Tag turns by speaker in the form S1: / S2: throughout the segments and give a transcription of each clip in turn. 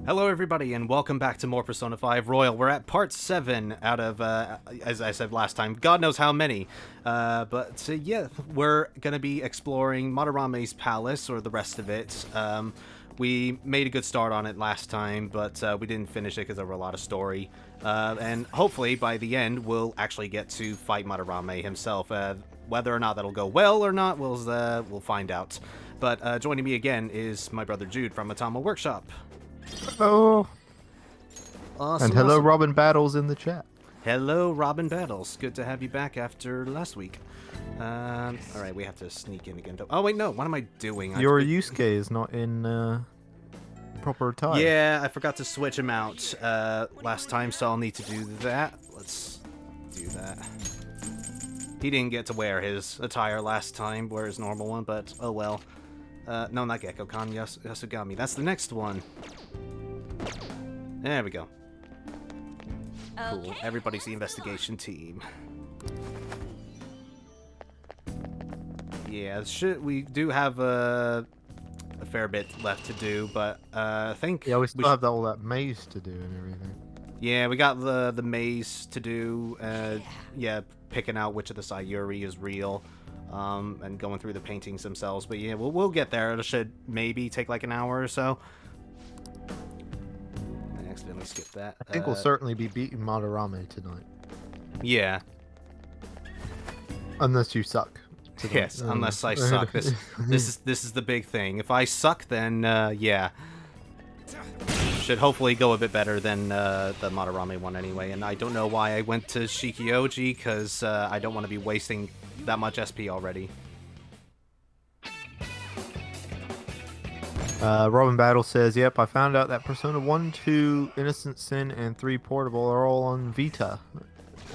S1: Hello everybody and welcome back to more Persona 5 Royal. We're at part 7 out of, as I said last time, God knows how many. Yeah, we're going to be exploring Madarame's palace, or the rest of it. We made a good start on it last time, but we didn't finish it because there were a lot of story. And hopefully by the end we'll actually get to fight Madarame himself. Whether or not that'll go well or not, we'll find out. But joining me again is my brother Jude from Atama Workshop.
S2: Hello.
S1: Awesome,
S2: And hello,
S1: awesome.
S2: Robin Battles in the chat.
S1: Hello, Robin Battles. Good to have you back after last week. All right, we have to sneak in again. Oh, wait, no. What am I doing?
S2: Your Yusuke is not in proper attire.
S1: Yeah, I forgot to switch him out last time, so I'll need to do that. Let's do that. He didn't get to wear his attire last time, wear his normal one, but oh well. No, not Gekko-kan, Yasugami. That's the next one. There we go. Cool.
S3: Okay.
S1: Everybody's the investigation team. Yeah, we do have a fair bit left to do, but I think
S2: Yeah, we still have all that maze to do and everything.
S1: Yeah, we got the maze to do. Yeah, picking out which of the Sayuri is real, and going through the paintings themselves. But yeah, we'll get there. It should maybe take like an hour or so. I accidentally skipped that.
S2: I think we'll certainly be beating Madarame tonight.
S1: Yeah.
S2: Unless you suck. Tonight.
S1: Yes, unless I suck. This is the big thing. If I suck, then yeah, should hopefully go a bit better than the Madarame one anyway. And I don't know why I went to Shikioji, because I don't want to be wasting that much SP already.
S2: Robin Battle says, "Yep, I found out that Persona 1, 2, Innocent Sin, and 3 Portable are all on Vita."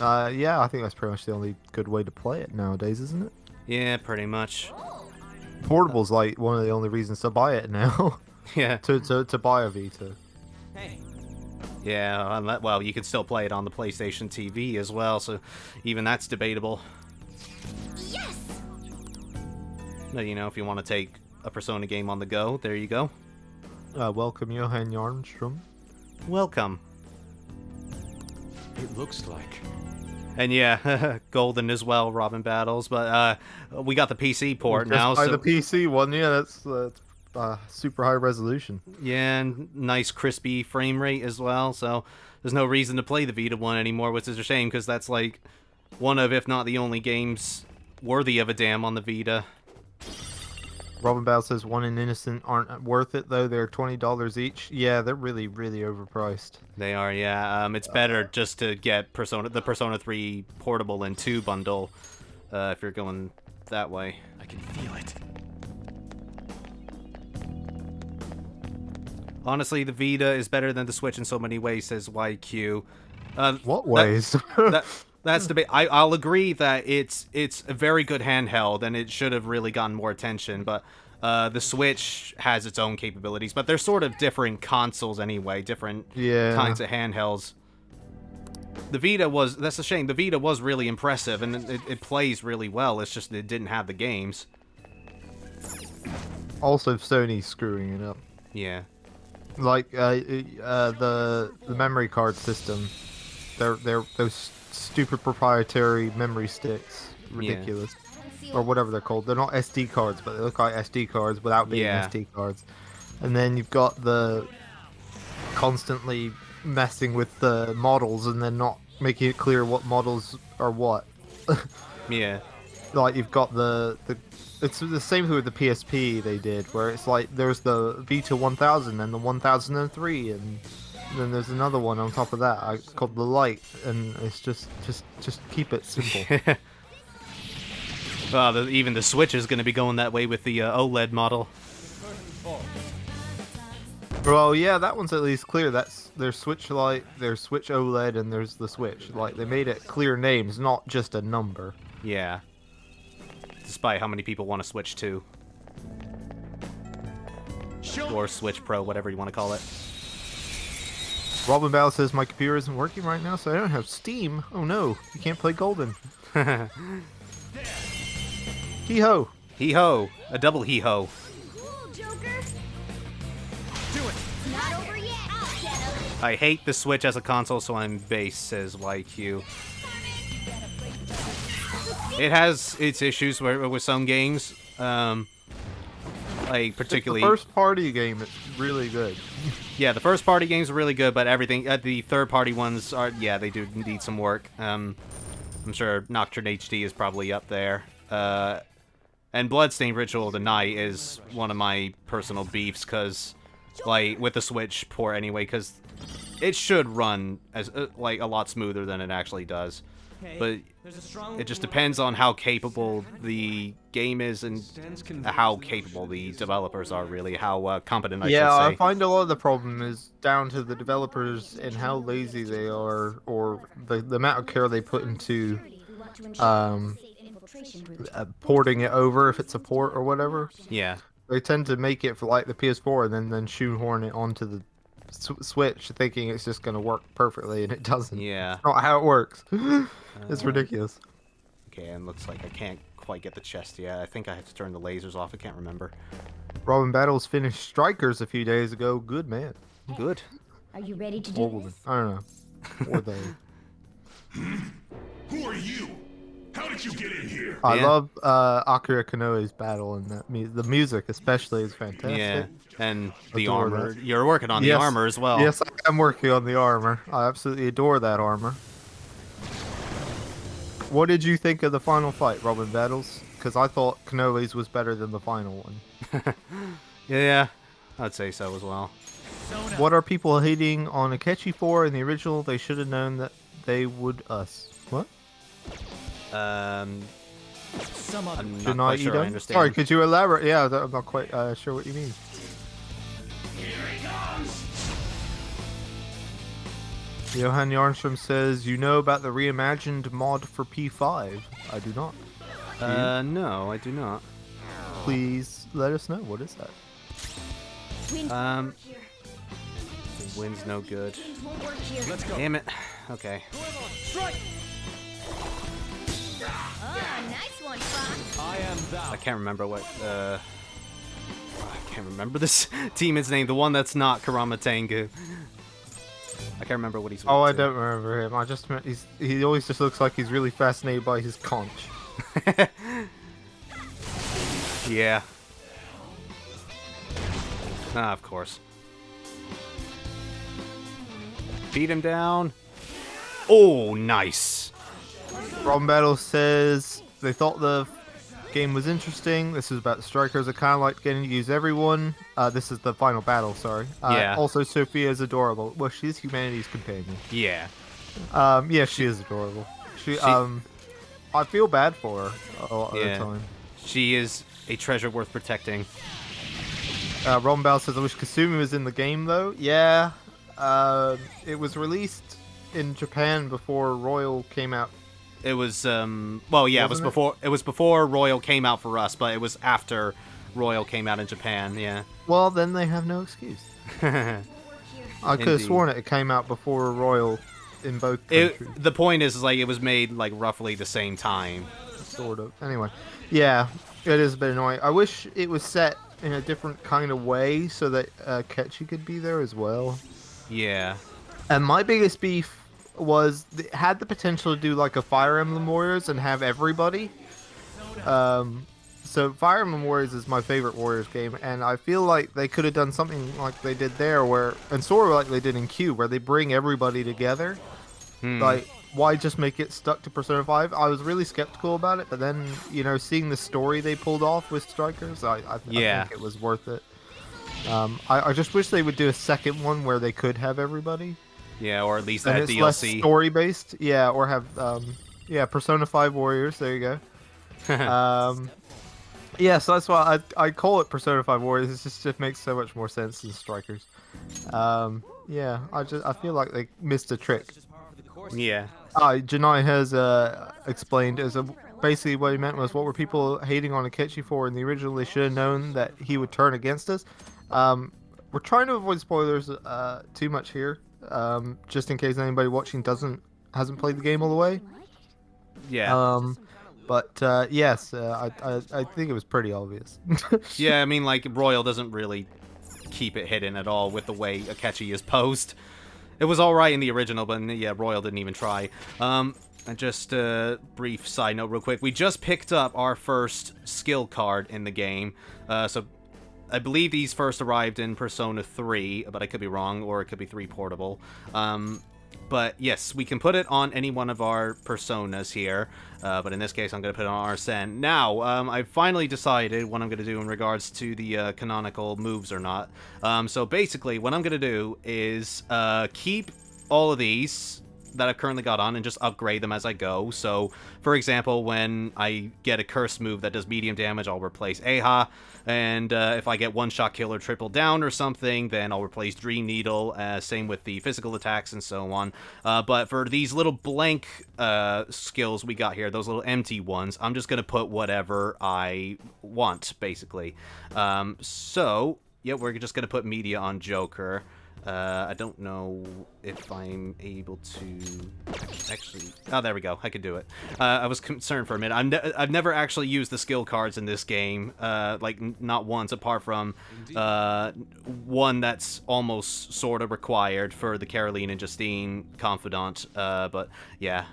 S2: Yeah, I think that's pretty much the only good way to play it nowadays, isn't it?
S1: Yeah, pretty much.
S2: Portable's like one of the only reasons to buy it now.
S1: Yeah.
S2: to buy a Vita.
S3: Hey.
S1: Yeah, well, you can still play it on the PlayStation TV as well, so even that's debatable.
S3: Yes.
S1: But, you know, if you want to take a Persona game on the go, there you go.
S2: Welcome, Johan Jarnstrom.
S1: Welcome.
S4: It looks like.
S1: And yeah, Golden as well, Robin Battles, but we got the PC port now.
S2: By
S1: So
S2: the PC one, yeah, that's super high resolution.
S1: yeah, and nice crispy frame rate as well, so there's no reason to play the Vita one anymore, which is a shame, because that's like one of, if not the only games worthy of a damn on the Vita.
S2: Robin Battle says 1 and Innocent aren't worth it, though. They're $20 each. Yeah, they're really, really overpriced.
S1: They are, yeah. It's better just to get the Persona 3 Portable and 2 bundle, if you're going that way.
S4: I can feel it.
S1: Honestly, the Vita is better than the Switch in so many ways, says YQ.
S2: What ways?
S1: That's debate. I'll agree that it's a very good handheld, and it should have really gotten more attention, but the Switch has its own capabilities, but they're sort of different consoles anyway, different kinds of handhelds. The Vita that's a shame. The Vita was really impressive, and it plays really well. It's just it didn't have the games.
S2: Also, Sony's screwing it up.
S1: Yeah.
S2: Like the memory card system, they're those stupid proprietary memory sticks, ridiculous, or whatever they're called. They're not SD cards, but they look like SD cards without being SD cards. And then you've got the constantly messing with the models and then not making it clear what models are what.
S1: Yeah.
S2: Like you've got the it's the same thing with the PSP they did, where it's like there's the Vita 1000 and the 1003, and then there's another one on top of that called the Lite, and it's just keep it simple.
S1: Well, even the Switch is going to be going that way with the OLED model.
S2: Well, yeah, that one's at least clear. That's there's Switch Lite, there's Switch OLED, and there's the Switch. Like they made it clear names, not just a number.
S1: Yeah. Despite how many people want to Switch to. Or Switch Pro, whatever you want to call it.
S2: Robin Battle says, my computer isn't working right now, so I don't have Steam. Oh no, you can't play Golden. Hee-ho!
S1: Hee-ho! A double hee-ho.
S3: Cool, Joker. Do it. Not over yet.
S1: I hate the Switch as a console, so I'm base, says YQ. It has its issues with some games, like particularly.
S2: The first party game, it's really good.
S1: Yeah, the first party games are really good, but everything the third party ones are they do need some work. I'm sure Nocturne HD is probably up there. And Bloodstained Ritual of the Night is one of my personal beefs, because, like, with the Switch port anyway, because it should run as like a lot smoother than it actually does. But it just depends on how capable the game is and how capable the developers are, really. How competent, I should say.
S2: Yeah, I find a lot of the problem is down to the developers and how lazy they are, or the amount of care they put into porting it over, if it's a port or whatever.
S1: Yeah.
S2: They tend to make it for, like, the PS4 and then shoehorn it onto the Switch, thinking it's just going to work perfectly, and it doesn't.
S1: Yeah.
S2: It's not how it works. It's ridiculous.
S1: Okay, and looks like I can't quite get the chest yet. I think I have to turn the lasers off. I can't remember.
S2: Robin Battles finished Strikers a few days ago. Good man.
S1: Good.
S4: Are you ready to
S2: Or
S4: do
S2: woman.
S4: this?
S2: I don't know. Or they.
S5: Who are you? How did you get in here?
S2: I
S1: Yeah.
S2: love Akira Konoe's battle, and the music especially is fantastic.
S1: Yeah. And the
S2: Adore
S1: armor.
S2: that.
S1: You're working on
S2: Yes.
S1: the armor as well.
S2: Yes, I am working on the armor. I absolutely adore that armor. What did you think of the final fight, Robin Battles? Because I thought Konoe's was better than the final one.
S1: Yeah, I'd say so as well.
S2: What are people hating on Akechi for? In the original, they should have known that they would us. What?
S1: I'm not
S2: Janai
S1: quite sure I
S2: Ida?
S1: understand.
S2: Sorry, could you elaborate? Yeah, I'm not quite sure what you mean. Johan Yarnstrom says, you know about the reimagined mod for P5? I do not.
S1: No, I do not.
S2: Please let us know. What is that?
S1: The wind's no good.
S3: Let's go.
S1: Damn it. Okay.
S4: Nice one, Fox.
S3: I am thou.
S1: I can't remember what, I can't remember this demon's name. The one that's not Karama Tengu. I can't remember what he's
S2: Oh, I
S1: up to.
S2: don't remember him. I just he always just looks like he's really fascinated by his conch.
S1: Yeah. Ah, of course. Beat him down. Oh, nice.
S2: Robin Battle says they thought the game was interesting. This is about strikers. I kind of like getting to use everyone. This is the final battle, sorry.
S1: Yeah.
S2: Also, Sophia is adorable. Well, she's humanity's companion.
S1: Yeah.
S2: Yeah, she is adorable. I feel bad for her a lot of the
S1: Yeah.
S2: time.
S1: She is a treasure worth protecting.
S2: Robin Battle says, I wish Kasumi was in the game, though. Yeah. It was released in Japan before Royal came out.
S1: It was well, yeah,
S2: Wasn't it?
S1: it was before Royal came out for us, but it was after Royal came out in Japan, yeah.
S2: Well, then they have no excuse. I could have
S1: Indeed.
S2: sworn it came out before Royal in both countries.
S1: The point is like it was made like roughly the same time.
S2: Sort of. Anyway, yeah, it is a bit annoying. I wish it was set in a different kind of way so that Ketchy could be there as well.
S1: Yeah.
S2: And my biggest beef was it had the potential to do like a Fire Emblem Warriors and have everybody. So Fire Emblem Warriors is my favorite Warriors game, and I feel like they could have done something like they did there, and sort of like they did in Q, where they bring everybody together. Like, why just make it stuck to Persona 5? I was really skeptical about it, but then, seeing the story they pulled off with Strikers, I think it was worth it. I just wish they would do a second one where they could have everybody.
S1: Yeah, or at least
S2: And
S1: that
S2: it's
S1: DLC.
S2: less story-based. Yeah, or have, Persona 5 Warriors. There you go. Yeah, so that's why I call it Persona 5 Warriors. It just makes so much more sense than Strikers. Yeah, I feel like they missed a trick.
S1: Yeah.
S2: Janai has explained basically what he meant was, what were people hating on Akechi for in the original? They should have known that he would turn against us. We're trying to avoid spoilers too much here, just in case anybody watching hasn't played the game all the way.
S1: Yeah.
S2: But yes, I think it was pretty obvious.
S1: Yeah, I mean, like, Royal doesn't really keep it hidden at all with the way Akechi is posed. It was alright in the original, but yeah, Royal didn't even try. And just a brief side note real quick. We just picked up our first skill card in the game. So I believe these first arrived in Persona 3, but I could be wrong, or it could be 3 Portable. But yes, we can put it on any one of our personas here, but in this case I'm going to put it on Arsene. Now, I've finally decided what I'm going to do in regards to the canonical moves or not. So basically, what I'm going to do is keep all of these that I've currently got on and just upgrade them as I go. So, for example, when I get a curse move that does medium damage, I'll replace Aha, and if I get one-shot kill or triple down or something, then I'll replace Dream Needle, same with the physical attacks and so on. But for these little blank skills we got here, those little empty ones, I'm just going to put whatever I want, basically. So, yeah, we're just going to put Media on Joker. I don't know if I'm able to actually... Oh, there we go. I could do it. I was concerned for a minute. I've never actually used the skill cards in this game, like, not once, apart from one that's almost sort of required for the Caroline and Justine Confidant. But, yeah.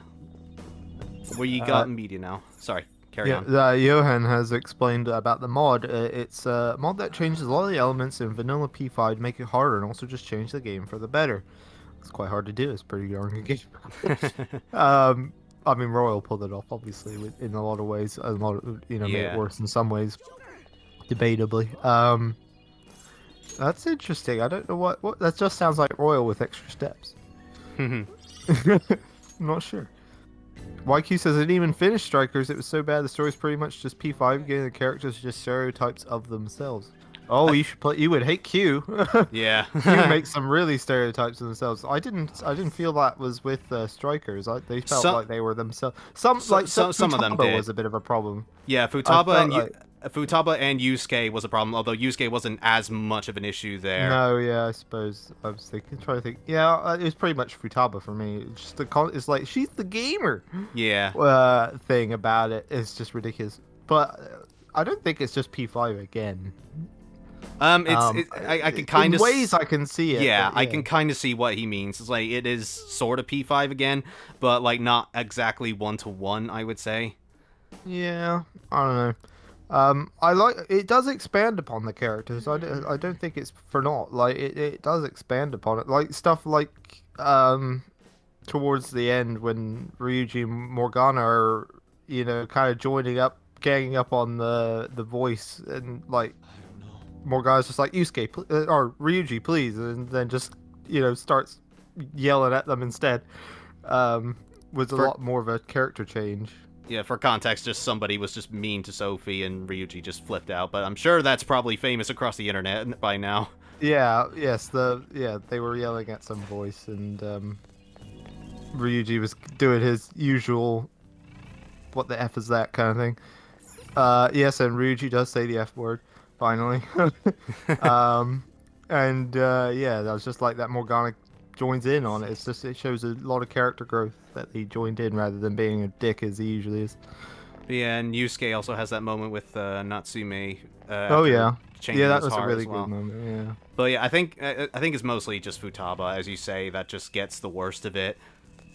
S1: Where you got media now? Sorry. Carry on.
S2: Johan has explained about the mod. It's a mod that changes a lot of the elements in vanilla P5 to make it harder and also just change the game for the better. It's quite hard to do. It's a pretty darn good game. I mean, Royal pulled it off, obviously, in a lot of ways. A lot of, made it worse in some ways, debatably. That's interesting. I don't know what that just sounds like Royal with extra steps. I'm not sure. YQ says, I didn't even finish Strikers. It was so bad. The story's pretty much just P5 getting the characters just stereotypes of themselves. Oh, you should play. You would hate Q.
S1: Yeah.
S2: Q makes some really stereotypes of themselves. I didn't feel that was with Strikers. They felt like they were themselves. Some of them did. Was a bit of a problem.
S1: Yeah, Futaba and Yusuke was a problem, although Yusuke wasn't as much of an issue there.
S2: No, yeah, I suppose. I was trying to think. Yeah, it was pretty much Futaba for me. It's just it's like, she's the gamer.
S1: Yeah.
S2: Thing about it is just ridiculous. But I don't think it's just P5 again.
S1: I can kind of...
S2: In ways I can see it.
S1: Yeah,
S2: but,
S1: I can kind of see what he means. It's like, it is sort of P5 again, but like not exactly 1-to-1, I would say.
S2: Yeah, I don't know. I like it. Does expand upon the characters. I don't think it's for naught. Like it does expand upon it. Like stuff like towards the end when Ryuji and Morgana are kind of joining up, ganging up on the voice, and like Morgana's just like, Yusuke or Ryuji, please, and then just starts yelling at them instead. Was a lot more of a character change.
S1: Yeah, for context, just somebody was just mean to Sophie and Ryuji just flipped out, but I'm sure that's probably famous across the internet by now.
S2: Yeah, yes, they were yelling at some voice, and Ryuji was doing his usual what the F is that kind of thing. Yes, and Ryuji does say the F word, finally. Yeah, that was just like that Morgana joins in on it. It's just, it shows a lot of character growth that he joined in rather than being a dick as he usually is.
S1: Yeah, and Yusuke also has that moment with Natsume.
S2: Oh yeah,
S1: yeah,
S2: that was a really good moment. Yeah,
S1: but yeah, I think it's mostly just Futaba, as you say, that just gets the worst of it.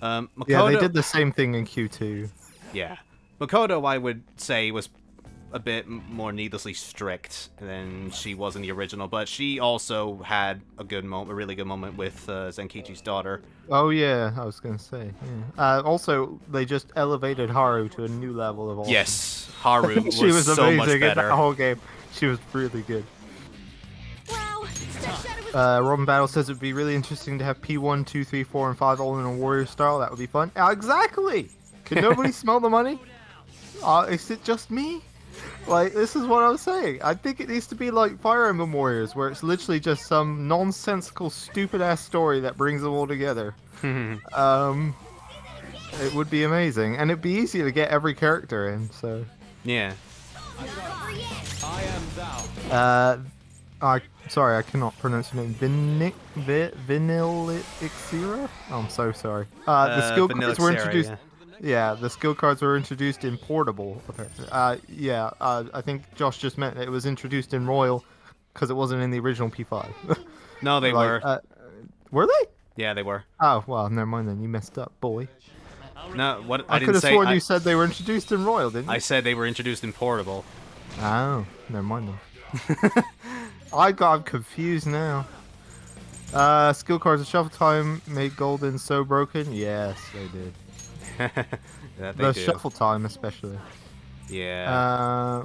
S1: Makoto,
S2: yeah, they did the same thing in Q2.
S1: Yeah, Makoto, I would say, was a bit more needlessly strict than she was in the original, but she also had a really good moment with Zenkichi's daughter.
S2: Oh yeah, I was gonna say. Yeah. Also, they just elevated Haru to a new level of awesome.
S1: Yes, Haru was,
S2: she was
S1: so
S2: amazing
S1: much better.
S2: in that whole game. She was really good.
S3: Wow.
S2: Robin Battle says it'd be really interesting to have P1, 2, 3, 4, and 5 all in a warrior style. That would be fun. Exactly. Can nobody smell the money? Is it just me? Like, this is what I was saying. I think it needs to be like Fire Emblem Warriors, where it's literally just some nonsensical, stupid-ass story that brings them all together. It would be amazing, and it'd be easy to get every character in, so...
S1: Yeah.
S3: I am thou.
S2: Sorry, I cannot pronounce your name. Vanillixira? Oh, I'm so sorry. The skill cards were introduced... Yeah, the skill cards were introduced in Portable, apparently. I think Josh just meant it was introduced in Royal because it wasn't in the original P5.
S1: No, they were.
S2: Were they?
S1: Yeah, they were.
S2: Oh, well, never mind then. You messed up, boy.
S1: No, what
S2: I
S1: I
S2: could
S1: didn't
S2: have
S1: say.
S2: sworn you said they were introduced in Royal, didn't you?
S1: I said they were introduced in Portable.
S2: Oh, never mind then. I'm confused now. Skill cards of Shuffle Time made Golden so broken? Yes, they did.
S1: That they
S2: The
S1: do.
S2: Shuffle Time especially.
S1: Yeah.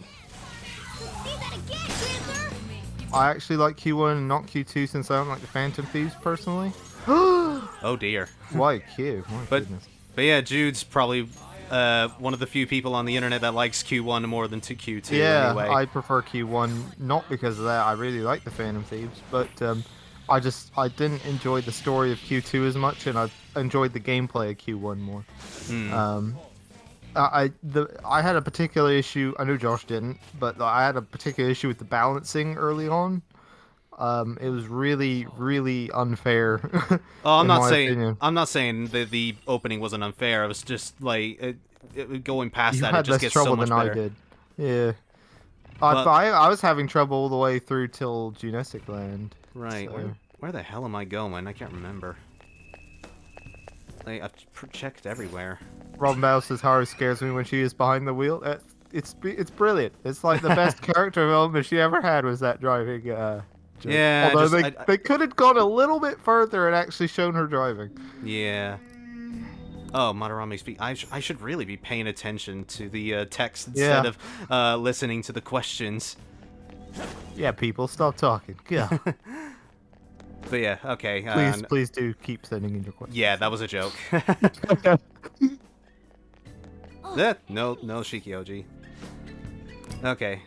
S2: I actually like Q1 and not Q2 since I don't like the Phantom Thieves personally.
S1: Oh dear.
S2: Why Q? My goodness.
S1: But yeah, Jude's probably one of the few people on the internet that likes Q1 more than Q2
S2: Yeah,
S1: anyway.
S2: I prefer Q1, not because of that. I really like the Phantom Thieves, but I didn't enjoy the story of Q2 as much, and I enjoyed the gameplay of Q1 more. I had a particular issue. I know Josh didn't, but I had a particular issue with the balancing early on. It was really, really unfair.
S1: Oh,
S2: in my opinion.
S1: I'm not saying that the opening wasn't unfair. It was just like going past
S2: You
S1: that,
S2: had
S1: it just
S2: less
S1: gets
S2: trouble
S1: so much
S2: than
S1: better.
S2: I did. Yeah.
S1: But-
S2: I was having trouble all the way through till Genetic Land.
S1: Right.
S2: So.
S1: Where the hell am I going? I can't remember. Like, I've checked everywhere.
S2: Robin Bell says Haru scares me when she is behind the wheel. It's brilliant. It's like the best character development she ever had was that driving. Joke.
S1: Yeah,
S2: Although
S1: just-
S2: they could have gone a little bit further and actually shown her driving.
S1: Yeah. Oh, Madarame's feet. I should really be paying attention to the text instead of listening to the questions.
S2: Yeah, people, stop talking. Yeah.
S1: But yeah, okay.
S2: Please do keep sending in your questions.
S1: Yeah, that was a joke. No, Shikioji. Okay.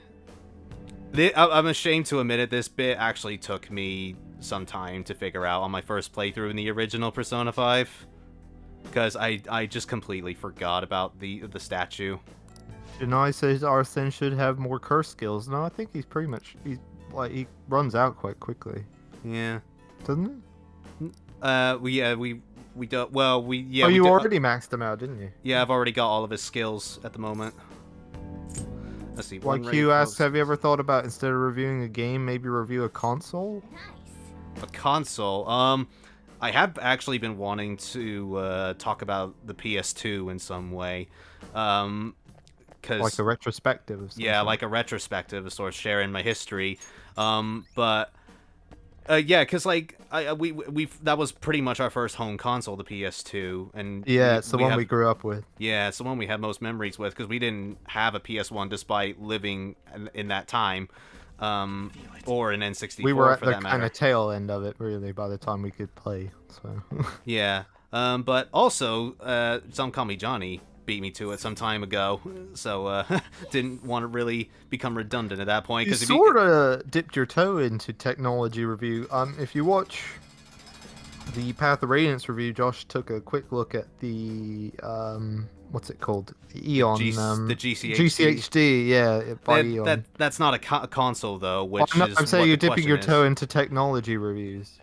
S1: I'm ashamed to admit it, this bit actually took me some time to figure out on my first playthrough in the original Persona 5. Because I just completely forgot about the statue.
S2: Janai says Arsene should have more curse skills. No, I think he runs out quite quickly.
S1: Yeah.
S2: Doesn't he?
S1: We don't. Well, we
S2: Oh,
S1: we
S2: you
S1: did-
S2: already maxed him out, didn't you?
S1: Yeah, I've already got all of his skills at the moment. Let's see. one
S2: YQ
S1: raid
S2: asks,
S1: post-
S2: have you ever thought about instead of reviewing a game, maybe review a console?
S1: A console. I have actually been wanting to talk about the PS2 in some way.
S2: Like a retrospective of some
S1: Yeah,
S2: sort.
S1: like a retrospective of sorts, sharing my history. But yeah, because like that was pretty much our first home console, the PS2, and
S2: Yeah, it's the one we
S1: have-
S2: grew up with.
S1: Yeah, it's the one we had most memories with because we didn't have a PS1 despite living in that time, or an N64
S2: We were at
S1: for
S2: the
S1: that
S2: kind
S1: matter.
S2: of tail end of it, really, by the time we could play. So.
S1: Yeah, but also Some Call Me Johnny beat me to it some time ago, so didn't want to really become redundant at that point.
S2: You
S1: Because
S2: sort of dipped your toe into technology review. If you watch the Path of Radiance review, Josh took a quick look at the what's it called? The Eon,
S1: the GCHD.
S2: GCHD, yeah, by Eon.
S1: That's not a console though, which
S2: I'm
S1: is
S2: saying
S1: what
S2: you're
S1: the
S2: dipping your
S1: question
S2: toe
S1: is.
S2: into technology reviews,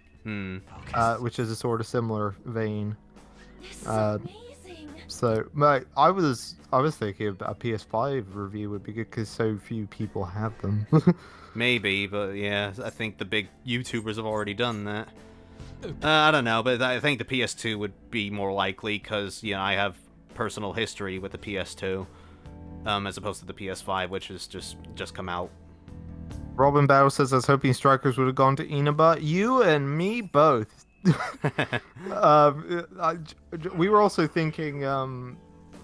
S2: which is a sort of similar vein. So, mate, I was thinking a PS5 review would be good because so few people have them.
S1: Maybe, but yeah, I think the big YouTubers have already done that. I don't know, but I think the PS2 would be more likely because, you know, I have personal history with the PS2 as opposed to the PS5, which has just come out.
S2: Robin Battle says, I was hoping Strikers would have gone to Inaba. You and me both. We were also thinking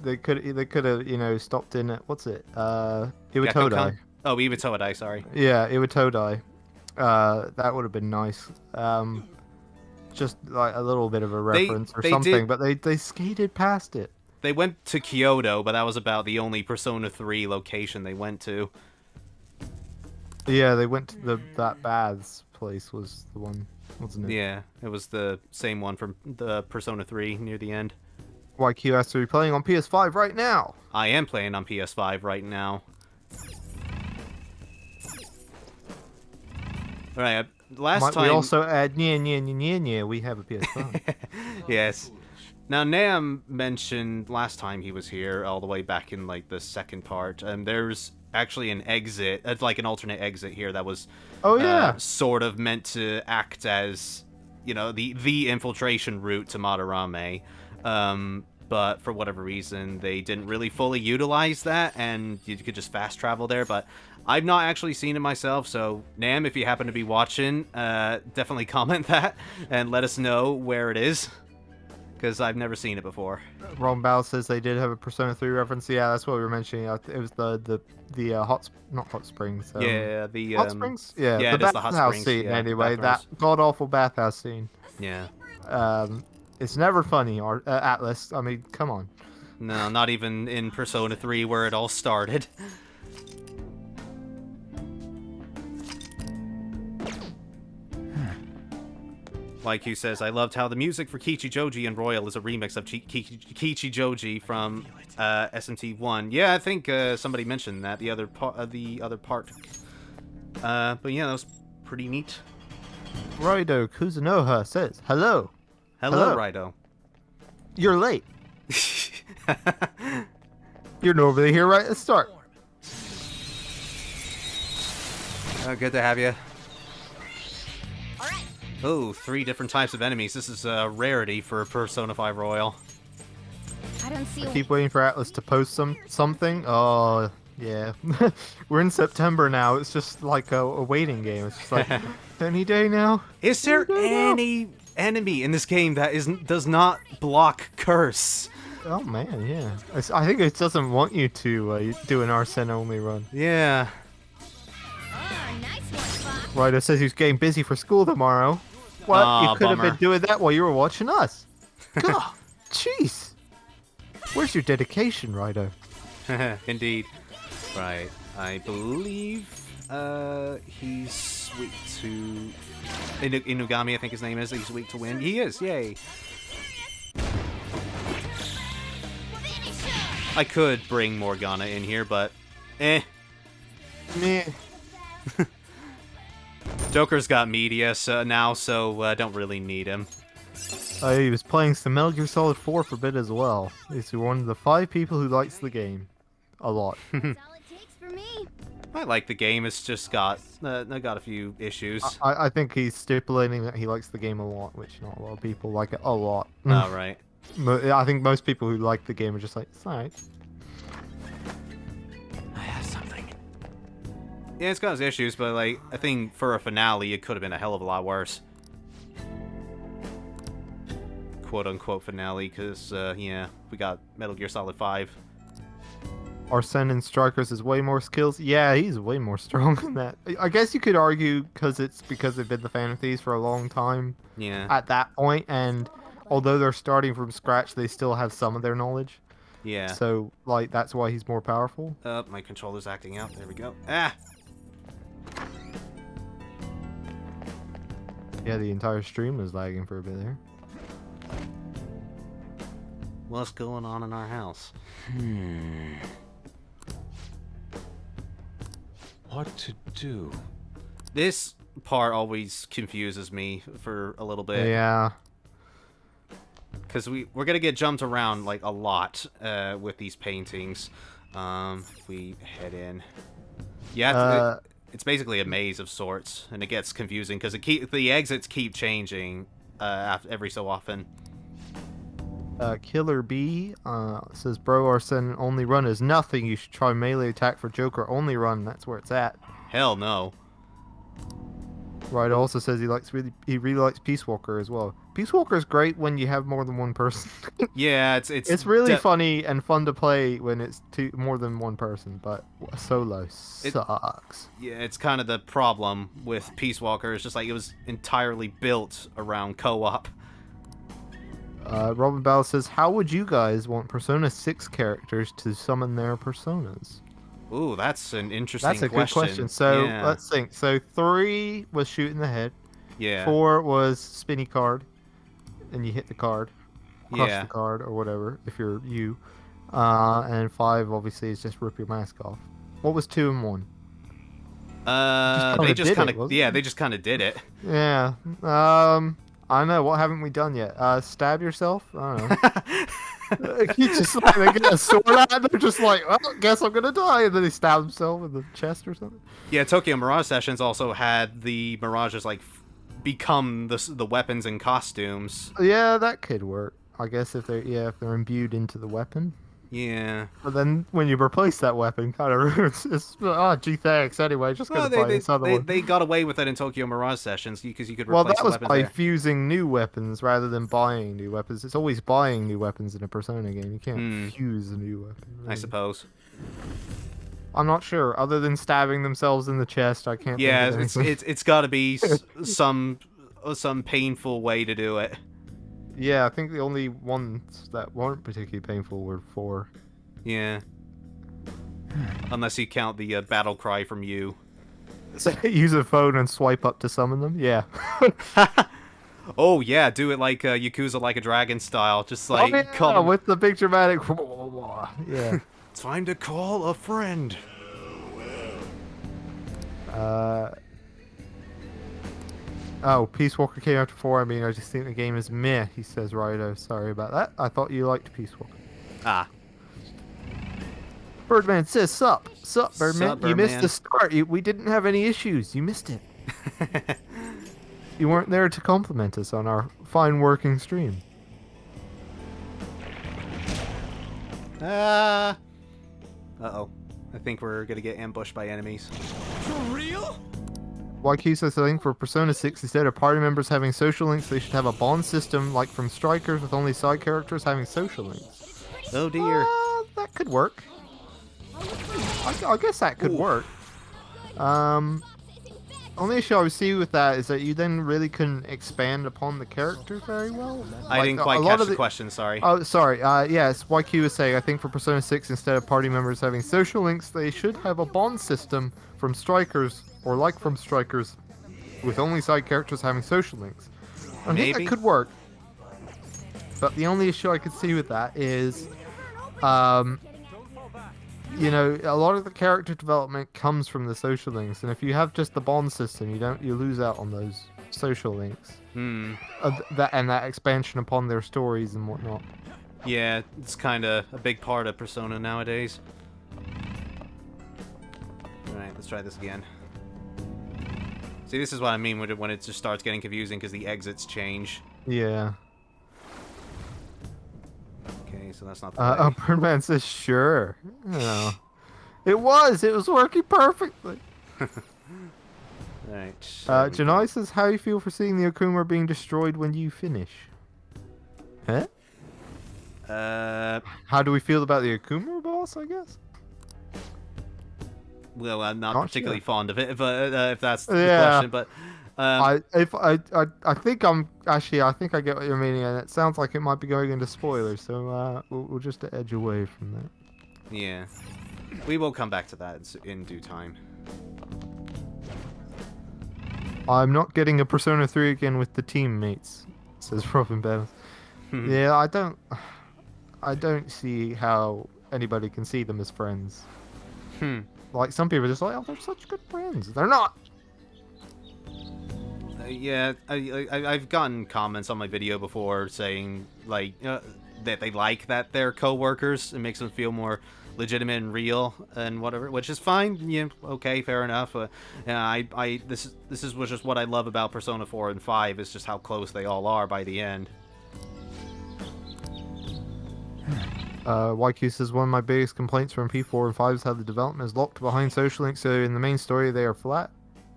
S2: they could have stopped in at what's it Iwatodai.
S1: Gekko-kan? Oh, Iwatodai, sorry.
S2: Yeah, Iwatodai. That would have been nice. Just like a little bit of a reference or
S1: they
S2: something,
S1: did-
S2: but they skated past it.
S1: They went to Kyoto, but that was about the only Persona 3 location they went to.
S2: Yeah, they went to that baths place was the one, wasn't it?
S1: Yeah, it was the same one from the Persona 3 near the end.
S2: YQ has to be playing on PS5 right now.
S1: I am playing on PS5 right now. Alright, last
S2: Might
S1: time...
S2: we also add nya, we have a PS5.
S1: Yes. Now, Nam mentioned last time he was here, all the way back in, like, the second part, and there's actually an exit, like an alternate exit here that was
S2: Oh, yeah.
S1: sort of meant to act as you know, the infiltration route to Madarame. But for whatever reason, they didn't really fully utilize that, and you could just fast travel there. But I've not actually seen it myself, so Nam, if you happen to be watching, definitely comment that and let us know where it is, because I've never seen it before.
S2: Ron Bell says they did have a Persona 3 reference. Yeah, that's what we were mentioning. It was the not hot springs.
S1: Yeah, the
S2: hot springs. Yeah,
S1: yeah,
S2: the
S1: just the hot
S2: bathhouse
S1: springs,
S2: scene.
S1: yeah,
S2: Anyway,
S1: bathrooms.
S2: that god awful bathhouse scene.
S1: Yeah.
S2: It's never funny. Atlas. I mean, come on.
S1: No, not even in Persona 3 where it all started. YQ says, I loved how the music for Kichi Joji and Royal is a remix of Kichi Joji from SMT1. Yeah, I think somebody mentioned that, the other part. But yeah, that was pretty neat.
S2: Raido Kuzunoha says, hello.
S1: Hello, Raido.
S2: You're late. You're normally here right at the start.
S1: Good to have you. Oh, 3 different types of enemies. This is a rarity for Persona 5 Royal.
S4: I don't see.
S2: Keep waiting for Atlas to post something. Oh, yeah. We're in September now. It's just like a waiting game. It's just like, any day now.
S1: Is there any enemy in this game that does not block curse?
S2: Oh, man, yeah. I think it doesn't want you to do an Arsene only run.
S1: Yeah.
S4: Nice one, Fox.
S2: Ryder says he's getting busy for school tomorrow. What?
S1: Aw,
S2: You could have
S1: bummer.
S2: been doing that while you were watching us. God, jeez. Where's your dedication, Ryder?
S1: Indeed. Right. I believe he's weak to... Inugami, I think his name is. He's weak to wind. He is. Yay. I could bring Morgana in here, but... Eh.
S2: Meh.
S1: Joker's got media now, so don't really need him.
S2: He was playing some Metal Gear Solid 4 for a bit as well. He's one of the 5 people who likes the game. A lot.
S4: That's all it takes for me.
S1: I like the game. It's just got a few issues.
S2: I think he's stipulating that he likes the game a lot, which not a lot of people like it a lot.
S1: Oh, right.
S2: I think most people who like the game are just like, it's alright.
S1: I have something. Yeah, it's got its issues, but like I think for a finale, it could have been a hell of a lot worse. "Quote unquote" finale, because yeah, we got Metal Gear Solid 5.
S2: Arsene in Strikers has way more skills. Yeah, he's way more strong than that. I guess you could argue because they've been the Phantom Thieves for a long time
S1: Yeah.
S2: at that point, and although they're starting from scratch, they still have some of their knowledge.
S1: Yeah.
S2: So, like, that's why he's more powerful.
S1: My controller's acting out. There we go. Ah!
S2: Yeah, the entire stream was lagging for a bit there.
S1: What's going on in our house?
S3: What to do?
S1: This part always confuses me for a little bit.
S2: Yeah.
S1: Because we're gonna get jumped around like a lot with these paintings. If we head in, yeah, it's basically a maze of sorts, and it gets confusing because the exits keep changing every so often.
S2: Killer B says, bro, Arsene only run is nothing. You should try melee attack for Joker only run. That's where it's at.
S1: Hell no.
S2: Right. Also says he really likes Peace Walker as well. Peace Walker is great when you have more than one person.
S1: Yeah,
S2: it's really funny and fun to play when it's more than one person, but solo sucks.
S1: Yeah, it's kind of the problem with Peace Walker. It's just like it was entirely built around co-op.
S2: Robin Bell says, how would you guys want Persona 6 characters to summon their personas?
S1: Ooh, that's an interesting
S2: question. That's a good question. So,
S1: yeah.
S2: Let's think. So, 3 was shoot in the head.
S1: Yeah.
S2: 4 was spinny card. And you hit the card. Crush
S1: Yeah.
S2: the card or whatever, if you're you. And 5, obviously, is just rip your mask off. What was 2 and 1?
S1: They just kind of they just kind of did it.
S2: Yeah. I don't know. What haven't we done yet? Stab yourself? I don't know. You just like they get a sword out and they're just like, well, guess I'm gonna die, and then they stab themselves in the chest or something.
S1: Yeah, Tokyo Mirage Sessions also had the Mirages like become the weapons and costumes.
S2: Yeah, that could work. I guess if they're imbued into the weapon.
S1: Yeah.
S2: But then when you replace that weapon, kind of it's gee thanks anyway. Just
S1: Well,
S2: gonna buy this other one.
S1: they got away with it in Tokyo Mirage Sessions because you could
S2: Well,
S1: replace
S2: that
S1: the
S2: was
S1: weapons
S2: by
S1: there.
S2: fusing new weapons rather than buying new weapons. It's always buying new weapons in a Persona game. You can't fuse a new weapon.
S1: I suppose.
S2: I'm not sure. Other than stabbing themselves in the chest, I can't.
S1: Yeah,
S2: think of anything.
S1: it's got to be some painful way to do it.
S2: Yeah, I think the only ones that weren't particularly painful were 4.
S1: Yeah. Unless you count the battle cry from you.
S2: So use a phone and swipe up to summon them. Yeah.
S1: Oh yeah, do it like Yakuza Like a Dragon style, just like call them...
S2: with the big dramatic. Yeah.
S1: Time to call a friend.
S2: Oh, Peace Walker came after 4. I mean, I just think the game is meh. He says, Rido. Sorry about that. I thought you liked Peace Walker.
S1: Ah.
S2: Birdman says, sup, Birdman.
S1: Sup,
S2: You missed
S1: Birdman.
S2: the start. We didn't have any issues. You missed it. You weren't there to compliment us on our fine working stream.
S1: Uh-oh. I think we're gonna get ambushed by enemies.
S2: YQ says something for Persona 6, instead of party members having social links, they should have a bond system like from Strikers with only side characters having social links.
S1: Oh dear.
S2: That could work. I guess that could work. Only issue I would see with that is that you then really couldn't expand upon the character very well.
S1: I didn't quite catch the question, sorry.
S2: Oh, sorry. Yes, YQ is saying, I think for Persona 6, instead of party members having social links, they should have a bond system from Strikers, or like from Strikers, with only side characters having social links. I think that could work. But the only issue I could see with that is, you know, a lot of the character development comes from the social links, and if you have just the bond system, you lose out on those social links. That expansion upon their stories and whatnot.
S1: Yeah, it's kind of a big part of Persona nowadays. Alright, let's try this again. See, this is what I mean when it just starts getting confusing because the exits change.
S2: Yeah.
S1: Okay, so that's not the way.
S2: Birdman says, sure. No. It was working perfectly.
S1: Alright.
S2: Janai says, how you feel for seeing the Okuma being destroyed when you finish? Huh? How do we feel about the Okuma boss, I guess?
S1: Well, I'm not
S2: Not
S1: particularly
S2: sure.
S1: fond of it, if that's the
S2: Yeah.
S1: question, but...
S2: I think I think I get what you're meaning, and it sounds like it might be going into spoilers, so we'll just edge away from that.
S1: Yeah. We will come back to that in due time.
S2: I'm not getting a Persona 3 again with the teammates, says Robin Bennett. Yeah, I don't see how anybody can see them as friends. Like, some people are just like, oh, they're such good friends. They're not!
S1: Yeah, I've gotten comments on my video before saying, like, that they like that they're co-workers. It makes them feel more legitimate and real and whatever, which is fine. Yeah, okay, fair enough. This is just what I love about Persona 4 and 5 is just how close they all are by the end.
S2: YQ says, one of my biggest complaints from P4 and 5 is how the development is locked behind social links, so in the main story they are flat.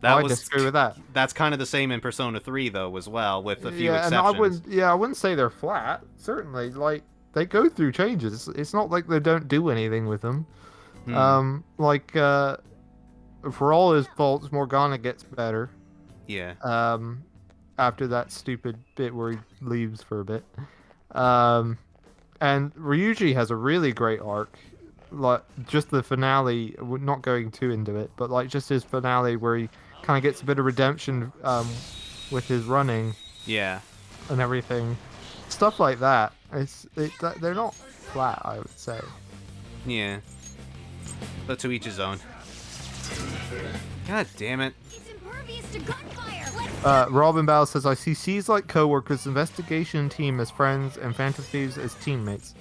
S2: I disagree with that.
S1: That's kind of the same in Persona 3 though, as well, with a few
S2: and
S1: exceptions.
S2: I wouldn't say they're flat. Certainly, like, they go through changes. It's not like they don't do anything with them. For all his faults, Morgana gets better.
S1: Yeah.
S2: After that stupid bit where he leaves for a bit. And Ryuji has a really great arc. Like, just the finale, we're not going too into it, but like just his finale where he kind of gets a bit of redemption with his running.
S1: Yeah.
S2: And everything. Stuff like that. They're not flat, I would say.
S1: Yeah. But to each his own. God damn it.
S4: He's impervious to gunfire.
S2: Robin Bell says, I see C's like co-workers, investigation team as friends, and Phantom Thieves as teammates.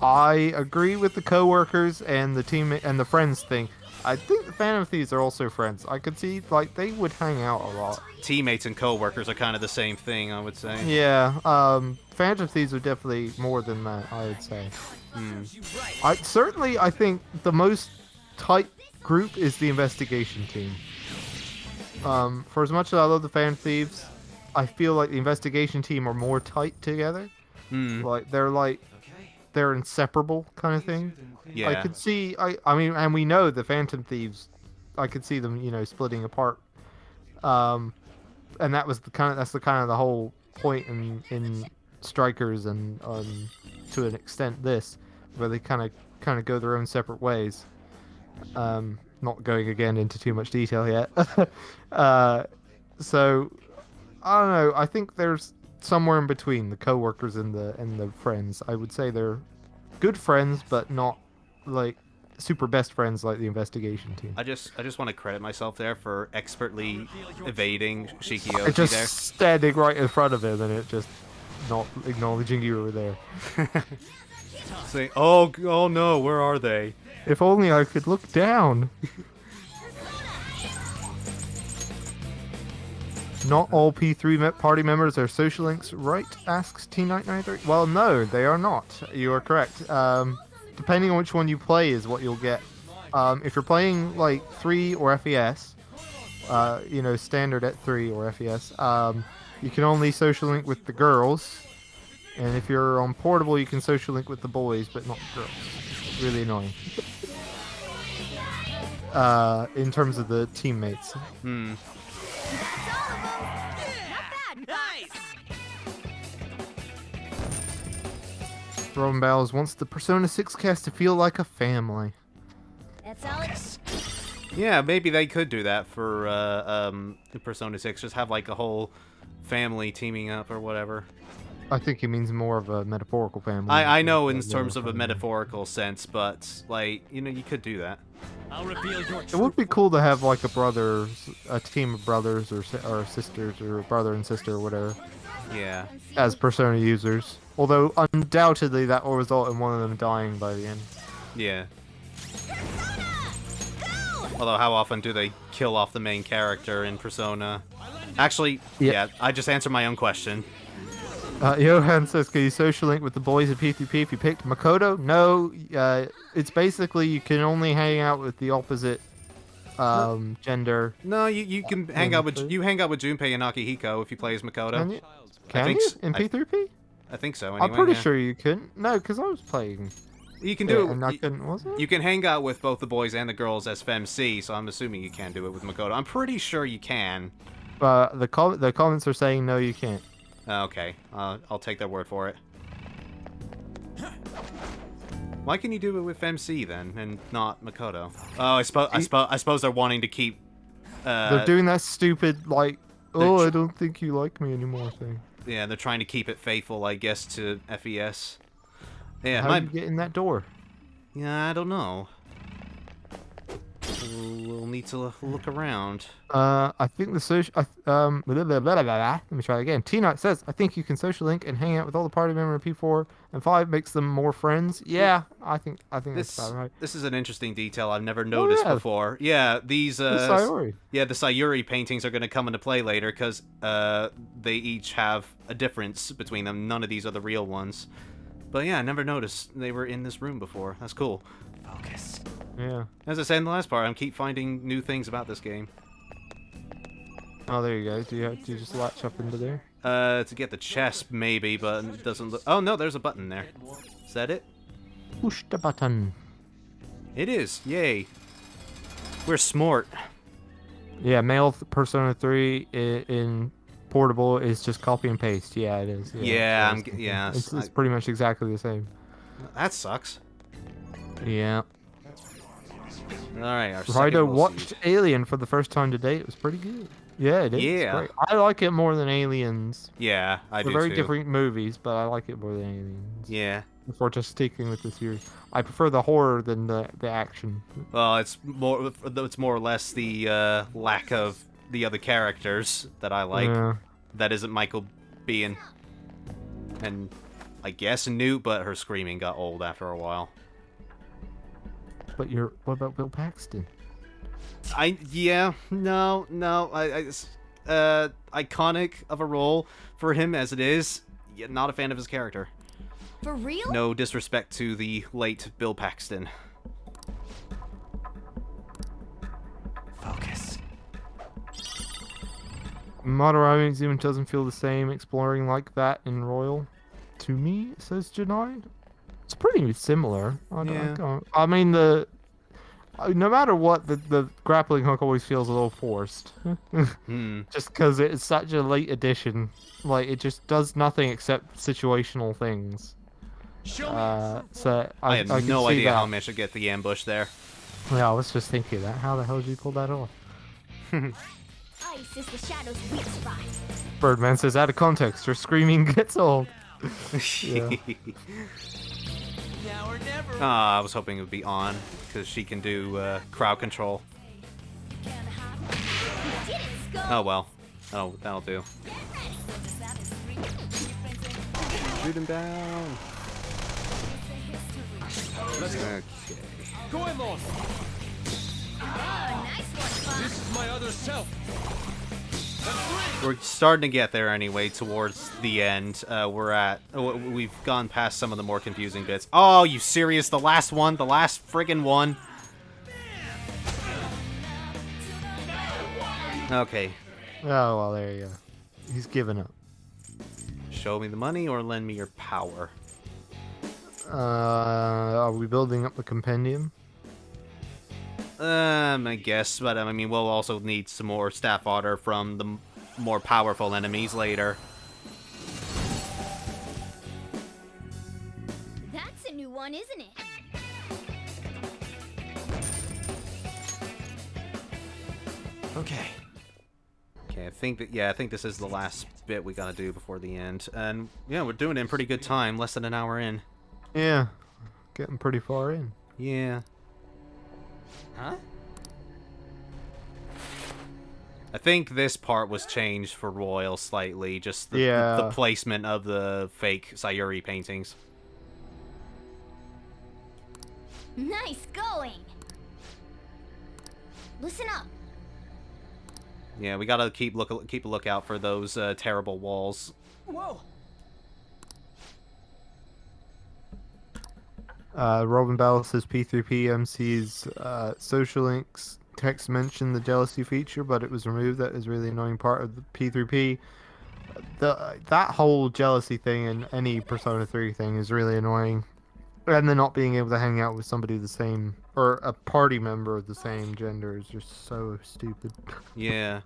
S2: I agree with the coworkers and the team and the friends thing. I think the Phantom Thieves are also friends. I could see like they would hang out a lot.
S1: Teammates and coworkers are kind of the same thing, I would say.
S2: Yeah, Phantom Thieves are definitely more than that, I would say. I think the most tight group is the investigation team. For as much as I love the Phantom Thieves, I feel like the investigation team are more tight together. Like they're inseparable kind of thing.
S1: Yeah.
S2: I could see I mean, and we know the Phantom Thieves, I could see them, splitting apart. And that's the kind of the whole point in Strikers and to an extent this, where they kind of go their own separate ways. Not going again into too much detail yet. So I don't know. I think there's somewhere in between the coworkers and the friends. I would say they're good friends, but not like super best friends like the investigation team.
S1: I just want to credit myself there for expertly evading Shikioshi
S2: Just
S1: there.
S2: standing right in front of him and it just not acknowledging you were there.
S1: Saying, oh no, where are they?
S2: If only I could look down. Not all P3 party members are social links, right? Asks T993. Well, no, they are not. You are correct. Depending on which one you play is what you'll get. If you're playing like 3 or FES, standard at 3 or FES, you can only social link with the girls. And if you're on portable, you can social link with the boys, but not the girls. Really annoying. In terms of the teammates. Robin Bowles wants the Persona 6 cast to feel like a family.
S4: That's Alex.
S1: Yeah, maybe they could do that for Persona 6. Just have like a whole family teaming up or whatever.
S2: I think he means more of a metaphorical family.
S1: I know in terms of a metaphorical sense, but like you could do that.
S6: I'll reveal your
S2: It would be cool to have like a team of brothers or sisters or a brother and sister or whatever
S1: Yeah.
S2: as Persona users. Although undoubtedly that will result in one of them dying by the end.
S1: Yeah. Although how often do they kill off the main character in Persona? Actually, yeah, I just answered my own question.
S2: Johan says, can you social link with the boys at P3P if you picked Makoto? No, it's basically you can only hang out with the opposite gender.
S1: No, you can hang out with Junpei and Akihiko if you play as Makoto.
S2: Can you? Can you? In P3P?
S1: I think so. Anyway,
S2: I'm pretty
S1: yeah.
S2: sure you couldn't. No, because I was playing.
S1: You can do it.
S2: And I couldn't, was it?
S1: You can hang out with both the boys and the girls as FemC, so I'm assuming you can do it with Makoto. I'm pretty sure you can.
S2: The comments are saying no, you can't.
S1: Okay, I'll take their word for it. Why can you do it with FemC then, and not Makoto? Oh, I suppose they're wanting to keep.
S2: They're doing that stupid like, I don't think you like me anymore thing.
S1: Yeah, they're trying to keep it faithful, I guess, to FES. Yeah,
S2: How do you get in that door?
S1: Yeah, I don't know. We'll need to look around.
S2: I think the social. Let me try again. T-Night says, I think you can social link and hang out with all the party members in P4 and 5 makes them more friends. Yeah, I think that's about right.
S1: This is an interesting detail I've never noticed before. Yeah, these
S2: the Sayuri.
S1: Yeah, the Sayuri paintings are going to come into play later because they each have a difference between them. None of these are the real ones. But yeah, I never noticed they were in this room before. That's cool. Focus.
S2: Yeah.
S1: As I said in the last part, I keep finding new things about this game.
S2: Oh, there you go. Do you just latch up into there?
S1: To get the chest, maybe, but it doesn't look... Oh, no, there's a button there. Is that it?
S2: Push the button.
S1: It is. Yay. We're smart.
S2: Yeah, male Persona 3 in portable is just copy and paste. Yeah, it is.
S1: Yeah,
S2: It's pretty much exactly the same.
S1: That sucks.
S2: Yeah.
S1: Alright, our
S2: Rydo watched Alien for the first time today. It was pretty good. Yeah, it is.
S1: Yeah.
S2: It's great. I like it more than Aliens.
S1: Yeah, I do
S2: They're very
S1: too.
S2: different movies, but I like it more than Aliens.
S1: Yeah.
S2: Before just sticking with the series. I prefer the horror than the action.
S1: Well, it's more or less the lack of the other characters that I like.
S2: Yeah.
S1: That isn't Michael Biehn. And I guess, Newt, but her screaming got old after a while.
S2: But what about Bill Paxton?
S1: Iconic of a role for him as it is. Yeah, not a fan of his character.
S4: For real?
S1: No disrespect to the late Bill Paxton. Focus.
S2: Madarame even doesn't feel the same exploring like that in Royal. To me, says Janai. It's pretty similar. I mean, no matter what, the grappling hook always feels a little forced. Just because it's such a late addition. Like, it just does nothing except situational things. So
S1: I
S2: can
S1: have no
S2: see
S1: idea
S2: that.
S1: how I managed to get the ambush there.
S2: Yeah, I was just thinking that. How the hell did you pull that off?
S4: Ice is the shadow's weak spot.
S2: Birdman says, out of context, her screaming gets old. Yeah.
S1: I was hoping it would be on, because she can do crowd control. Oh well. Oh, that'll do. Shoot him down. Okay.
S3: Goemon!
S4: Oh, nice one,
S3: This is my other self.
S1: We're starting to get there anyway, towards the end. We've gone past some of the more confusing bits. Oh, you serious? The last one? The last friggin' one? Okay.
S2: Oh, well, there you go. He's given up.
S1: Show me the money or lend me your power.
S2: Are we building up the compendium?
S1: I guess, but I mean, we'll also need some more staff fodder from the more powerful enemies later.
S4: That's a new one, isn't it?
S1: Okay, I think this is the last bit we gotta do before the end, and yeah, we're doing it in pretty good time, less than an hour in.
S2: Yeah. Getting pretty far in.
S1: Yeah. Huh? I think this part was changed for Royal slightly, just the placement of the fake Sayuri paintings.
S4: Nice going. Listen up.
S1: Yeah, we gotta keep a lookout for those terrible walls.
S3: Whoa!
S2: Robin Battle says P3P MC's social links text mentioned the jealousy feature, but it was removed. That is really annoying part of the P3P. That whole jealousy thing in any Persona 3 thing is really annoying. And then not being able to hang out with somebody of the same, or a party member of the same gender is just so stupid.
S1: Yeah.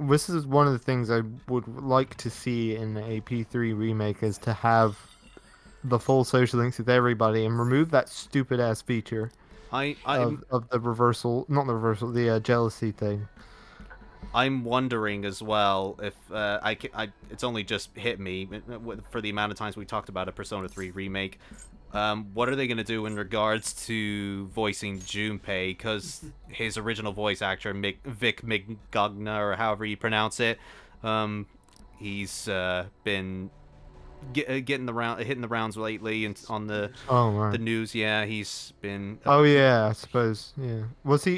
S2: This is one of the things I would like to see in a P3 remake, is to have the full social links with everybody and remove that stupid ass feature of the reversal, not the reversal, the jealousy thing.
S1: I'm wondering as well if it's only just hit me for the amount of times we talked about a Persona 3 remake. What are they going to do in regards to voicing Junpei? Because his original voice actor, Vic Mignogna, or however you pronounce it, he's been hitting the rounds lately and on the the news. Yeah, he's been.
S2: Oh yeah, I suppose. Yeah.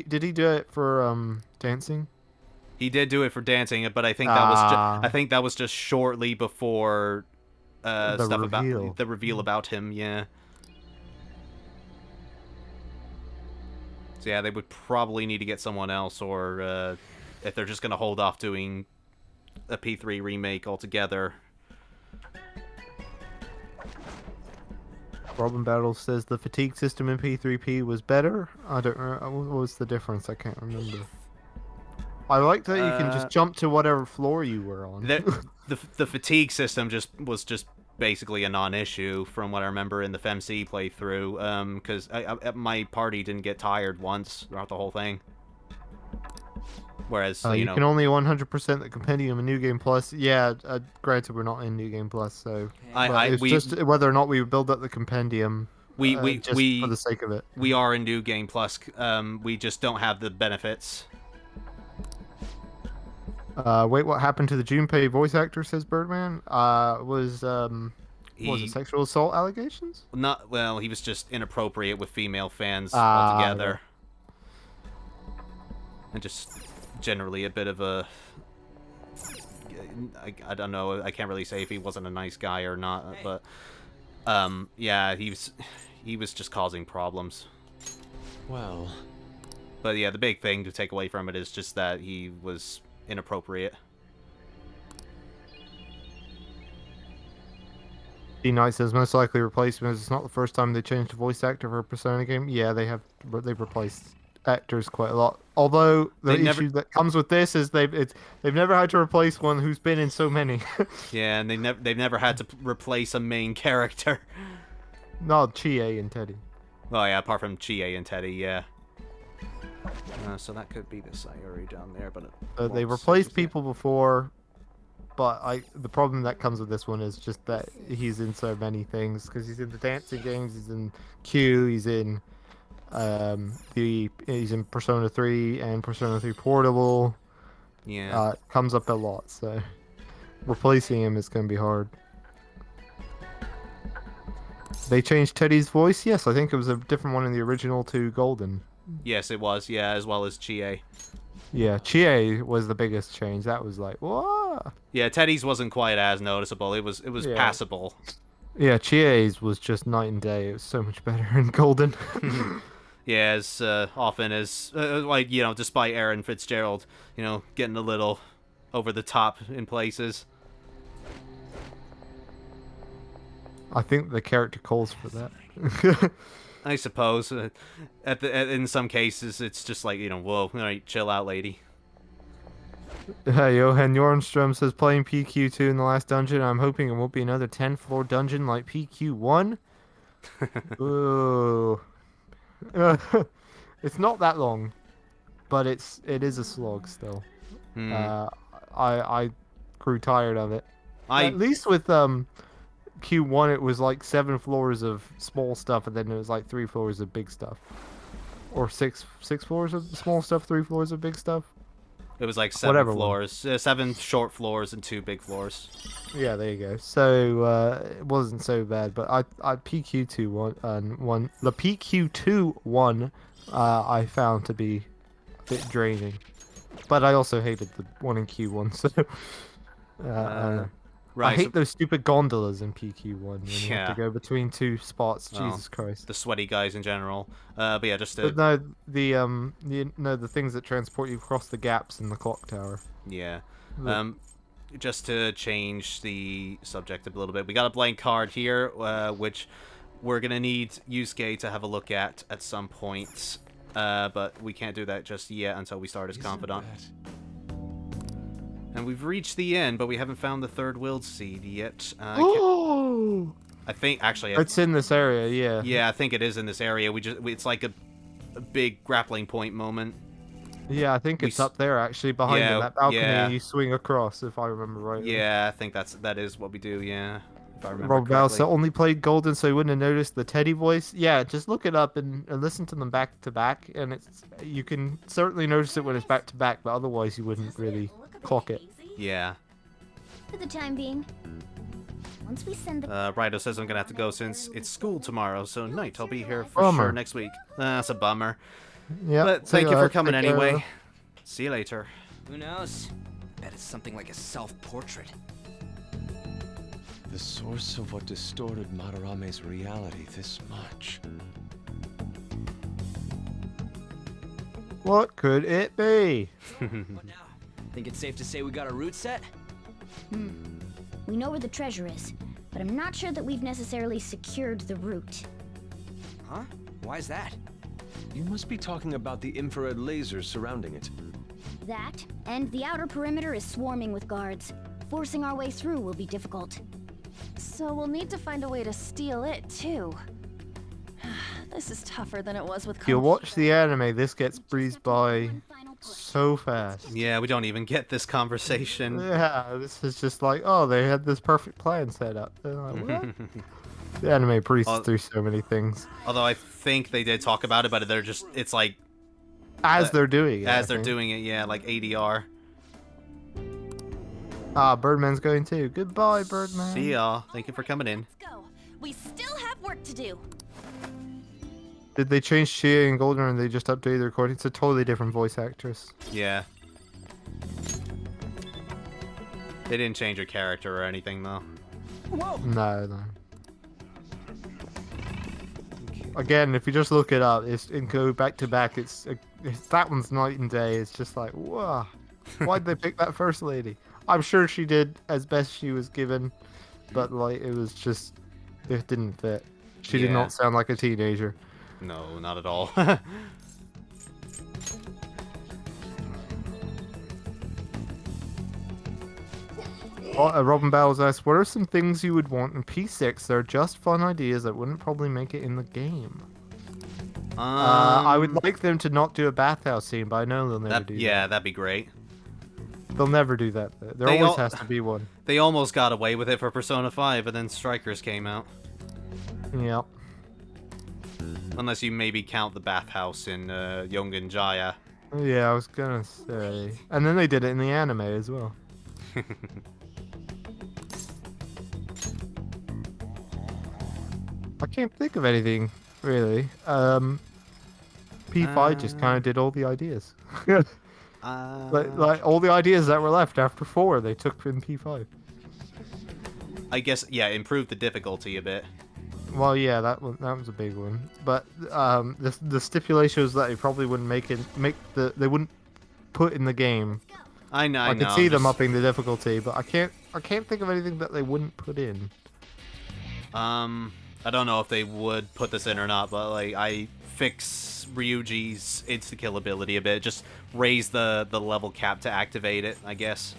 S2: Did he do it for dancing?
S1: He did do it for dancing, but I think that was just shortly before stuff
S2: reveal.
S1: About the reveal about him. Yeah. So yeah, they would probably need to get someone else, or if they're just gonna hold off doing a P3 remake altogether.
S2: Robin Battle says the fatigue system in P3P was better. I don't know. What was the difference? I can't remember. I like that you can just jump to whatever floor you were on.
S1: The fatigue system was just basically a non-issue from what I remember in the FemC playthrough. Because my party didn't get tired once throughout the whole thing. Whereas
S2: you can only 100% the compendium in New Game Plus. Yeah, granted we're not in New Game Plus, so it's just whether or not we build up the compendium. Just for the sake of it.
S1: We are in New Game Plus. We just don't have the benefits.
S2: Wait, what happened to the Junpei voice actor? Says Birdman. Was it sexual assault allegations?
S1: Not well. He was just inappropriate with female fans
S2: Ah,
S1: altogether, and just generally a bit of a. I don't know. I can't really say if he wasn't a nice guy or not, but yeah, he was just causing problems.
S3: Well,
S1: But yeah, the big thing to take away from it is just that he was inappropriate.
S2: D-Knight says most likely replacement. It's not the first time they changed the voice actor for a Persona game. Yeah, they've replaced actors quite a lot. Although the issue that comes with this is they've never had to replace one who's been in so many.
S1: Yeah, and they've never had to replace a main character.
S2: No, Chie and Teddy.
S1: Oh yeah, apart from Chie and Teddy, yeah. So that could be the Sayuri down there, but
S2: They replaced people before, but the problem that comes with this one is just that he's in so many things because he's in the dancing games, he's in Q, he's in he's in Persona 3 and Persona 3 Portable.
S1: Yeah.
S2: Comes up a lot, so replacing him is going to be hard. They changed Teddy's voice? Yes, I think it was a different one in the original to Golden.
S1: Yes, it was. Yeah, as well as Chie.
S2: Yeah, Chie was the biggest change. That was like, what?
S1: Yeah, Teddy's wasn't quite as noticeable. It was passable.
S2: Yeah, Chie's was just night and day. It was so much better in Golden.
S1: Yeah, as often as like, you know, despite Aaron Fitzgerald, you know, getting a little over the top in places.
S2: I think the character calls for that.
S1: I suppose. In some cases, it's just like, you know, whoa, all right, chill out, lady.
S2: Johan Jornstrom says playing PQ2 in the last dungeon. I'm hoping it won't be another 10-floor dungeon like PQ1. Ooh. It's not that long, but it is a slog still. I grew tired of it. At least with Q1 it was like 7 floors of small stuff and then it was like 3 floors of big stuff. Or six floors of small stuff, 3 floors of big stuff.
S1: It was like 7 floors, 7 short floors and 2 big floors.
S2: Yeah, there you go. So it wasn't so bad, but I PQ2 one the PQ2 one I found to be a bit draining, but I also hated the one in Q1. So
S1: right,
S2: I hate those stupid gondolas in PQ1 when you have to go between 2 spots.
S1: Well,
S2: Jesus Christ.
S1: The sweaty guys in general. But yeah, just to...
S2: But no, the things that transport you across the gaps in the clock tower.
S1: Yeah. Just to change the subject a little bit, we got a blank card here, which we're gonna need Yusuke to have a look at some point. But we can't do that just yet until we start as confidant. And we've reached the end, but we haven't found the 3rd willed seed yet.
S2: Oh!
S1: I think actually
S2: it's in this area, yeah.
S1: Yeah, I think it is in this area. it's like a big grappling point moment.
S2: Yeah, I think it's up there actually behind that balcony. You swing across, if I remember right.
S1: Yeah, I think that is what we do. Yeah, if I remember
S2: Rob
S1: correctly.
S2: Valsa only played Golden, so he wouldn't have noticed the Teddy voice. Yeah, just look it up and listen to them back to back, and you can certainly notice it when it's back to back, but otherwise you wouldn't really clock it.
S1: Yeah.
S4: For the time being. Once we send the
S1: Rido says I'm gonna have to go since it's school tomorrow, so night I'll be here for sure next week. That's a bummer.
S2: Yeah.
S1: But thank you for coming anyway. See you later.
S6: Who knows? Bet it's something like a self-portrait.
S3: The source of what distorted Madarame's reality this much.
S2: What could it be?
S6: What now? Think it's safe to say we got a route set?
S4: We know where the treasure is, but I'm not sure that we've necessarily secured the route.
S6: Huh? Why's that?
S3: You must be talking about the infrared lasers surrounding it.
S4: That, and the outer perimeter is swarming with guards. Forcing our way through will be difficult.
S7: So we'll need to find a way to steal it, too. This is tougher than it was with
S2: If you watch the anime, this gets breezed by so fast.
S1: Yeah, we don't even get this conversation.
S2: Yeah, this is just like, oh, they had this perfect plan set up. They're like, what? The anime breezes through so many things.
S1: Although I think they did talk about it, but it's like...
S2: As they're doing it.
S1: As they're doing it, yeah, like ADR.
S2: Ah, Birdman's going too. Goodbye, Birdman.
S1: See y'all. Thank you for coming in.
S7: Let's go. We still have work to do.
S2: Did they change Shia and Golden, and they just updated the recording? It's a totally different voice actress.
S1: Yeah. They didn't change her character or anything, though.
S2: No. Again, if you just look it up, and go back to back, it's that one's night and day. It's just like, wow, why'd they pick that first lady? I'm sure she did as best she was given, but like it didn't fit. She did
S1: Yeah.
S2: not sound like a teenager.
S1: No, not at all.
S2: Robin Bowles asks, what are some things you would want in P6 that are just fun ideas that wouldn't probably make it in the game? I would like them to not do a bathhouse scene, but I know they'll never do that.
S1: Yeah, that'd be great.
S2: They'll never do that. There
S1: They
S2: always
S1: al-
S2: has to be one.
S1: They almost got away with it for Persona 5, but then Strikers came out.
S2: Yeah.
S1: Unless you maybe count the bathhouse in Yongan Jaya.
S2: Yeah, I was gonna say. And then they did it in the anime as well. I can't think of anything, really. P5 just kind of did all the ideas. like all the ideas that were left after 4, they took in P5.
S1: I guess, yeah, improve the difficulty a bit.
S2: Well, yeah, that was a big one. But the stipulation was that they probably wouldn't they wouldn't put in the game.
S1: I know.
S2: I could see them upping the difficulty, but I can't think of anything that they wouldn't put in.
S1: I don't know if they would put this in or not, but like I fix Ryuji's insta-kill ability a bit, just raise the level cap to activate it, I guess.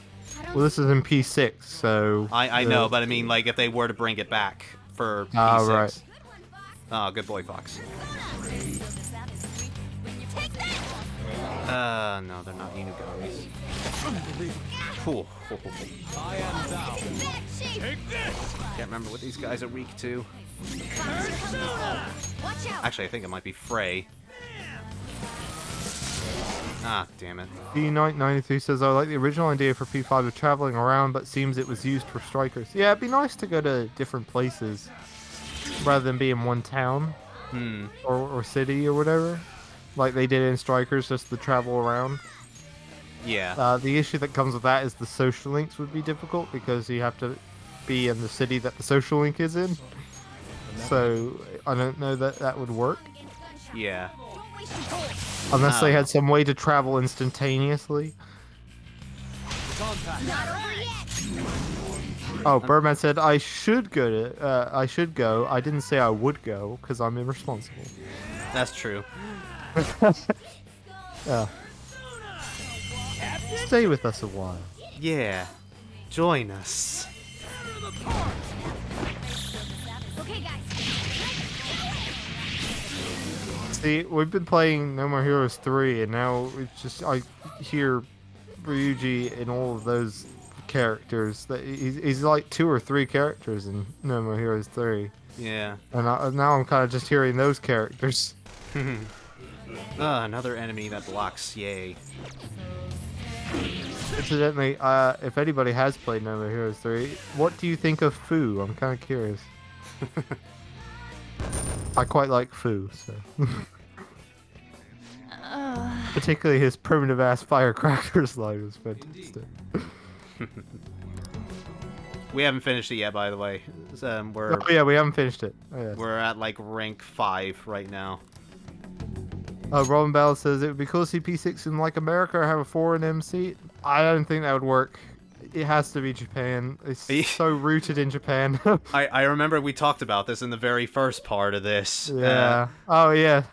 S2: Well, this is in P6, so...
S1: I know, but I mean, like, if they were to bring it back for P6.
S2: Ah, right.
S1: Oh, good boy, Fox. No, they're not Inugamis. Cool. Can't remember what these guys are weak to. Actually, I think it might be Frey. Ah, damn it.
S2: D-Knight93 says, I like the original idea for P5 of traveling around, but seems it was used for strikers. Yeah, it'd be nice to go to different places rather than be in one town or city or whatever. Like they did in Strikers, just the travel around.
S1: Yeah.
S2: The issue that comes with that is the social links would be difficult because you have to be in the city that the social link is in. So I don't know that would work.
S1: Yeah.
S2: Unless they had some way to travel instantaneously. Oh, Birdman said I should go. I didn't say I would go because I'm irresponsible.
S1: That's true.
S2: Yeah. Stay with us a while.
S1: Yeah. Join us.
S4: Okay, guys.
S2: See, we've been playing No More Heroes 3, and now it's just I hear Ryuji in all of those characters. That he's like 2 or 3 characters in No More Heroes 3.
S1: Yeah.
S2: And now I'm kind of just hearing those characters.
S1: Another enemy that blocks. Yay.
S2: Incidentally, if anybody has played No More Heroes 3, what do you think of Fu? I'm kind of curious. I quite like Fu, so. Particularly his primitive ass firecrackers line was fantastic.
S1: We haven't finished it yet, by the way.
S2: Oh yeah, we haven't finished it. Oh, yes.
S1: We're at like rank 5 right now.
S2: Robin Bell says it would be cool to see P6 in like America or have a foreign MC. I don't think that would work. It has to be Japan. It's so rooted in Japan.
S1: I remember we talked about this in the very first part of this.
S2: Yeah. Oh yeah.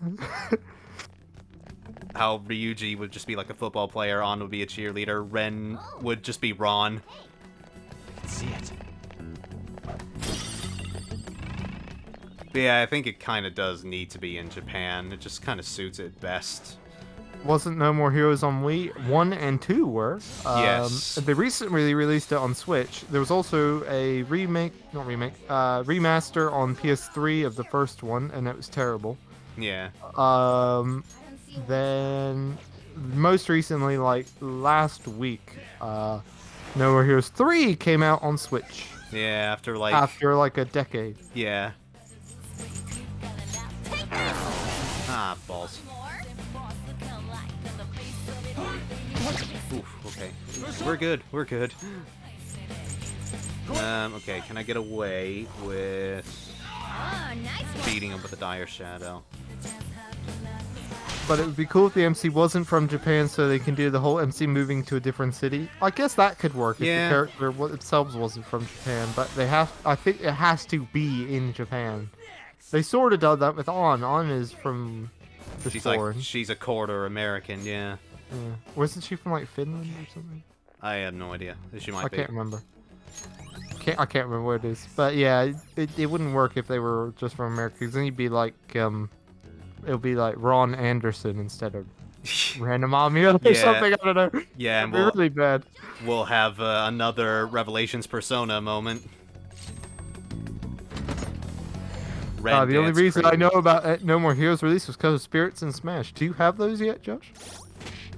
S1: How Ryuji would just be like a football player, An would be a cheerleader, Ren would just be Ron.
S3: See it.
S1: But yeah, I think it kind of does need to be in Japan. It just kind of suits it best.
S2: Wasn't No More Heroes on Wii? 1 and 2 were.
S1: Yes.
S2: They recently released it on Switch. There was also a remaster on PS3 of the first one, and it was terrible.
S1: Yeah.
S2: Then most recently, like last week, No More Heroes 3 came out on Switch
S1: Yeah, after like
S2: after like a decade.
S1: yeah. Ah, balls. Oof, okay. We're good. We're good. Okay, can I get away with beating him with a dire shadow?
S2: But it would be cool if the MC wasn't from Japan, so they can do the whole MC moving to a different city. I guess that could work if
S1: Yeah.
S2: the character themselves wasn't from Japan. But they have, I think it has to be in Japan. They sort of did that with On. On is from the
S1: She's
S2: foreign.
S1: like she's a quarter American, yeah.
S2: Yeah. Wasn't she from like Finland or something?
S1: I have no idea. She might
S2: I
S1: be.
S2: can't remember. I can't remember what it is. But yeah, it wouldn't work if they were just from America. Because then you'd be like, it would be like Ron Anderson instead of Random Amia or
S1: Yeah.
S2: something. I don't know.
S1: Yeah, and
S2: It'd be really bad.
S1: we'll have another Revelations Persona moment. Red
S2: The only
S1: Dance
S2: reason I
S1: Crazy.
S2: know about No More Heroes release was because of Spirits and Smash. Do you have those yet, Josh?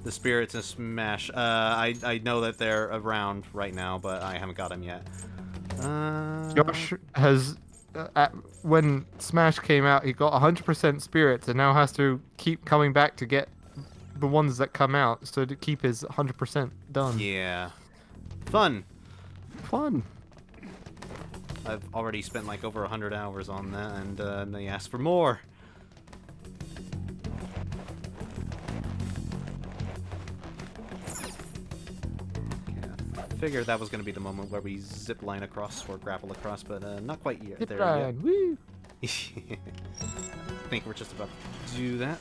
S1: The Spirits and Smash. I know that they're around right now, but I haven't got them yet.
S2: Josh has, when Smash came out, he got 100% Spirits and now has to keep coming back to get the ones that come out, so to keep his 100% done.
S1: Yeah. Fun.
S2: Fun.
S1: I've already spent like over 100 hours on that, and they asked for more. Okay, I figured that was going to be the moment where we zip line across or grapple across, but not quite yet.
S2: Zip
S1: There
S2: line, woo!
S1: yet. I think we're just about to do that.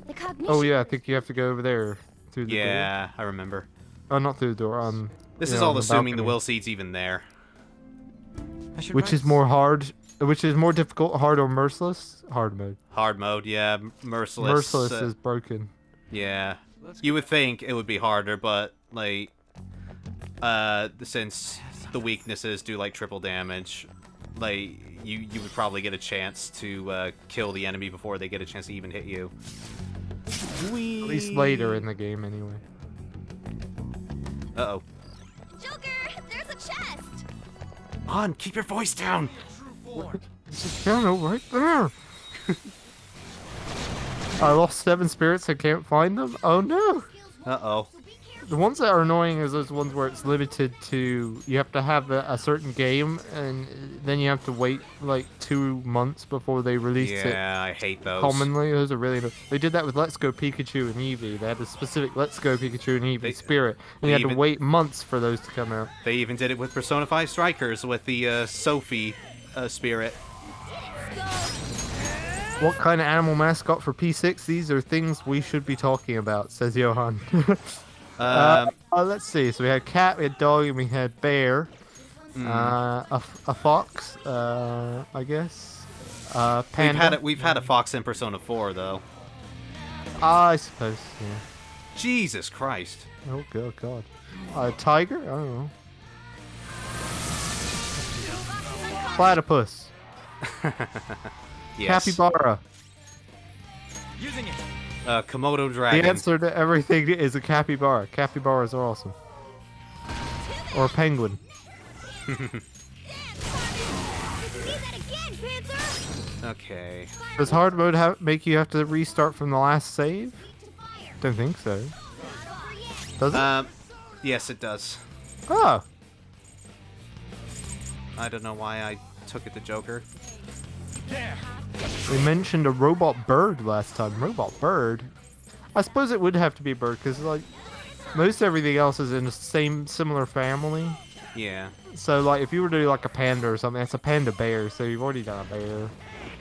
S4: The cognition.
S2: Oh yeah, I think you have to go over there through the door.
S1: Yeah, I remember.
S2: Oh, not through the door.
S1: This
S2: you
S1: is
S2: know,
S1: all
S2: on the
S1: assuming the
S2: balcony.
S1: will seed's even there.
S2: Which is more hard, which is more difficult, hard or merciless? Hard mode.
S1: Hard mode, yeah. Merciless.
S2: Merciless is broken.
S1: Yeah. You would think it would be harder, but like, since the weaknesses do like triple damage, like you would probably get a chance to kill the enemy before they get a chance to even hit you.
S2: At least later in the game, anyway.
S1: Uh oh.
S4: Joker, there's a chest.
S1: On, keep your voice down.
S2: There's a piano right there. I lost 7 spirits. I can't find them. Oh no.
S1: Uh oh.
S2: The ones that are annoying is those ones where it's limited to, you have to have a certain game, and then you have to wait like 2 months before they release it.
S1: Yeah, I hate those.
S2: Commonly, those are really. They did that with Let's Go Pikachu and Eevee. They had a specific Let's Go Pikachu and Eevee spirit, and you had to
S1: even-
S2: wait months for those to come out.
S1: They even did it with Persona 5 Strikers with the Sophie spirit.
S2: What kind of animal mascot for P6? These are things we should be talking about, says Johan. Let's see. So we had cat, we had dog, and we had bear. A fox, I guess. Panda.
S1: We've had a fox in Persona 4 though.
S2: I suppose. Yeah.
S1: Jesus Christ.
S2: Oh god. A tiger? I don't know. Platypus.
S1: Yes.
S2: Capybara.
S1: Komodo
S2: The
S1: dragon.
S2: answer to everything is a capybara. Capybaras are awesome. Or a penguin.
S1: Okay.
S2: Does hard mode make you have to restart from the last save? Don't think so. Does it?
S1: Yes, it does.
S2: Oh.
S1: I don't know why I took it to Joker.
S2: We mentioned a robot bird last time. Robot bird? I suppose it would have to be a bird, because like most everything else is in the same similar family.
S1: Yeah.
S2: So like if you were to do like a panda or something, it's a panda bear, so you've already done a bear.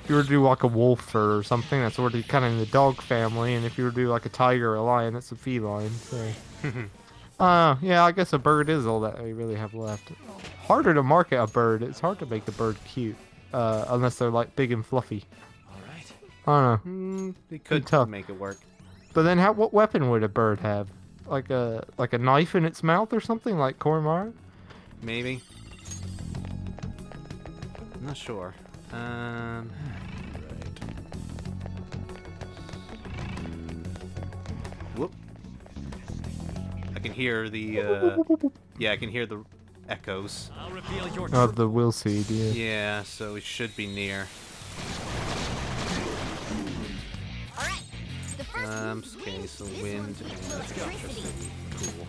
S2: If you were to do like a wolf or something, that's already kind of in the dog family, and if you were to do like a tiger or a lion, that's a feline. So yeah, I guess a bird is all that we really have left. Harder to market a bird. It's hard to make a bird cute, unless they're like big and fluffy. I don't know.
S1: They could
S2: tough.
S1: make it work.
S2: But then, what weapon would a bird have? Like a knife in its mouth or something, like Koromaru?
S1: Maybe. I'm not sure. Right. Whoop. can hear the, yeah, I can hear the echoes.
S2: Of the will seed, yeah.
S1: Yeah, so it should be near.
S4: Alright, the first move
S1: Okay,
S4: wins
S1: so
S4: this
S1: wind
S4: one's
S1: and
S4: electricity.
S1: cool.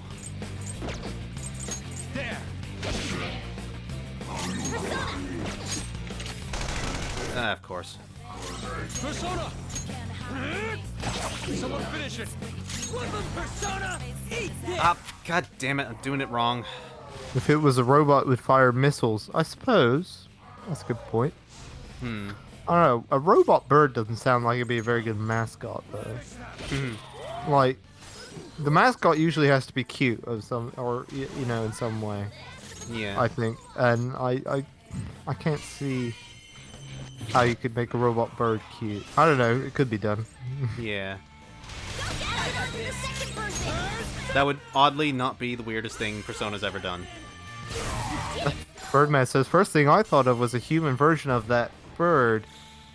S1: Of course.
S3: Persona! Someone finish it! Persona! Eat this!
S1: Ah, god damn it, I'm doing it wrong.
S2: If it was a robot, it would fire missiles. I suppose. That's a good point. I don't know. A robot bird doesn't sound like it'd be a very good mascot, though. Like, the mascot usually has to be cute of some, or you know, in some way.
S1: Yeah.
S2: I think, and I can't see how you could make a robot bird cute. I don't know. It could be done.
S1: Yeah.
S4: Go get him! The second person!
S1: That would oddly not be the weirdest thing Persona's ever done.
S2: Birdman says, first thing I thought of was a human version of that bird.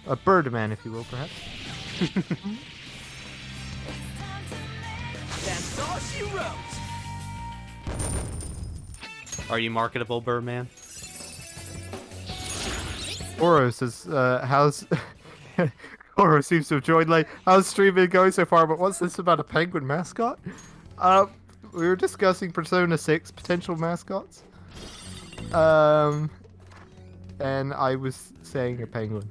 S2: A Birdman, if you will, perhaps.
S6: That's all she wrote.
S1: Are you marketable, Birdman?
S2: Oro says, how's... Oro seems to have joined late. How's streaming going so far, but what's this about a penguin mascot? We were discussing Persona 6 potential mascots. And I was saying a penguin.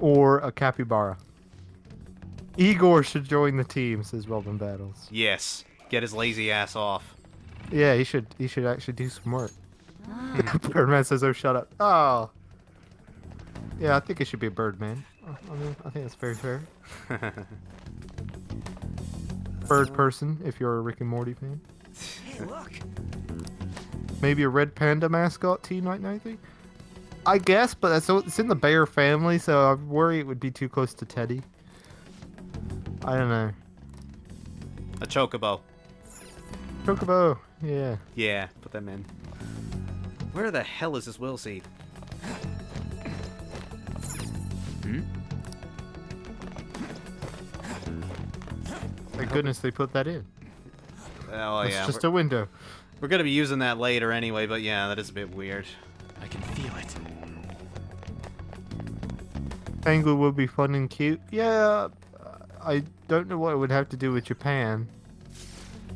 S2: Or a capybara. Igor should join the team, says Robin Battles.
S1: Yes. Get his lazy ass off.
S2: Yeah, he should actually do some work. Birdman says, oh, shut up. Oh. Yeah, I think it should be a Birdman. I mean, I think that's very fair. Bird person, if you're a Rick and Morty fan.
S6: Hey, look.
S2: Maybe a red panda mascot, T993? I guess, but it's in the bear family, so I worry it would be too close to Teddy. I don't know.
S1: A chocobo.
S2: Chocobo, yeah.
S1: Yeah, put them in. Where the hell is this will seed?
S2: Thank goodness they put that in.
S1: Oh,
S2: It's
S1: yeah.
S2: just a window.
S1: We're gonna be using that later anyway, but yeah, that is a bit weird.
S3: I can feel it.
S2: Penguin would be fun and cute. Yeah, I don't know what it would have to do with Japan.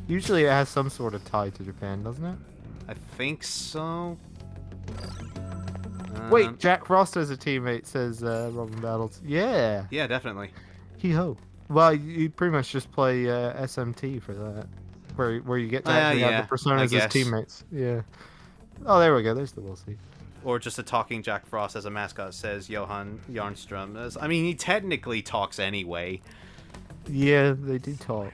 S2: Usually it has some sort of tie to Japan, doesn't it?
S1: I think so.
S2: Wait, Jack Frost as a teammate, says Robin Battles. Yeah,
S1: Yeah, definitely.
S2: hee-ho. Well, you pretty much just play SMT for that. Where you get to actually
S1: yeah,
S2: have the personas
S1: I
S2: as
S1: guess.
S2: teammates. Yeah. Oh, there we go. There's the we'll see.
S1: Or just a talking Jack Frost as a mascot, says Johan Jarnstrom. I mean, he technically talks anyway.
S2: Yeah, they do talk.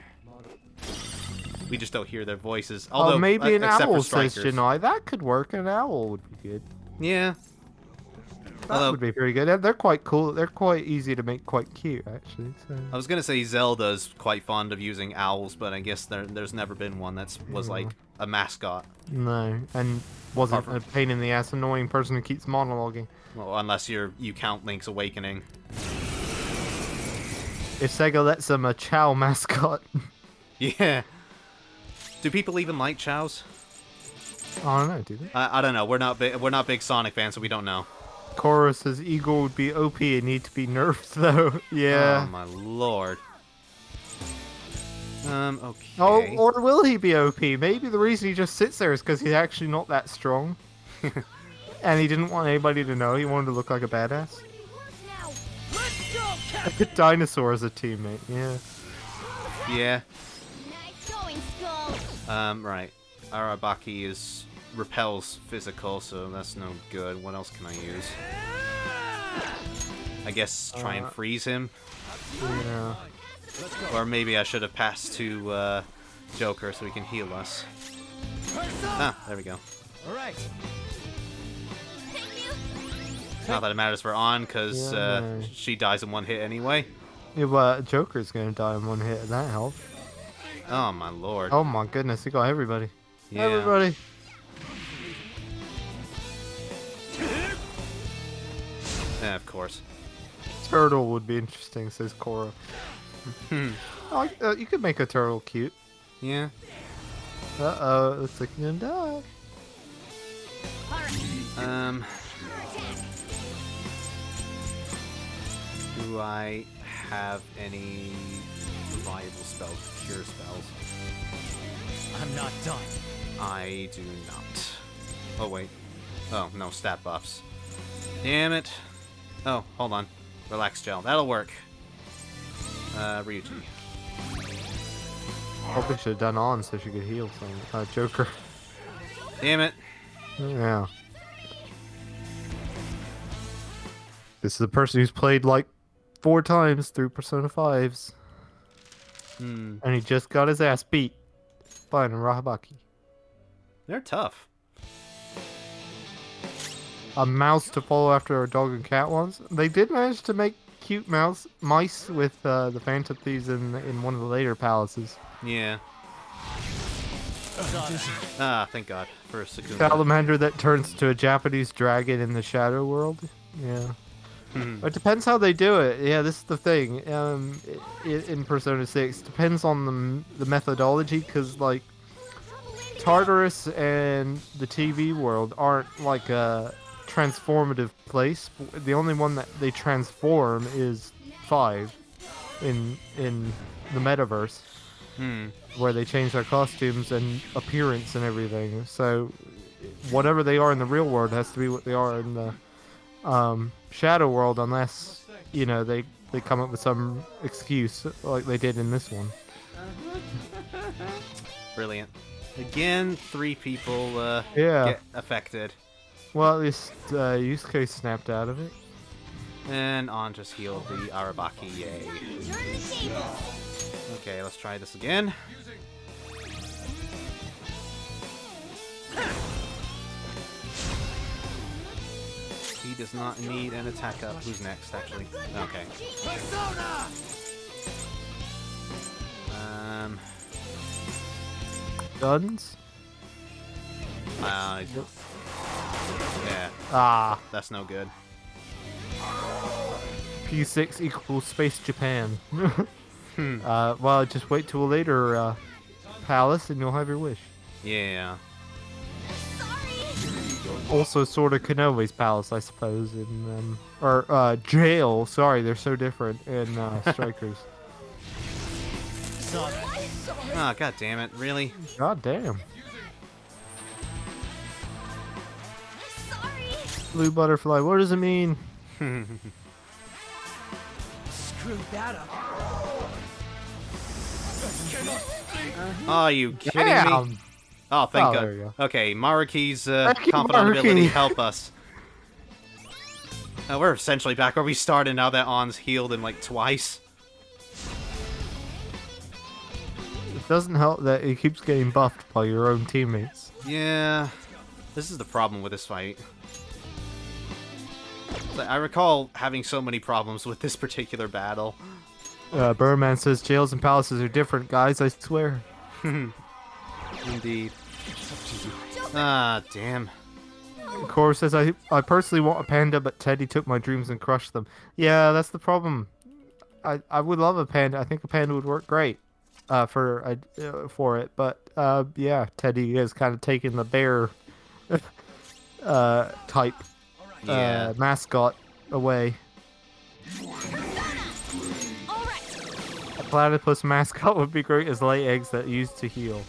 S1: We just don't hear their voices.
S2: Oh,
S1: Although,
S2: maybe an
S1: except for
S2: owl, says
S1: strikers.
S2: Janai. That could work. An owl would be good.
S1: Yeah.
S2: That
S1: Although,
S2: would be very good. They're quite cool. They're quite easy to make quite cute, actually. So.
S1: I was gonna say Zelda's quite fond of using owls, but I guess there's never been one was like a mascot.
S2: No, and wasn't
S1: Apart
S2: a pain in the ass, annoying person who keeps monologuing.
S1: Well, unless you count Link's Awakening.
S2: If Sega lets them a Chow mascot,
S1: Yeah. Do people even like chows?
S2: I don't know, do they?
S1: I don't know. We're not big Sonic fans, so we don't know.
S2: Cora says Igor would be OP and need to be nerfed though. Yeah.
S1: Oh my lord. Okay.
S2: Oh, or will he be OP? Maybe the reason he just sits there is because he's actually not that strong. And he didn't want anybody to know. He wanted to look like a badass.
S4: Now,
S6: Let's go, Cap.
S2: A dinosaur as a teammate, yeah.
S1: Yeah.
S4: nice going, Skull.
S1: Right. Arabaki repels physical, so that's no good. What else can I use? I guess try and freeze him.
S2: Yeah.
S1: Or maybe I should have passed to Joker so he can heal us. Ah, there we go.
S6: All right.
S1: Not that it matters for On, because
S2: Yeah, no.
S1: she dies in one hit anyway.
S2: Yeah, well, Joker's gonna die in one hit, and that helps.
S1: Oh my lord.
S2: Oh my goodness, he got everybody.
S1: Yeah.
S2: Everybody.
S1: Yeah, of course.
S2: Turtle would be interesting, says Cora. You could make a turtle cute.
S1: Yeah.
S2: Uh-oh, looks like you're gonna die.
S1: Do I have any revival spells, cure spells?
S6: I'm not done.
S1: I do not. Oh, wait. Oh, no, stat buffs. Damn it. Oh, hold on. Relax gel. That'll work. Ryuji.
S2: Probably should have done on so she could heal some Joker.
S1: Damn it.
S2: Yeah. This is a person who's played like 4 times through Persona 5s. And he just got his ass beat by an Rahabaki.
S1: They're tough.
S2: A mouse to follow after a dog and cat ones. They did manage to make cute mice with the Phantom Thieves in one of the later palaces.
S1: Yeah. Ah, thank God for Sakuma.
S2: Salamander that turns to a Japanese dragon in the Shadow World. Yeah. It depends how they do it. Yeah, this is the thing. In Persona 6, depends on the methodology, because like Tartarus and the TV world aren't like a transformative place. The only one that they transform is 5 in the metaverse, where they change their costumes and appearance and everything. So whatever they are in the real world has to be what they are in the Shadow World, unless they come up with some excuse like they did in this one.
S1: Brilliant. Again, 3 people
S2: Yeah.
S1: get affected.
S2: Well, at least Yusuke snapped out of it.
S1: And On just healed the Arabaki, yay. Okay, let's try this again. He does not need an attack up. Who's next, actually? Okay.
S2: Guns?
S1: Yeah.
S2: Ah.
S1: That's no good.
S2: P6 equals Space Japan. Well, just wait till a later palace and you'll have your wish.
S1: Yeah.
S2: Also, sort of Konoe's palace, I suppose, or jail. Sorry, they're so different in Strikers.
S1: Oh, god damn it. Really?
S2: God damn. Blue butterfly, what does it mean?
S6: Screw that up.
S1: Are you kidding me?
S2: Damn.
S1: Oh, thank
S2: There you
S1: God.
S2: go.
S1: Okay, Maruki's
S2: Thank you,
S1: confidant
S2: Maruki.
S1: ability help us. We're essentially back where we started now that On's healed him like twice.
S2: It doesn't help that it keeps getting buffed by your own teammates.
S1: Yeah, this is the problem with this fight. I recall having so many problems with this particular battle.
S2: Birdman says jails and palaces are different, guys, I swear.
S1: Indeed. Ah, damn.
S2: Cor says, I personally want a panda, but Teddy took my dreams and crushed them. Yeah, that's the problem. I would love a panda. I think a panda would work great for it, but yeah, Teddy has kind of taken the bear type mascot away. A platypus mascot would be great as lay eggs that used to heal.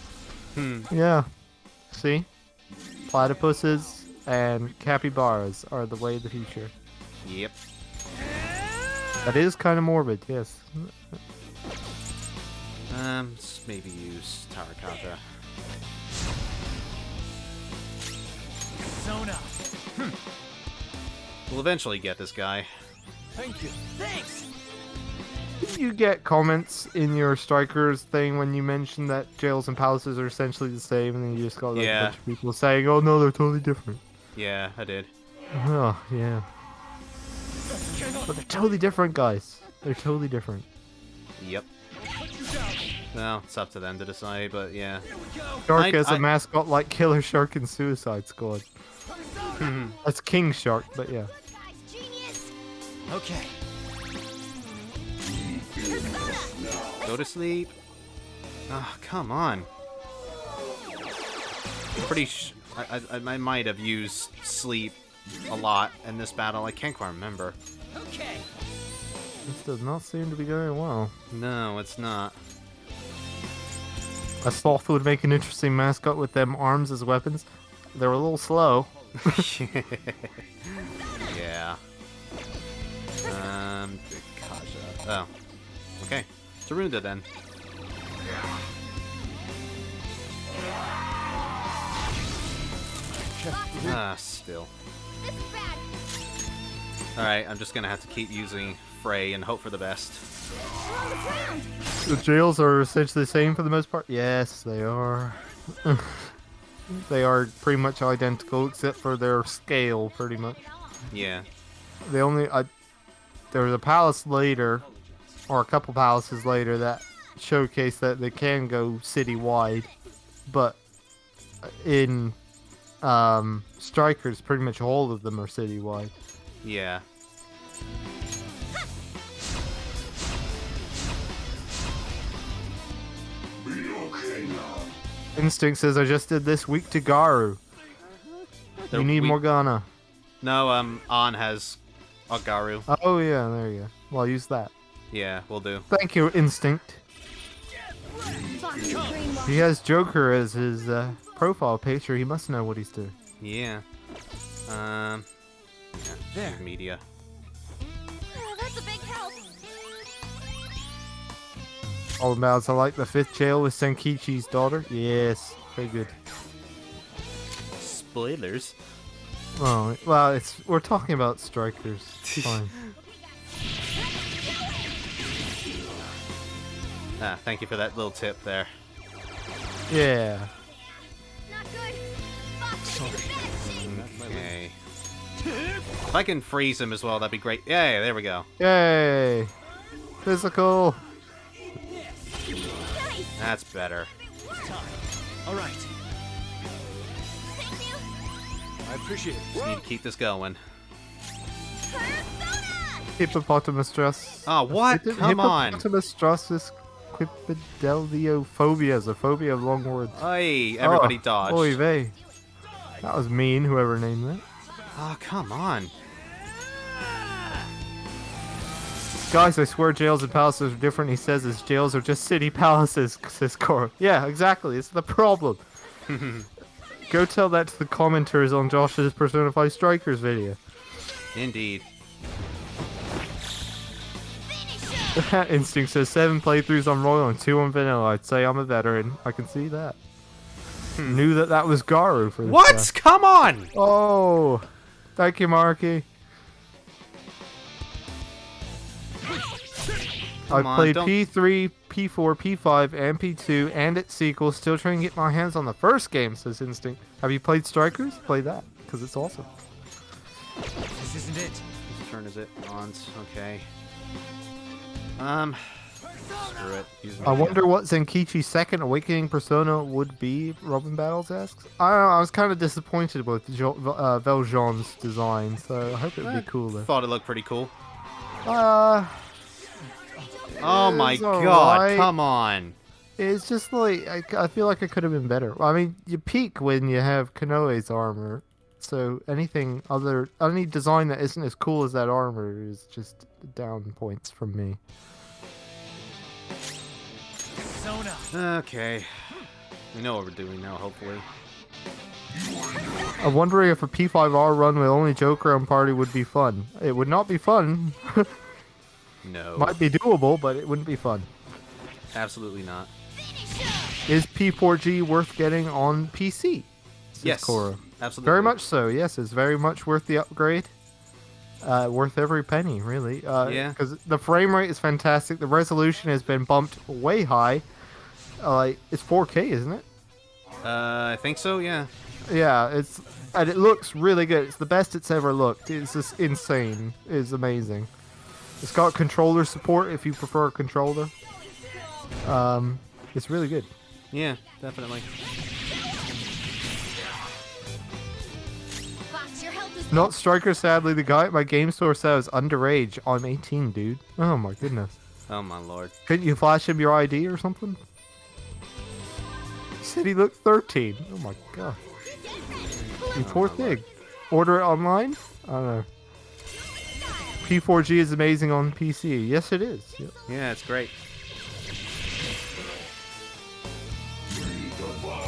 S2: Yeah. See? Platypuses and capybaras are the way of the future.
S1: Yep.
S2: That is kind of morbid, yes.
S1: Let's maybe use Tarakata.
S6: Sona.
S1: We'll eventually get this guy.
S6: Thank you. Thanks.
S2: Did you get comments in your Strikers thing when you mentioned that jails and palaces are essentially the same, and then you just got like, a bunch of people saying, oh no, they're totally different.
S1: Yeah, I did.
S2: Oh, yeah. But they're totally different, guys. They're totally different.
S1: Yep. Well, it's up to them to decide, but yeah.
S2: Shark as a mascot like Killer Shark in Suicide Squad. That's King Shark, but yeah.
S6: Okay.
S1: Go to sleep. Ah, come on. I might have used sleep a lot in this battle. I can't quite remember.
S6: Okay.
S2: This does not seem to be going well.
S1: No, it's not.
S2: A sloth would make an interesting mascot with them arms as weapons. They're a little slow.
S1: Yeah. Kaja. Oh. Okay. Tarunda then. Still. Alright, I'm just gonna have to keep using Frey and hope for the best.
S2: The jails are essentially the same for the most part. Yes, they are. They are pretty much identical except for their scale, pretty much.
S1: Yeah.
S2: They only there was a palace later, or a couple palaces later, that showcase that they can go city-wide, but in Strikers, pretty much all of them are city-wide.
S1: Yeah.
S5: Be okay now.
S2: Instinct says I just did this week to Garu. You need Morgana.
S1: No, An has Agaru.
S2: Oh yeah, there you go. Well, I'll use that.
S1: Yeah, we'll do.
S2: Thank you, Instinct. He has Joker as his profile picture. He must know what he's doing.
S1: Yeah. Yeah,
S6: There.
S1: media.
S7: Oh, that's a big help.
S2: All about I like the 5th jail with Senkichi's daughter. Yes, very good.
S1: Spoilers.
S2: Oh, well, we're talking about Strikers. It's fine.
S1: Thank you for that little tip there.
S2: Yeah.
S1: Okay. If I can freeze him as well, that'd be great. Yeah, there we go.
S2: Yay! Physical.
S1: That's better.
S6: All right. I appreciate it.
S1: Just need to keep this going.
S2: Hippopotamus stress.
S1: Oh, what? Come on.
S2: Hippopotamus stress is quipidelliophobia, a phobia of long words.
S1: Hey, everybody
S2: Oh,
S1: dodged.
S2: Oy vey. That was mean, whoever named that.
S1: Oh, come on.
S2: Guys, I swear jails and palaces are different. He says his jails are just city palaces, says Cora. Yeah, exactly. It's the problem. Go tell that to the commenters on Josh's Persona 5 Strikers video.
S1: Indeed.
S2: Instinct says 7 playthroughs on Royal and 2 on Vanilla. I'd say I'm a veteran. I can see that. Knew that was Garu for this
S1: What?
S2: guy.
S1: Come on!
S2: Oh! Thank you, Marky. I
S1: Come on,
S2: played
S1: don't-
S2: P3, P4, P5, and P2, and its sequel. Still trying to get my hands on the first game, says Instinct. Have you played Strikers? Play that, because it's awesome.
S6: This isn't it.
S1: Whose turn is it? On's. Okay. Screw it. Use
S2: I
S1: media.
S2: wonder what Zenkichi's second awakening persona would be, Robin Battles asks. I don't know, I was kind of disappointed with Valjean's design, so I hope it would be cooler.
S1: Thought it looked pretty cool.
S2: Oh
S1: Oh my god, come on.
S2: It's just like, I feel like it could have been better. I mean, you peak when you have Kanoe's armor, so any design that isn't as cool as that armor is just down points from me.
S1: Okay. We know what we're doing now, hopefully.
S2: I'm wondering if a P5R run with only Joker on party would be fun. It would not be fun.
S1: No.
S2: Might be doable, but it wouldn't be fun.
S1: Absolutely not.
S2: Is P4g worth getting on PC? Says
S1: Yes.
S2: Cora.
S1: Absolutely.
S2: Very much so, yes. It's very much worth the upgrade. Worth every penny, really.
S1: Yeah.
S2: Because the frame rate is fantastic. The resolution has been bumped way high. It's 4K, isn't it?
S1: I think so, yeah.
S2: Yeah, and it looks really good. It's the best it's ever looked. It's just insane. It's amazing. It's got controller support if you prefer a controller. It's really good.
S1: Yeah, definitely.
S2: Not Striker, sadly. The guy at my game store says underage. I'm 18, dude. Oh my goodness.
S1: Oh my lord.
S2: Couldn't you flash him your ID or something? He said he looked 13. Oh my god. You poor thing. Order it online? I don't know. P4g is amazing on PC. Yes, it is. Yep.
S1: Yeah, it's great.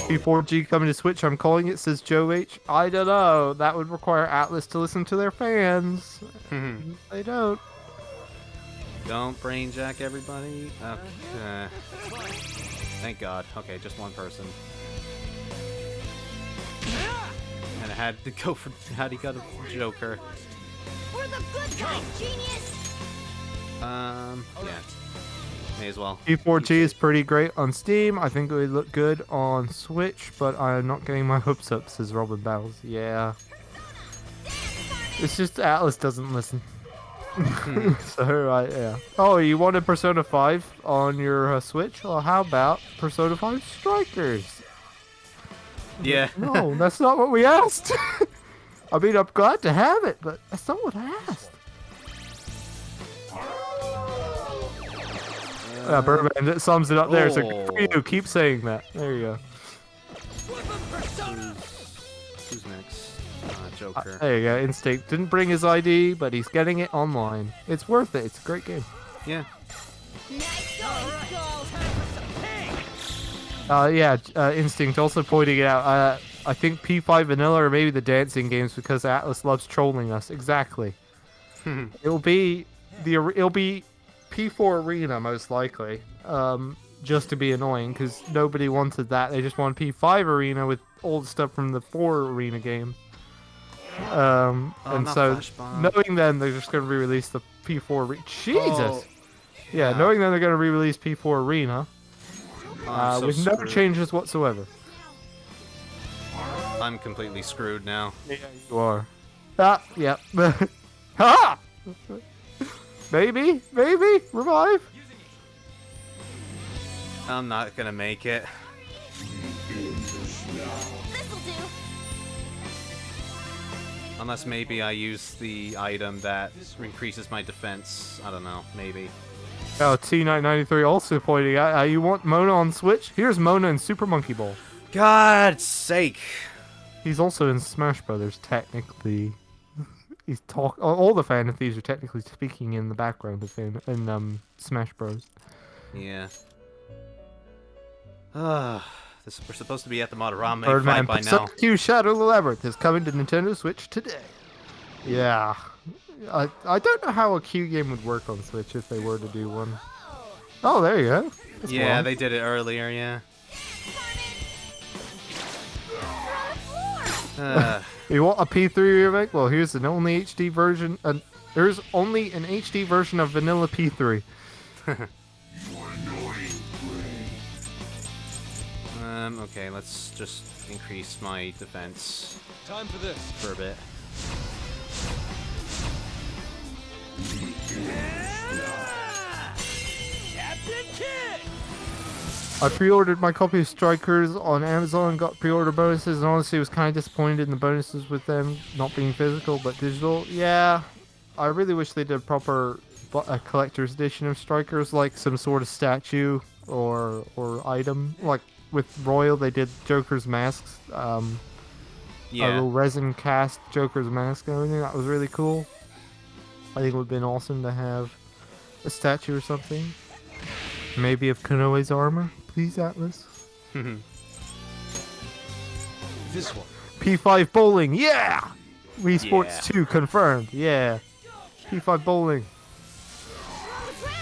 S2: P4g coming to Switch, I'm calling it, says Joe H. I don't know. That would require Atlas to listen to their fans. They don't.
S1: Don't brain jack everybody. Okay. Thank God. Okay, just one person. And I had to go for. How'd he got a Joker?
S4: We're the good kind, genius!
S1: Yeah. May as well.
S2: P4g is pretty great on Steam. I think it would look good on Switch, but I'm not getting my hopes up, says Robin Bowles. Yeah. It's just Atlas doesn't listen. So, yeah. Oh, you wanted Persona 5 on your Switch? Well, how about Persona 5 Strikers?
S1: Yeah.
S2: No, that's not what we asked. I mean, I'm glad to have it, but that's not what I asked. Birdman, that sums it up there. So good for you. Keep saying that. There you go.
S1: Who's next? Joker.
S2: There you go. Instinct didn't bring his ID, but he's getting it online. It's worth it. It's a great game.
S1: Yeah.
S2: Instinct also pointing it out. I think P5 Vanilla or maybe the dancing games because Atlas loves trolling us. Exactly. It'll be P4 Arena most likely, just to be annoying because nobody wanted that. They just want P5 Arena with old stuff from the 4 Arena game. And so knowing then they're just going to re-release the P4 Jesus. Yeah, knowing then they're going to re-release P4 Arena with no changes whatsoever.
S1: I'm completely screwed now.
S2: Yeah, you are. Yeah. Ha! Maybe, revive.
S1: I'm not gonna make it.
S4: This'll do.
S1: Unless maybe I use the item that increases my defense. I don't know, maybe.
S2: Oh, T993 also pointing out, you want Mona on Switch? Here's Mona in Super Monkey Ball.
S1: God's sake.
S2: He's also in Smash Brothers, technically. He's all the Phantom Thieves are technically speaking in the background of him in Smash Bros.
S1: Yeah. We're supposed to be at the Madarame
S2: Birdman
S1: fight by now.
S2: Persona 2 Shadow of the Labyrinth is coming to Nintendo Switch today. Yeah. I don't know how a Q game would work on Switch if they were to do one. Oh, there you go. That's
S1: Yeah,
S2: long.
S1: they did it earlier, yeah.
S2: You want a P3 remake? Well, here's an only HD version. There's only an HD version of Vanilla P3.
S1: Okay, let's just increase my defense.
S3: Time for this.
S1: For a bit.
S2: I pre-ordered my copy of Strikers on Amazon, got pre-order bonuses, and honestly was kind of disappointed in the bonuses with them not being physical but digital. Yeah, I really wish they did a collector's edition of Strikers, like some sort of statue or item. Like with Royal, they did Joker's masks. A little resin cast Joker's mask and everything. That was really cool. I think it would have been awesome to have a statue or something. Maybe of Konoe's armor. Please, Atlas.
S3: This one.
S2: P5 bowling, yeah! Wii Sports
S1: Yeah.
S2: 2 confirmed, yeah. P5 bowling.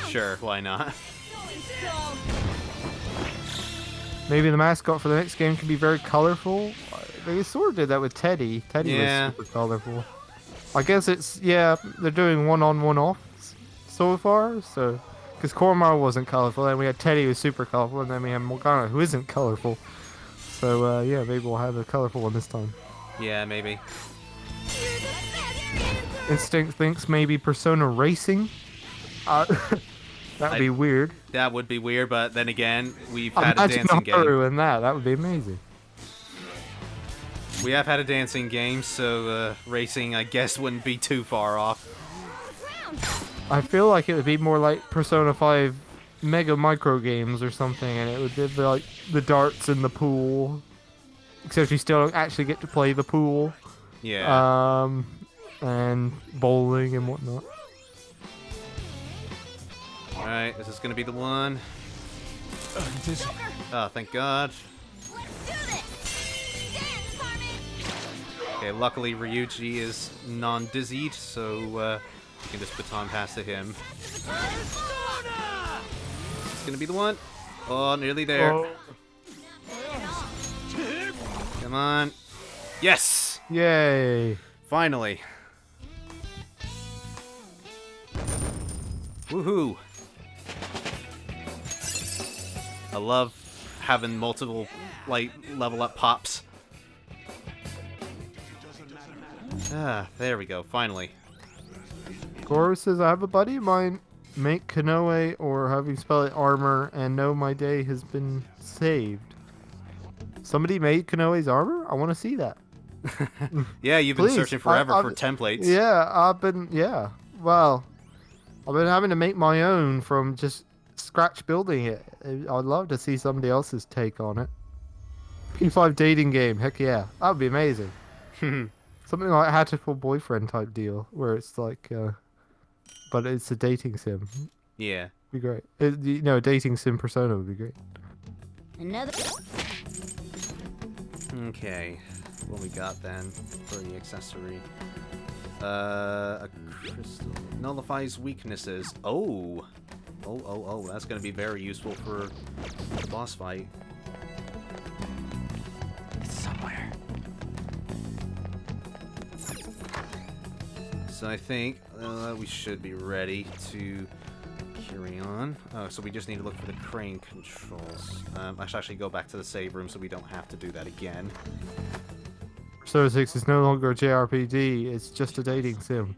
S1: Sure, why not?
S2: Maybe the mascot for the next game can be very colorful. They sort of did that with Teddy. Teddy
S1: Yeah.
S2: was super colorful. I guess it's, yeah, they're doing one-on, one-off so far, so... Because Koromaru wasn't colorful, then we had Teddy who was super colorful, and then we have Morgana who isn't colorful. So, yeah, maybe we'll have a colorful one this time.
S1: Yeah, maybe.
S2: Instinct thinks maybe Persona Racing. That would be weird.
S1: That would be weird, but then again, we've had a
S2: Imagine
S1: dancing game.
S2: Haru in that. That would be amazing.
S1: We have had a dancing game, so racing, I guess, wouldn't be too far off.
S2: I feel like it would be more like Persona 5 Mega Micro Games or something, and it would be like the darts in the pool. Except you still don't actually get to play the pool.
S1: Yeah.
S2: And bowling and whatnot.
S1: Alright, this is gonna be the one. Oh, thank God. Okay, luckily Ryuji is non-dizzied, so you can just baton pass to him. It's gonna be the one. Oh, nearly there.
S2: Oh.
S1: Come on. Yes!
S2: Yay!
S1: Finally. Woohoo! I love having multiple, like, level up pops. Ah, there we go, finally.
S2: Goro says, I have a buddy of mine make Kanoe, or however you spell it, armor, and know my day has been saved. Somebody made Kanoe's armor? I want to see that.
S1: Yeah, you've been
S2: Please,
S1: searching forever
S2: I've-
S1: for templates.
S2: Yeah. Well, I've been having to make my own from just scratch building it. I'd love to see somebody else's take on it. P5 dating game, heck yeah. That would be amazing. Something like Hatoful Boyfriend type deal, where it's like, but it's a dating sim.
S1: Yeah.
S2: Be great. A dating sim Persona would be great.
S4: Another.
S1: Okay. What we got then for the accessory? A crystal nullifies weaknesses. Oh, that's gonna be very useful for the boss fight.
S6: It's somewhere.
S1: So I think we should be ready to carry on. Oh, so we just need to look for the crane controls. I should actually go back to the save room so we don't have to do that again.
S2: Persona 6 is no longer a JRPG, it's just a dating sim.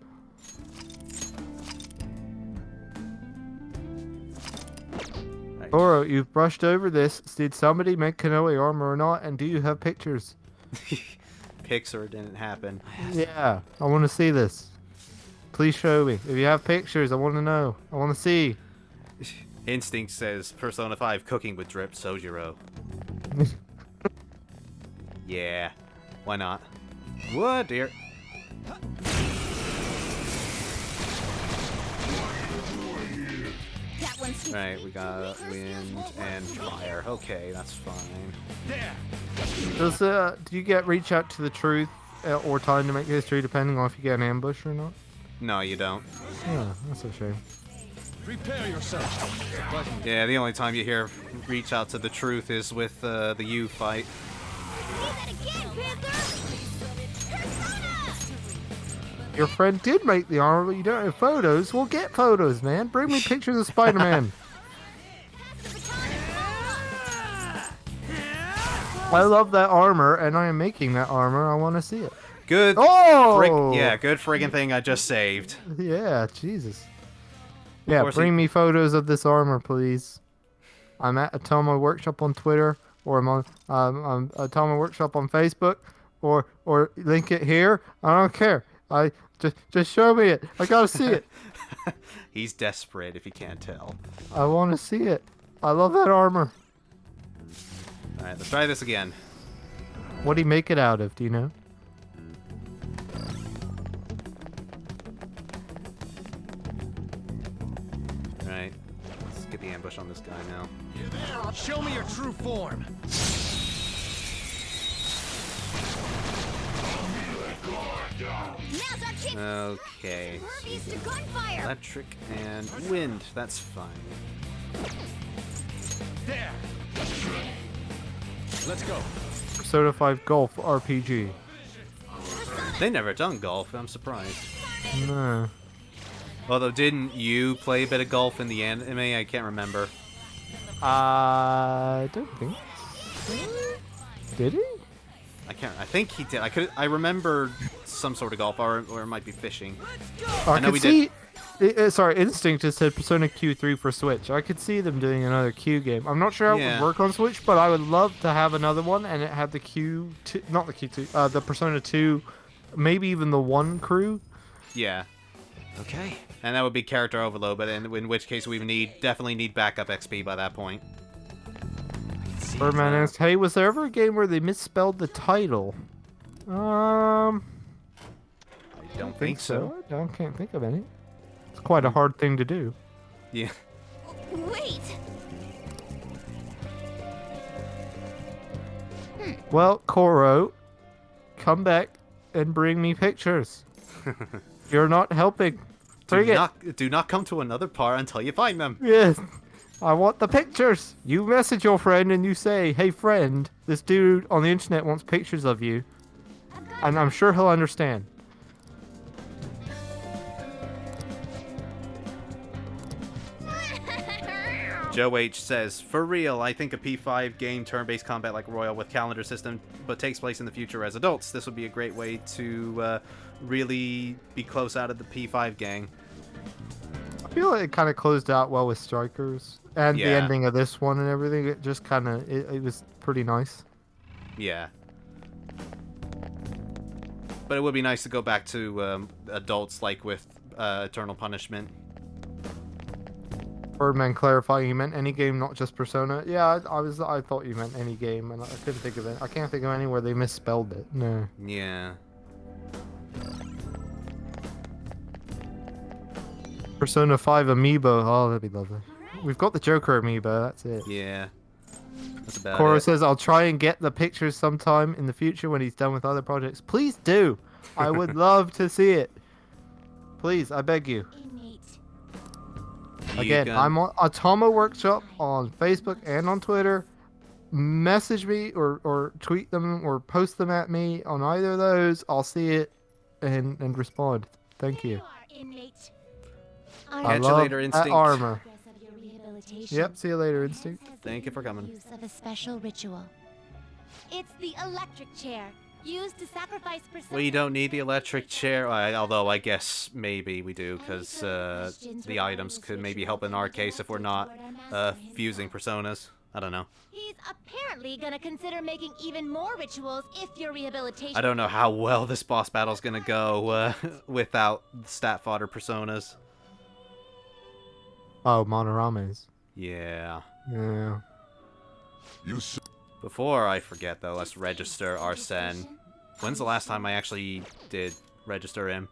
S1: Right.
S2: Goro, you've brushed over this. Did somebody make Kanoe armor or not? And do you have pictures?
S1: Pixar didn't happen.
S2: Yeah, I want to see this. Please show me. If you have pictures, I want to know. I want to see.
S1: Instinct says Persona 5 cooking with drip Sojiro. Yeah. Why not? What, dear?
S4: That one's.
S1: Right, we got wind and fire. Okay, that's fine.
S2: Do you get reach out to the truth or time to make history depending on if you get an ambush or not?
S1: No, you don't.
S2: Yeah, that's a shame.
S3: Prepare yourself.
S1: Yeah, the only time you hear reach out to the truth is with the U fight.
S2: Your friend did make the armor, but you don't have photos. Well, get photos, man. Bring me pictures of Spider-Man. I love that armor, and I am making that armor. I want to see it.
S1: Good.
S2: Oh!
S1: Yeah, good friggin' thing I just saved.
S2: Yeah, Jesus. Yeah,
S1: course
S2: bring me photos of this armor, please. I'm at Atoma Workshop on Twitter, or I'm on Atoma Workshop on Facebook, or link it here. I don't care. I just show me it. I gotta see it.
S1: He's desperate if you can't tell.
S2: I want to see it. I love that armor.
S1: Alright, let's try this again.
S2: What do you make it out of? Do you know?
S1: Alright, let's get the ambush on this guy now.
S3: Show me your true form.
S4: Now's our chance.
S1: Okay.
S4: Impervious to gunfire.
S1: Electric and wind, that's fine.
S3: There. Let's go.
S2: Persona 5 Golf RPG.
S1: They never done golf, I'm surprised.
S2: No.
S1: Although, didn't you play a bit of golf in the anime? I can't remember.
S2: I don't think so. Did he?
S1: I think he did. I remember some sort of golf, or it might be fishing.
S2: I
S1: know
S2: could
S1: we
S2: see. Sorry, Instinct just said Persona Q3 for Switch. I could see them doing another Q game. I'm not sure how it
S1: Yeah.
S2: would work on Switch, but I would love to have another one, and it had the Q2, not the Q2, the Persona 2, maybe even the 1 crew.
S1: Yeah.
S3: Okay.
S1: And that would be character overload, but in which case we definitely need backup XP by that point.
S2: Birdman asks, hey, was there ever a game where they misspelled the title?
S1: I don't think so.
S2: I can't think of any. It's quite a hard thing to do.
S1: Yeah.
S4: Wait!
S2: Well, Koro, come back and bring me pictures. You're not helping. Bring it.
S1: Do not come to another part until you find them.
S2: Yes. I want the pictures. You message your friend and you say, hey friend, this dude on the internet wants pictures of you. And I'm sure he'll understand.
S1: Joe H says, for real, I think a P5 game turn-based combat like Royal with calendar system, but takes place in the future as adults. This would be a great way to really be close out of the P5 gang.
S2: I feel like it kind of closed out well with Strikers. And the
S1: Yeah.
S2: ending of this one and everything, it just kind of, it was pretty nice.
S1: Yeah. But it would be nice to go back to adults like with Eternal Punishment.
S2: Birdman clarifying, he meant any game, not just Persona. Yeah, I thought you meant any game, and I couldn't think of it. I can't think of any where they misspelled it. No.
S1: Yeah.
S2: Persona 5 amiibo. Oh, that'd be lovely. We've got the Joker amiibo. That's it.
S1: Yeah. That's about
S2: Koro
S1: it.
S2: says, I'll try and get the pictures sometime in the future when he's done with other projects. Please do. I would love to see it. Please, I beg you. Again, I'm on Atomo Workshop on Facebook and on Twitter. Message me or tweet them or post them at me on either of those. I'll see it and respond. Thank you. I
S1: Catch you
S2: love
S1: later,
S2: that
S1: Instinct.
S2: armor. Yep, see you later, Instinct.
S1: Thank you for coming.
S8: Use of a special ritual. It's the electric chair, used to sacrifice
S1: We don't need the electric chair, although I guess maybe we do, because the items could maybe help in our case if we're not fusing personas. I don't know.
S8: He's apparently gonna consider making even more rituals if your rehabilitation.
S1: I don't know how well this boss battle's gonna go without stat fodder personas.
S2: Oh, Madarame's.
S1: Yeah.
S2: Yeah.
S1: Before I forget, though, let's register Arsene. When's the last time I actually did register him?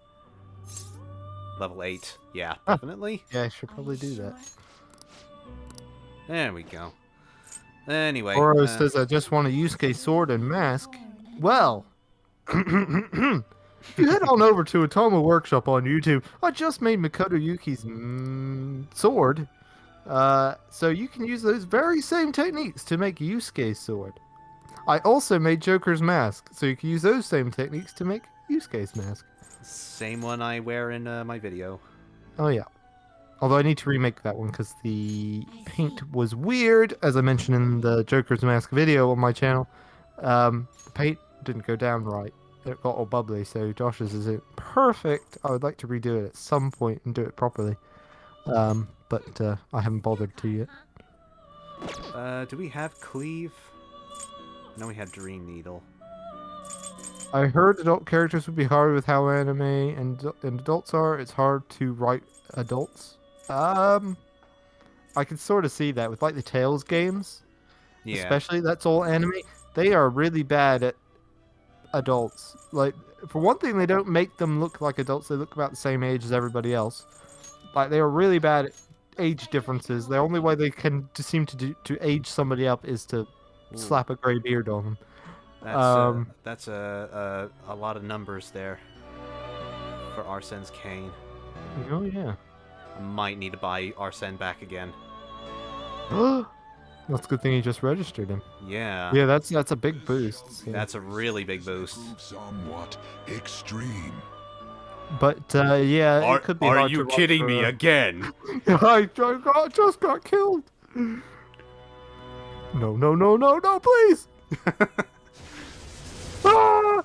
S1: Level 8. Yeah, definitely.
S2: Yeah, I should probably do that.
S1: There we go. Anyway.
S2: Koro says, I just want a Yusuke sword and mask. Well, if you head on over to Atomo Workshop on YouTube, I just made Makoto Yuki's sword. So you can use those very same techniques to make Yusuke's sword. I also made Joker's mask, so you can use those same techniques to make Yusuke's mask.
S1: Same one I wear in my video.
S2: Oh yeah. Although I need to remake that one because the paint was weird, as I mentioned in the Joker's mask video on my channel. The paint didn't go down right. It got all bubbly, so Josh's isn't perfect. I would like to redo it at some point and do it properly. But I haven't bothered to yet.
S1: Do we have Cleave? No, we have Dream Needle.
S2: I heard adult characters would be hard with how anime and adults are. It's hard to write adults. I can sort of see that with like the Tales games.
S1: Yeah.
S2: Especially, that's all anime. They are really bad at adults. Like, for one thing, they don't make them look like adults. They look about the same age as everybody else. Like, they are really bad at age differences. The only way they can seem to age somebody up is to slap a gray beard on them.
S1: That's a lot of numbers there for Arsene's cane.
S2: Oh yeah.
S1: I might need to buy Arsene back again.
S2: That's a good thing you just registered him.
S1: Yeah.
S2: Yeah, that's a big boost. Yeah.
S1: That's a really big boost.
S5: Somewhat extreme.
S2: But yeah, it could be.
S1: Are you kidding me again?
S2: I just got killed. No, please. Ah!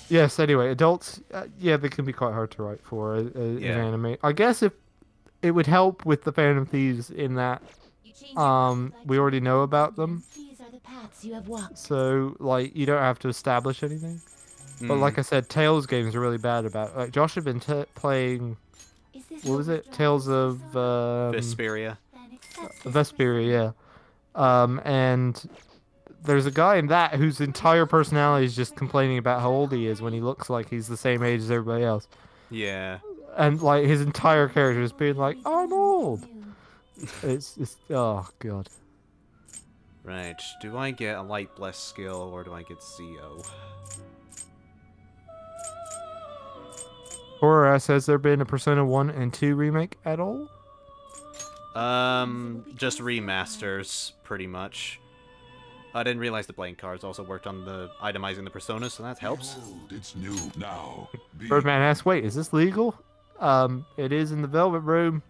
S2: Yes. Anyway, adults. Yeah, they can be quite hard to write for an anime. I guess if it would help with the Phantom Thieves in that we already know about them.
S8: These are the paths you have walked.
S2: So like you don't have to establish anything. But like I said, Tales games are really bad about. Like Josh had been playing.
S8: Is this
S2: What was it? Tales of
S1: Vesperia.
S2: Vesperia, yeah. And there's a guy in that whose entire personality is just complaining about how old he is when he looks like he's the same age as everybody else.
S1: Yeah.
S2: And like his entire character is being like, I'm old. It's oh god.
S1: Right. Do I get a light bless skill or do I get CO?
S2: Horror has there been a Persona 1 and 2 remake at all?
S1: Just remasters, pretty much. I didn't realize the blank cards also worked on the itemizing the personas, so that helps.
S5: Behold, it's new now.
S2: Birdman asks, wait, is this legal? It is in the Velvet Room.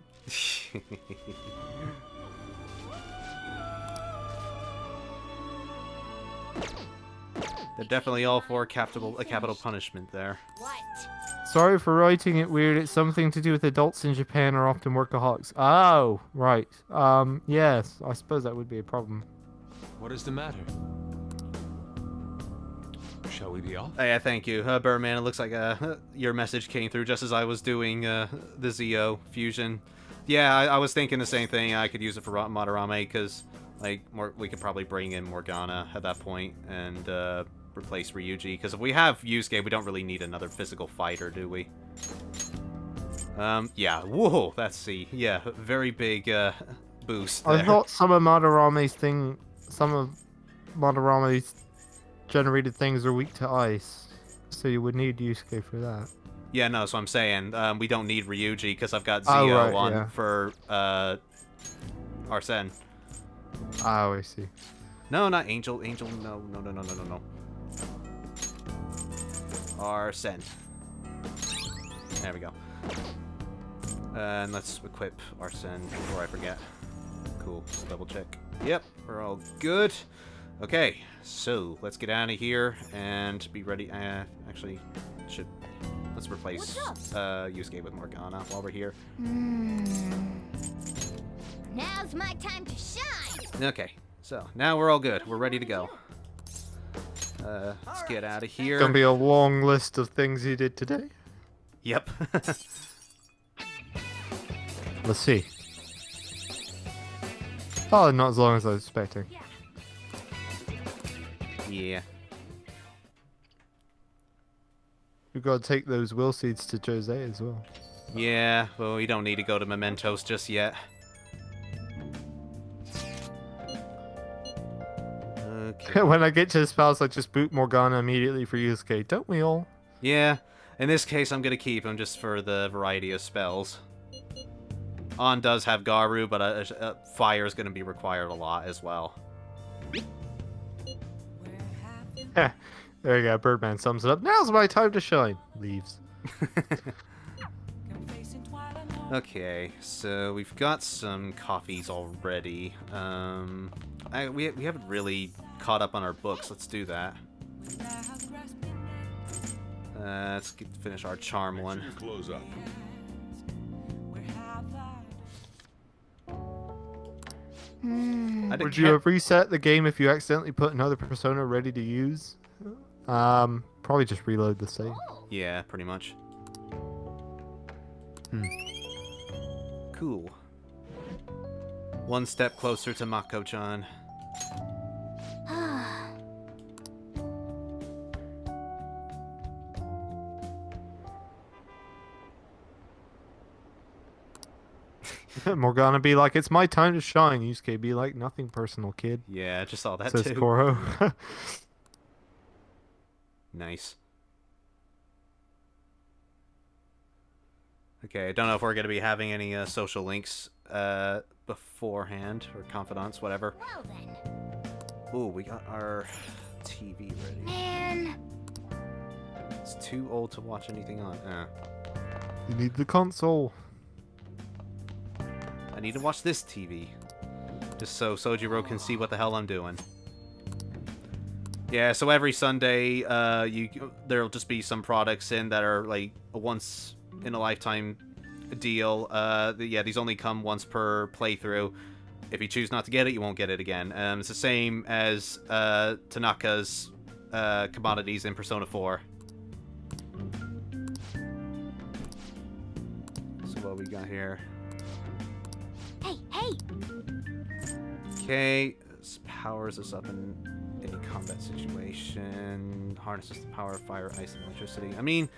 S1: They're definitely all for a capital punishment there.
S8: What?
S2: Sorry for writing it weird. It's something to do with adults in Japan are often workaholics. Oh, right. Yes, I suppose that would be a problem.
S3: What is the matter? Shall we be off?
S1: Yeah, thank you, Birdman. It looks like your message came through just as I was doing the Zio fusion. Yeah, I was thinking the same thing. I could use it for Madarame because, like, we could probably bring in Morgana at that point and replace Ryuji. Because if we have Yusuke, we don't really need another physical fighter, do we? Yeah. Whoa, that's C. Yeah, very big boost there.
S2: I thought some of Madarame's generated things are weak to ice, so you would need Yusuke for that.
S1: Yeah, no, that's what I'm saying. We don't need Ryuji because I've got Zio
S2: right,
S1: on
S2: yeah.
S1: for Arsene.
S2: Oh, I see.
S1: No, not Angel. Angel, no. Arsene. There we go. And let's equip Arsene before I forget. Cool. Double check. Yep, we're all good. Okay, so let's get out of here and be ready. Actually, let's replace Yusuke with Morgana while we're here.
S8: Now's my time to shine.
S1: Okay, so now we're all good. We're ready to go. Let's get out of here.
S2: Gonna be a long list of things you did today.
S1: Yep.
S2: Let's see. Oh, not as long as I was expecting.
S1: Yeah.
S2: We've got to take those will seeds to Jose as well.
S1: Yeah, well, we don't need to go to Mementos just yet. Okay.
S2: When I get to his palace, I just boot Morgana immediately for Yusuke. Don't we all?
S1: Yeah, in this case, I'm going to keep him just for the variety of spells. On does have Garu, but fire is going to be required a lot as well.
S2: There you go, Birdman sums it up. Now's my time to shine. Leaves.
S1: Okay, so we've got some coffees already. We haven't really caught up on our books. Let's do that. Let's finish our charm one.
S5: Close up.
S2: Would you have reset the game if you accidentally put another persona ready to use? Probably just reload the save.
S1: Yeah, pretty much. Cool. One step closer to Mako-chan.
S2: Morgana be like, it's my time to shine. Yusuke be like, nothing personal, kid.
S1: Yeah, just saw that
S2: Says
S1: too.
S2: Koro.
S1: Nice. Okay, I don't know if we're going to be having any social links beforehand, or confidants, whatever.
S8: Well then.
S1: Ooh, we got our TV ready.
S8: Man.
S1: It's too old to watch anything on.
S2: You need the console.
S1: I need to watch this TV. Just so Sojiro can see what the hell I'm doing. Yeah, so every Sunday, there'll just be some products in that are like a once in a lifetime deal. Yeah, these only come once per playthrough. If you choose not to get it, you won't get it again. It's the same as Tanaka's commodities in Persona 4. what we got here.
S4: Hey, hey!
S1: Okay, this powers us up in any combat situation. Harnesses the power of fire, ice, and electricity. I mean,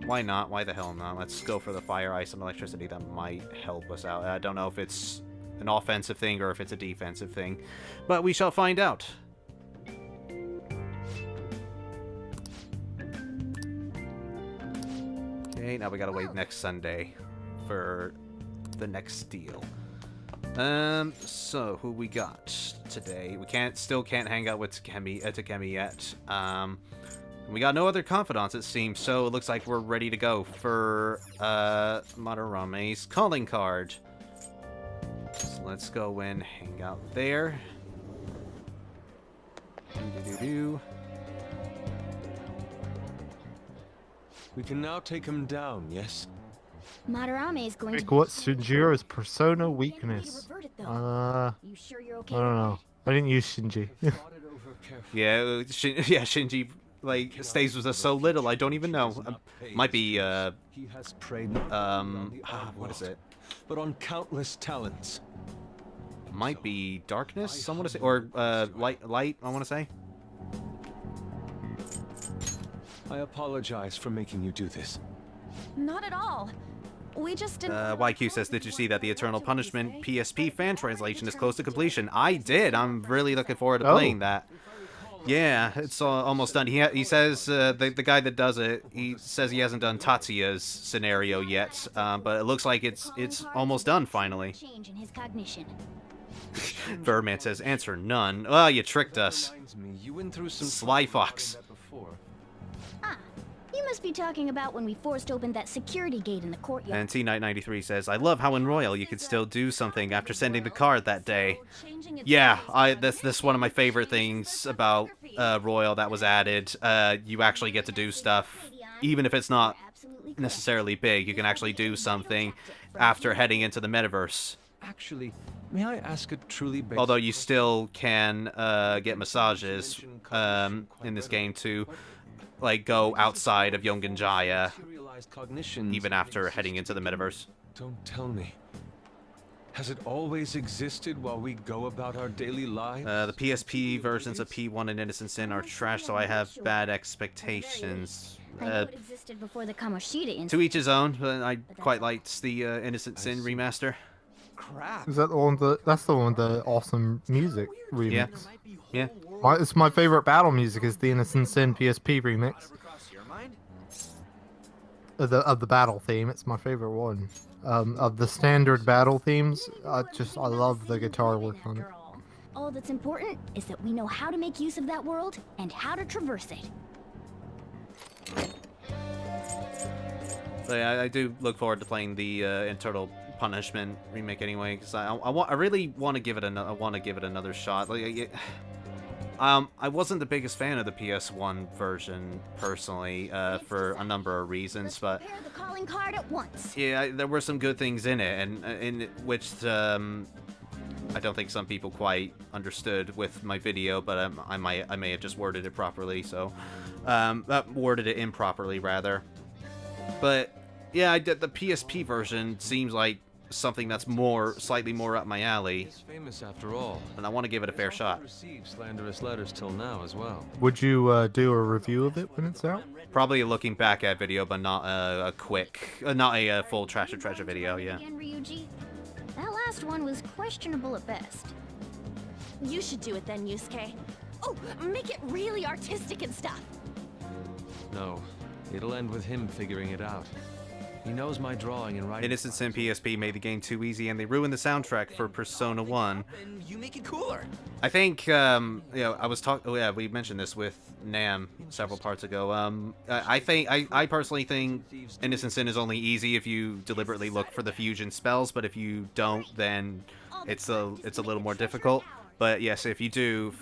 S1: why not? Why the hell not? Let's go for the fire, ice, and electricity. That might help us out. I don't know if it's an offensive thing or if it's a defensive thing, but we shall find out. Okay, now we gotta wait next Sunday for the next deal. So who we got today? We still can't hang out with Takemi yet. We got no other confidants, it seems, so it looks like we're ready to go for Madarame's calling card. So let's go and hang out there. Doo-doo-doo-doo.
S3: We can now take him down, yes?
S4: Madarame is going
S2: Pick
S4: to...
S2: what's Shinjiro's persona weakness.
S4: You sure you're okay
S2: I don't know. I didn't use Shinji.
S1: Yeah, Shinji like stays with us so little. I don't even know. Might be
S3: He has preyed not only on
S1: what is it?
S3: but on countless talents.
S1: Might be darkness. I want to say, or light. I want to say.
S3: I apologize for making you do this.
S7: Not at all. We just didn't.
S1: YQ says, did you see that the Eternal Punishment PSP fan translation is close to completion? I did. I'm really looking forward to playing that. Yeah, it's almost done. He says, the guy that does it, he says he hasn't done Tatsuya's scenario yet, but it looks like it's almost done finally.
S4: Change in his cognition.
S1: Birdman says, answer none. Oh, you tricked us.
S3: Reminds me, you went through some
S1: Sly
S3: trouble
S1: fox.
S3: doing that before.
S4: Ah, you must be talking about when we forced open that security gate in the courtyard.
S1: And T-Knight93 says, I love how in Royal you could still do something after sending the card that day. Yeah, that's one of my favorite things about Royal that was added. You actually get to do stuff, even if it's not necessarily big. You can actually do something after heading into the metaverse.
S3: Actually, may I ask a truly basic
S1: Although you still can get massages in this game to like go outside of Yongenjaya
S3: materialized cognitions?
S1: even after heading into the metaverse.
S3: Don't tell me. Has it always existed while we go about our daily lives?
S1: The PSP versions of P1 and Innocent Sin are trash, so I have bad expectations.
S4: I know it existed before the Kamoshida incident.
S1: To each his own, but I quite liked the Innocent Sin remaster.
S6: Crap.
S2: Is that the one? That's the one with the awesome music remix.
S1: Yeah.
S2: It's my favorite battle music is the Innocent Sin PSP remix
S6: Across your mind?
S2: of the battle theme. It's my favorite one. Of the standard battle themes, I love the guitar work on it.
S4: All that's important is that we know how to make use of that world and how to traverse it.
S1: So yeah, I do look forward to playing the Internal Punishment remake anyway, because I really want to give it another shot. Like, I wasn't the biggest fan of the PS1 version personally, for a number of reasons, but
S4: Prepare the calling card at once.
S1: yeah, there were some good things in it, and in which I don't think some people quite understood with my video, but I may have just worded it properly, so worded it improperly rather. But yeah, I did the PSP version seems like something that's slightly more up my alley,
S3: He's famous after all.
S1: and I want to give it a fair shot.
S3: Received slanderous letters till now as well.
S2: Would you do a review of it when it's out?
S1: Probably a looking back at video, but not a not a full trash or treasure video. Yeah.
S4: Again, Ryuji? That last one was questionable at best.
S7: You should do it then, Yusuke. Oh, make it really artistic and stuff.
S3: No, it'll end with him figuring it out. He knows my drawing and writing.
S1: Innocent Sin PSP made the game too easy, and they ruined the soundtrack for Persona 1.
S6: And you make it cooler.
S1: I think, I was talking. Oh yeah, we mentioned this with Nam several parts ago. I personally think Innocent Sin is only easy if you deliberately look for the fusion spells, but if you don't, then it's a little more difficult. But yes, if you do,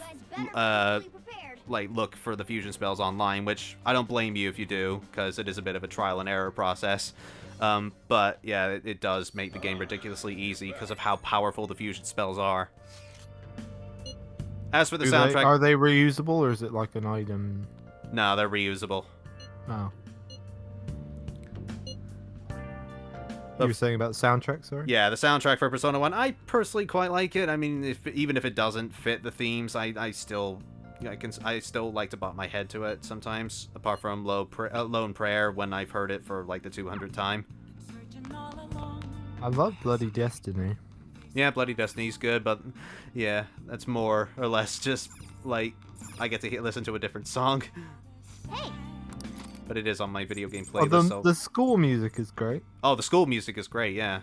S1: like look for the fusion spells online, which I don't blame you if you do, because it is a bit of a trial and error process. But yeah, it does make the game ridiculously easy because of how powerful the fusion spells are. As for the soundtrack,
S2: Are they reusable or is it like an item?
S1: no, they're reusable.
S2: Oh. You were saying about the soundtrack, sorry?
S1: Yeah, the soundtrack for Persona 1, I personally quite like it. I mean, even if it doesn't fit the themes, I still like to bop my head to it sometimes, apart from Lone Prayer when I've heard it for like the 200th time.
S2: I love Bloody Destiny.
S1: Yeah, Bloody Destiny's good, but yeah, that's more or less just like I get to listen to a different song.
S8: Hey.
S1: But it is on my video game
S2: Oh,
S1: playlist. So...
S2: the school music is great.
S1: Oh, the school music is great, yeah.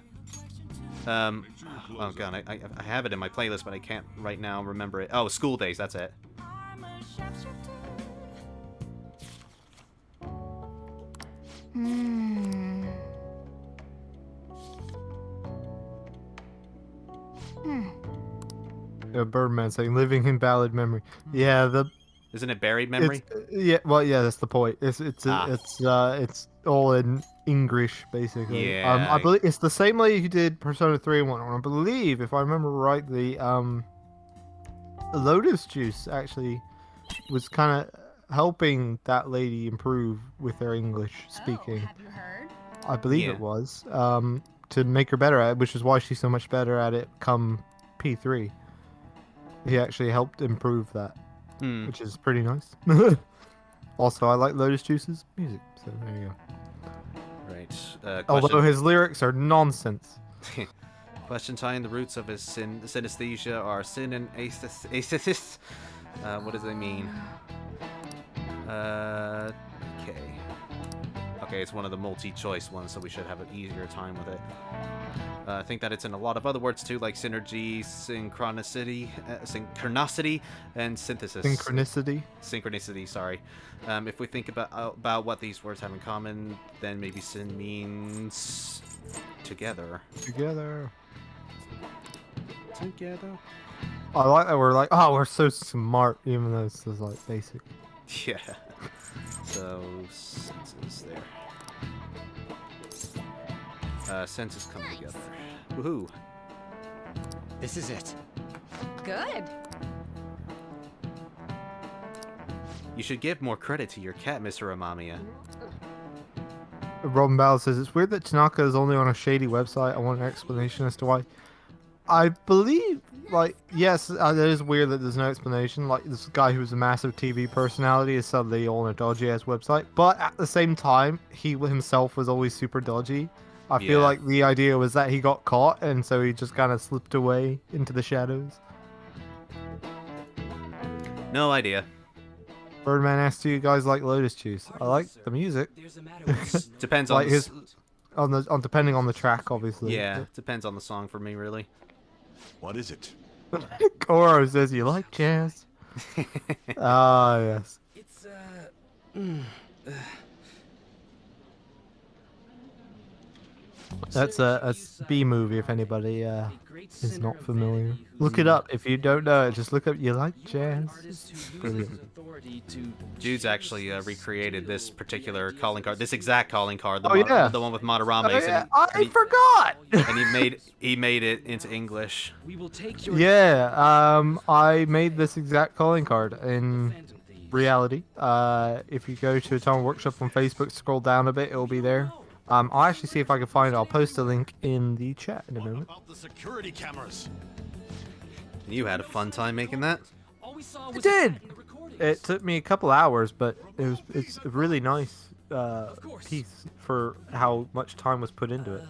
S1: Oh god, I have it in my playlist, but I can't right now remember it. Oh, School Days, that's it.
S2: Yeah, Birdman saying living in ballad memory. Yeah,
S1: Isn't it Buried Memory?
S2: Yeah, well, yeah, that's the point. It's all in English basically.
S1: Yeah.
S2: I believe it's the same lady who did Persona 3 and 1. I believe, if I remember right, the Lotus Juice actually was kind of helping that lady improve with her English speaking.
S7: Have you heard?
S2: I believe
S1: Yeah.
S2: it was to make her better at it, which is why she's so much better at it come P3. He actually helped improve that. Which is pretty nice. Also, I like Lotus Juice's music, so there you go.
S1: Right.
S2: Although his lyrics are nonsense.
S1: Question tying the roots of his synesthesia are sin and aesthesis. What does they mean? Okay. Okay, it's one of the multi-choice ones, so we should have an easier time with it. I think that it's in a lot of other words too, like synergy, synchronicity, and synthesis. Synchronicity, sorry. If we think about what these words have in common, then maybe sin means together.
S2: Together.
S1: I
S2: like that we're like, oh, we're so smart, even though this is like basic.
S1: Yeah. So, senses there. Senses come together. Woohoo!
S6: This is it.
S7: Good.
S1: You should give more credit to your cat, Mr. Amamiya.
S2: Robin Ballard says, it's weird that Tanaka is only on a shady website. I want an explanation as to why. I believe, like, yes, it is weird that there's no explanation. Like, this guy who's a massive TV personality is suddenly on a dodgy-ass website. But at the same time, he himself was always super dodgy. I feel like the idea was that he got caught, and so he just kind of slipped away into the shadows.
S1: No idea.
S2: Birdman asked, do you guys like Lotus Juice? I like the music.
S1: Depends
S2: like
S1: on
S2: depending on the track, obviously.
S1: Yeah, depends on the song for me, really.
S5: What is it?
S2: Koro says, you like jazz? Ah, yes.
S6: It's
S2: That's a B movie, if anybody is not familiar. Look it up. If you don't know it, just look up You Like Jazz. Brilliant.
S1: Jude's actually recreated this particular calling card, this exact calling card, the one with Madarame.
S2: Oh, yeah. I forgot!
S1: And he made it into English.
S2: Yeah, I made this exact calling card in reality. If you go to Atomic Workshop on Facebook, scroll down a bit, it'll be there. I'll actually see if I can find it. I'll post a link in the chat in a moment.
S5: About the security cameras.
S1: You had a fun time making that?
S2: I did! It took me a couple hours, but it's a really nice piece for how much time was put into it.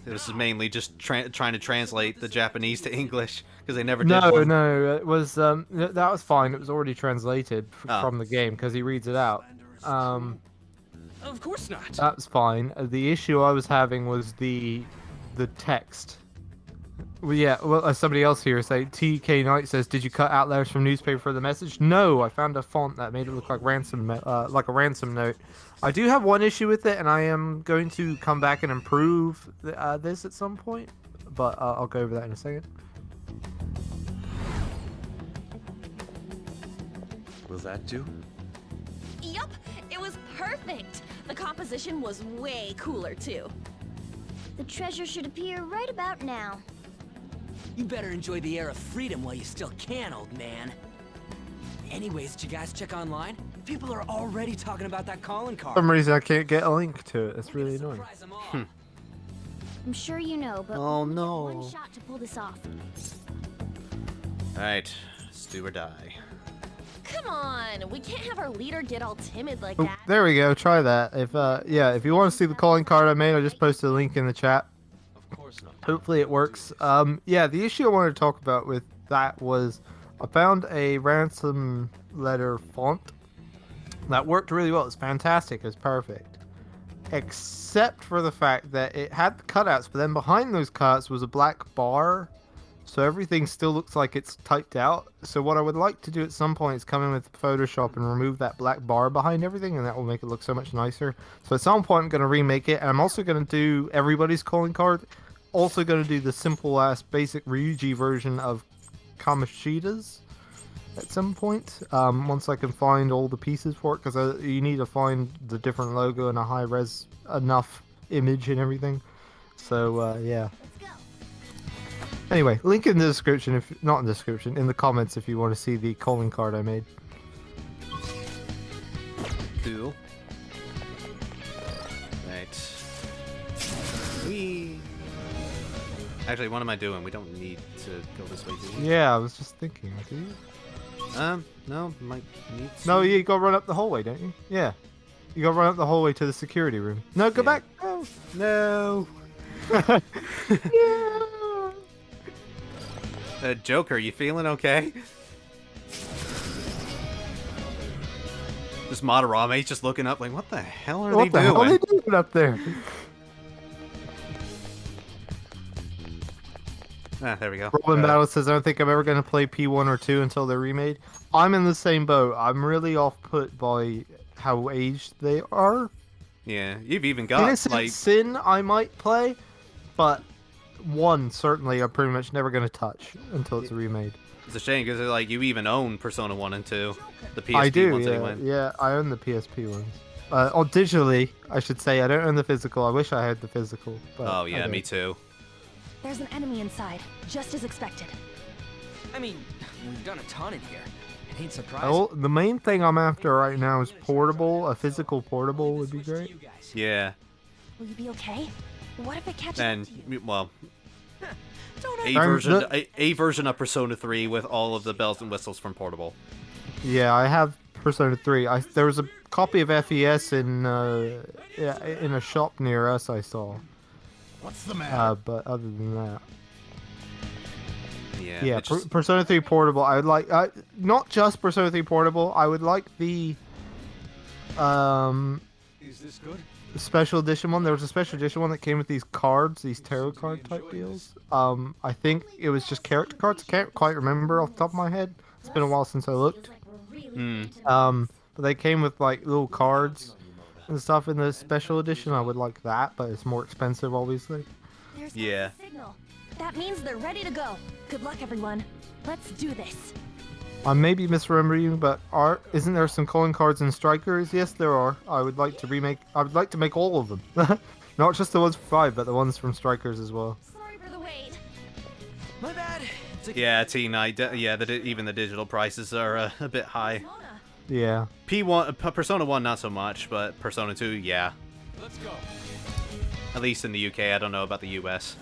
S1: This is mainly just trying to translate the Japanese to English, because they never did one.
S2: No, it was that was fine. It was already translated from the game, because he reads it out.
S6: Of course not.
S2: That's fine. The issue I was having was the text. Well, yeah. Well, somebody else here say TK Knight says, "Did you cut out letters from newspaper for the message?" No, I found a font that made it look like like a ransom note. I do have one issue with it, and I am going to come back and improve this at some point. But I'll go over that in a second.
S3: Will that do?
S7: Yup, it was perfect. The composition was way cooler too.
S4: The treasure should appear right about now.
S6: You better enjoy the air of freedom while you still can, old man. Anyways, did you guys check online? People are already talking about that calling
S2: For
S6: card.
S2: some reason, I can't get a link to it. It's really annoying.
S6: Surprise 'em all.
S4: I'm sure you know, but
S1: Oh,
S4: we only
S1: no.
S4: have one shot to pull this off.
S1: Alright, let's do or die.
S7: Come on, we can't have our leader get all timid like
S2: Oh,
S7: that.
S2: there we go. Try that. If you want to see the calling card I made, I just posted a link in the chat.
S3: Of course not.
S2: Hopefully it works. The issue I wanted to talk about with that was I found a ransom letter font that worked really well. It's fantastic. It's perfect. Except for the fact that it had the cutouts, but then behind those cutouts was a black bar. So everything still looks like it's typed out. So what I would like to do at some point is come in with Photoshop and remove that black bar behind everything, and that will make it look so much nicer. So at some point I'm going to remake it, and I'm also going to do everybody's calling card. Also going to do the simple ass basic Ryuji version of Kamoshida's at some point. Once I can find all the pieces for it, because you need to find the different logo and a high res enough image and everything. So yeah. Anyway, link in the description, if not in the description, in the comments if you want to see the calling card I made.
S1: Cool. Right. We. Actually, what am I doing? We don't need to go this way, do we?
S2: Yeah, I was just thinking, do you?
S1: No, might need to.
S2: No, you gotta run up the hallway, don't you? Yeah. You gotta run up the hallway to the security room. No, go
S1: Yeah.
S2: back! No!
S1: No!
S2: Yeah.
S1: Joker, you feeling okay? Just Madarame just looking up like, what the hell are
S2: What
S1: they
S2: the
S1: doing?
S2: hell are they doing up there?
S1: There we go.
S2: Robin Battle says, I don't think I'm ever going to play P1 or 2 until they're remade. I'm in the same boat. I'm really off-put by how aged they are.
S1: Yeah, you've even got,
S2: Innocent
S1: like...
S2: Sin I might play, but 1 certainly I'm pretty much never going to touch until it's remade.
S1: It's a shame, because, like, you even own Persona 1 and 2. The PSP
S2: I do,
S1: ones
S2: yeah.
S1: anyway.
S2: Yeah, I own the PSP ones. Or digitally, I should say. I don't own the physical. I wish I had the physical. But
S1: Oh,
S2: I
S1: yeah,
S2: don't.
S1: me too.
S7: There's an enemy inside, just as expected.
S6: I mean, we've done a ton in here. It ain't surprising.
S2: The main thing I'm after right now is portable. A physical portable would be great.
S1: Yeah.
S7: Will you be okay? What if it catches
S1: And,
S7: up to you?
S1: well,
S7: Don't
S1: a version of Persona 3 with all of the bells and whistles from Portable.
S2: Yeah, I have Persona 3. There was a copy of FES in a shop near us I saw.
S5: What's the matter?
S2: But other than that,
S1: Yeah.
S2: yeah,
S1: it just-
S2: Persona 3 Portable. I would like not just Persona 3 Portable. I would like the
S3: Is this good?
S2: special edition one. There was a special edition one that came with these cards, these tarot card type deals. I think it was just character cards. I can't quite remember off the top of my head. It's been a while since I looked. But they came with like little cards and stuff in the special edition. I would like that, but it's more expensive, obviously.
S7: There's
S1: Yeah.
S7: a signal. That means they're ready to go. Good luck, everyone. Let's do this.
S2: I may be misremembering, but isn't there some calling cards in Strikers? Yes, there are. I would like to make all of them. Not just the ones for 5, but the ones from Strikers as well.
S7: Sorry for the wait.
S6: My bad.
S1: Yeah, T9. Even the digital prices are a bit high.
S7: Mona,
S2: Yeah.
S1: Persona 1 not so much, but Persona 2, yeah.
S3: Let's go.
S1: At least in the UK. I don't know about the US.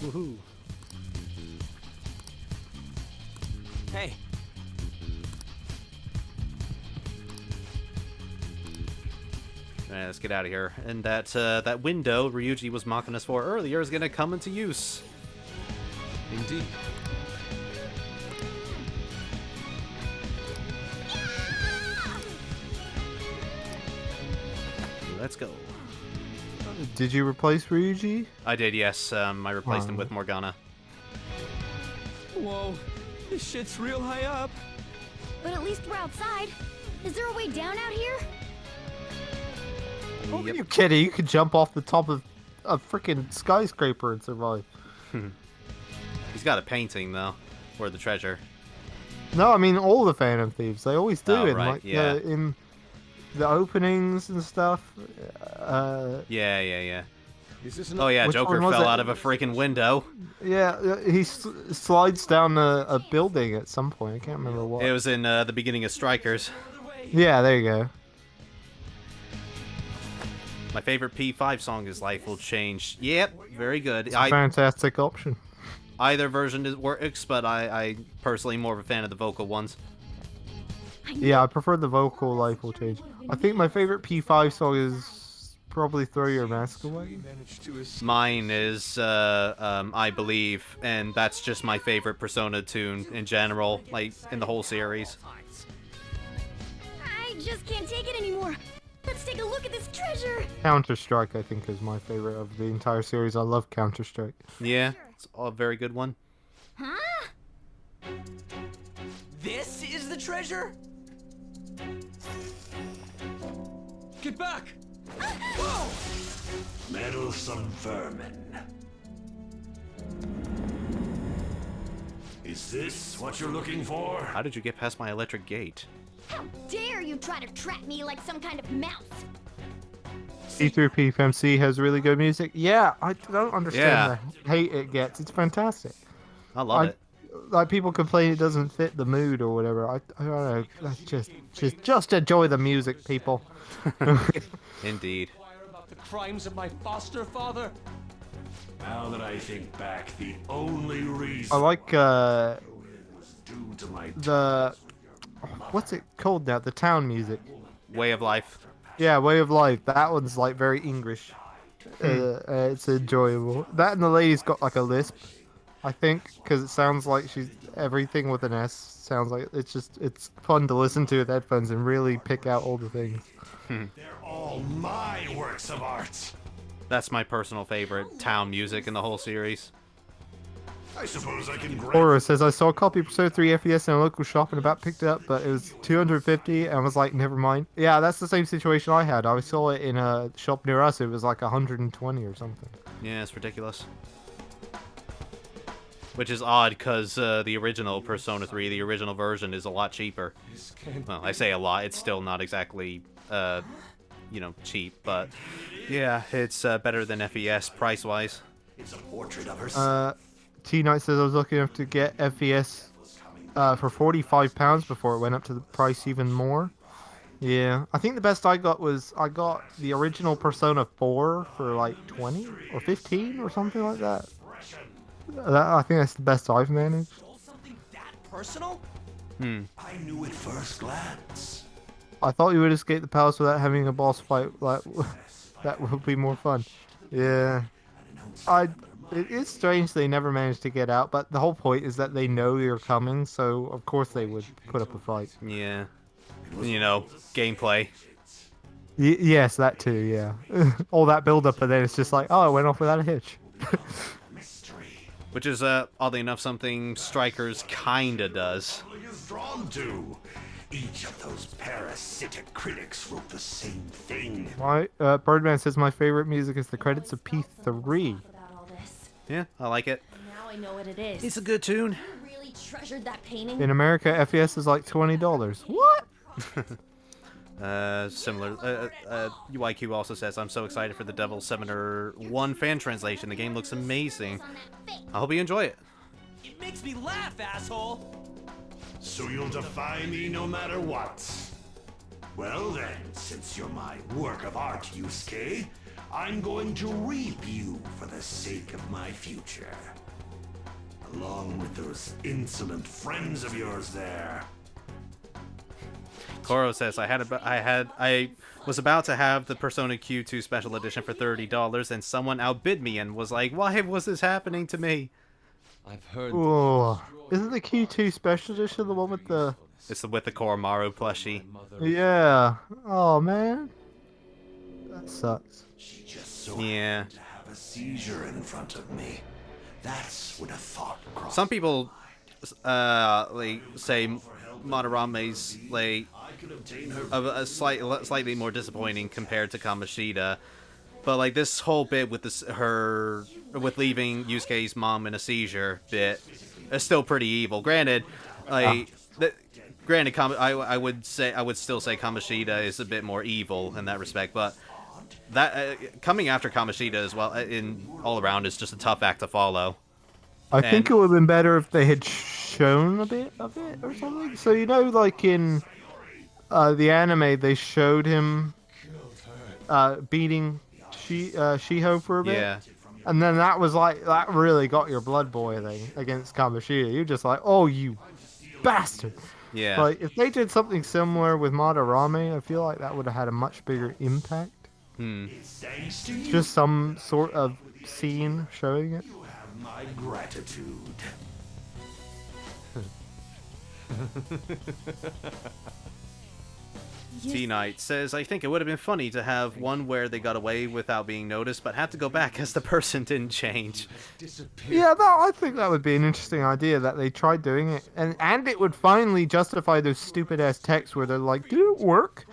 S1: Woohoo.
S6: Hey,
S1: Alright, let's get out of here. And that window Ryuji was mocking us for earlier is gonna come into use.
S3: Indeed.
S1: Let's go.
S2: Did you replace Ryuji?
S1: I did, yes. I replaced him
S2: Oh.
S1: with Morgana.
S6: whoa, this shit's real high up.
S4: But at least we're outside. Is there a way down out here?
S2: Are you kidding? You could jump off the top of a freaking skyscraper and survive.
S1: He's got a painting, though. Or the treasure.
S2: No, I mean all the Phantom Thieves. They always do
S1: Oh,
S2: in
S1: right,
S2: like
S1: yeah.
S2: in the openings and stuff.
S1: Yeah.
S3: Is this an
S1: Oh yeah,
S2: Which
S1: Joker
S2: one was
S1: fell
S2: it?
S1: out of a freaking window.
S2: Yeah, he slides down a building at some point. I can't remember what.
S1: It was in the beginning of Strikers.
S2: Yeah, there you go.
S1: My favorite P5 song is Life Will Change. Yep, very good.
S2: It's a fantastic option.
S1: Either version works, but I personally more of a fan of the vocal ones.
S2: Yeah, I prefer the vocal Life Will Change. I think my favorite P5 song is probably Throw Your Mask Away.
S1: Mine is I Believe, and that's just my favorite Persona tune in general, like in the whole series.
S4: I just can't take it anymore. Let's take a look at this treasure.
S2: Counter-Strike, I think, is my favorite of the entire series. I love Counter-Strike.
S1: Yeah, it's a very good one.
S4: Huh?
S6: This is the treasure? Get back! Whoa!
S5: Meddlesome vermin. Is this what you're looking for?
S1: How did you get past my electric gate?
S4: How dare you try to trap me like some kind of mouse?
S2: C3 PFMC has really good music. Yeah, I don't understand the hate it gets. It's fantastic.
S1: I love it.
S2: Like, people complain it doesn't fit the mood or whatever. I don't know. That's just enjoy the music, people.
S1: Indeed.
S3: About the crimes of my foster father.
S5: Now that I think back, the only reason
S2: I like
S5: was due to my
S2: the what's it called now? The town music.
S1: Way of Life.
S2: Yeah, Way of Life. That one's like very English. It's enjoyable. That and the lady's got like a lisp, I think, because it sounds like she's everything with an S. Sounds like it's fun to listen to with headphones and really pick out all the things.
S5: They're all my works of art.
S1: That's my personal favorite town music in the whole series.
S5: I suppose I can grab.
S2: Aura says, I saw a copy of Persona 3 FES in a local shop and about picked it up, but it was 250 and I was like, never mind. Yeah, that's the same situation I had. I saw it in a shop near us. It was like 120 or something.
S1: Yeah, it's ridiculous. Which is odd, because the original Persona 3, the original version, is a lot cheaper. Well, I say a lot. It's still not exactly, cheap, but yeah, it's better than FES price-wise.
S5: It's a portrait of her.
S2: T-Knight says I was lucky enough to get FES for £45 before it went up to the price even more. Yeah, I think the best I got was I got the original Persona 4 for like 20 or 15 or something like that. I think that's the best I've managed.
S6: Something that personal?
S5: I knew at first glance.
S2: I thought you would escape the palace without having a boss fight. Like, that would be more fun. Yeah. It is strange they never managed to get out, but the whole point is that they know you're coming, so of course they would put up a fight.
S1: Yeah. Gameplay.
S2: Yes, that too, yeah. All that build-up, and then it's just like, oh, I went off without a hitch.
S1: Which is, oddly enough, something Strikers kinda does.
S5: Is drawn to. Each of those parasitic critics wrote the same thing.
S2: Birdman says my favorite music is the credits of P4g.
S7: Without all this.
S1: Yeah, I like it.
S7: Now I know what it is.
S1: It's a good tune.
S7: You really treasured that painting.
S2: In America, FES is like $20. What?
S1: Similar. UIQ also says, I'm so excited for the Devil Summoner 1 fan translation. The game looks amazing. I hope you enjoy it.
S6: It makes me laugh, asshole!
S5: So you'll defy me no matter what. Well then, since you're my work of art, Yusuke, I'm going to reap you for the sake of my future. Along with those insolent friends of yours there.
S1: Koro says, I was about to have the Persona Q2 special edition for $30 and someone outbid me and was like, why was this happening to me?
S3: I've heard.
S2: Oh, isn't the Q2 special edition the one with the...
S1: It's with the Koromaru plushie.
S2: Yeah. Oh, man. That sucks.
S5: She just so
S1: Yeah.
S5: happened to have a seizure in front of me. That's when a thought crossed.
S1: Some people, say Madarame's,
S5: I could obtain her.
S1: a slightly more disappointing compared to Kamoshida. But, this whole bit with with leaving Yusuke's mom in a seizure bit is still pretty evil. Granted, granted, I would still say Kamoshida is a bit more evil in that respect, but that coming after Kamoshida as well in all around is just a tough act to follow.
S2: I think it would have been better if they had shown a bit of it or something. So like in the anime, they showed him beating Shiho for a bit.
S1: Yeah.
S2: And then that was like, that really got your blood boiling against Kamoshida. You're just like, oh, you bastard.
S1: Yeah.
S2: Like, if they did something similar with Madarame, I feel like that would have had a much bigger impact. Just some sort of scene showing it.
S5: You have my gratitude.
S1: T-Knight says, I think it would have been funny to have one where they got away without being noticed, but had to go back as the person didn't change.
S2: Yeah, I think that would be an interesting idea, that they tried doing it, and it would finally justify those stupid-ass texts where they're like, did it work?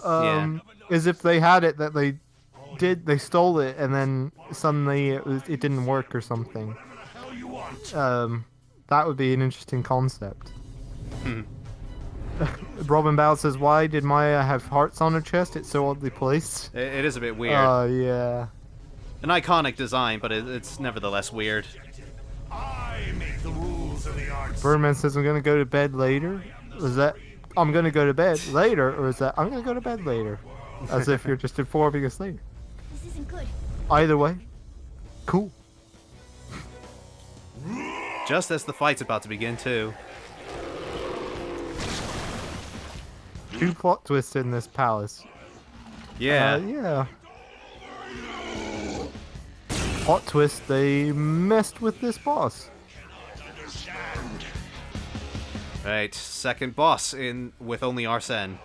S2: As if they had it, that they stole it, and then suddenly it didn't work or something. That would be an interesting concept. Robin Bow says, why did Maya have hearts on her chest? It's so oddly placed.
S1: It is a bit weird.
S2: Yeah.
S1: An iconic design, but it's nevertheless weird.
S5: I make the rules of the arts.
S2: Birdman says, I'm going to go to bed later. Is that, I'm going to go to bed later, or is that, I'm going to go to bed later? As if you're just informing us later.
S4: This isn't good.
S2: Either way, cool.
S1: Just as the fight's about to begin, too.
S2: 2 plot twists in this palace.
S1: Yeah.
S2: Yeah. Plot twist, they messed with this boss.
S1: Right, second boss with only Arsene.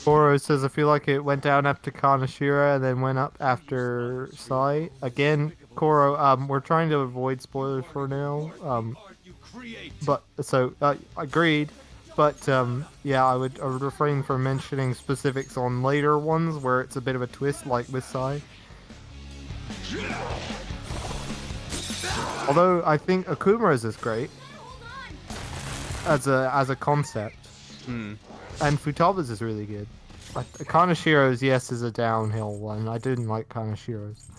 S2: Koro says, I feel like it went down after Kanashira and then went up after Sai. Again, Koro, we're trying to avoid spoilers for now. But, so, agreed. But, yeah, I would refrain from mentioning specifics on later ones where it's a bit of a twist, like with Sai. Although, I think Akumura's is great. As a concept. And Futaba's is really good. Kanashiro's, yes, is a downhill one. I didn't like Kanashiro's.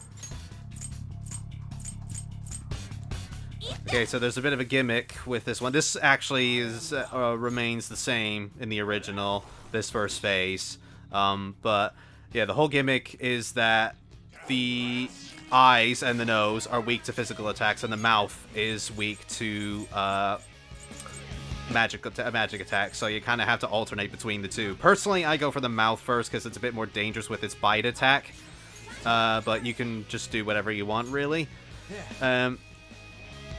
S1: Okay, so there's a bit of a gimmick with this one. This actually remains the same in the original, this first phase. But, yeah, the whole gimmick is that the eyes and the nose are weak to physical attacks, and the mouth is weak to magic attacks, so you kind of have to alternate between the two. Personally, I go for the mouth first because it's a bit more dangerous with its bite attack. But you can just do whatever you want, really.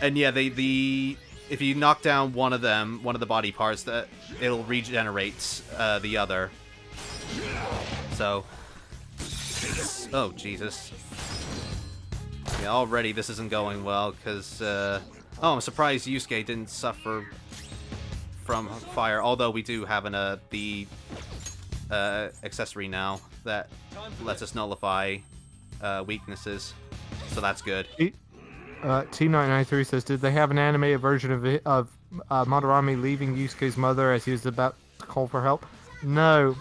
S1: And yeah, if you knock down one of the body parts, it'll regenerate the other. So, oh Jesus! Yeah, already this isn't going well because I'm surprised Yusuke didn't suffer from fire. Although we do have the accessory now that lets us nullify weaknesses, so that's good.
S2: T993 says, did they have an animated version of Madarame leaving Yusuke's mother as he was about to call for help? No.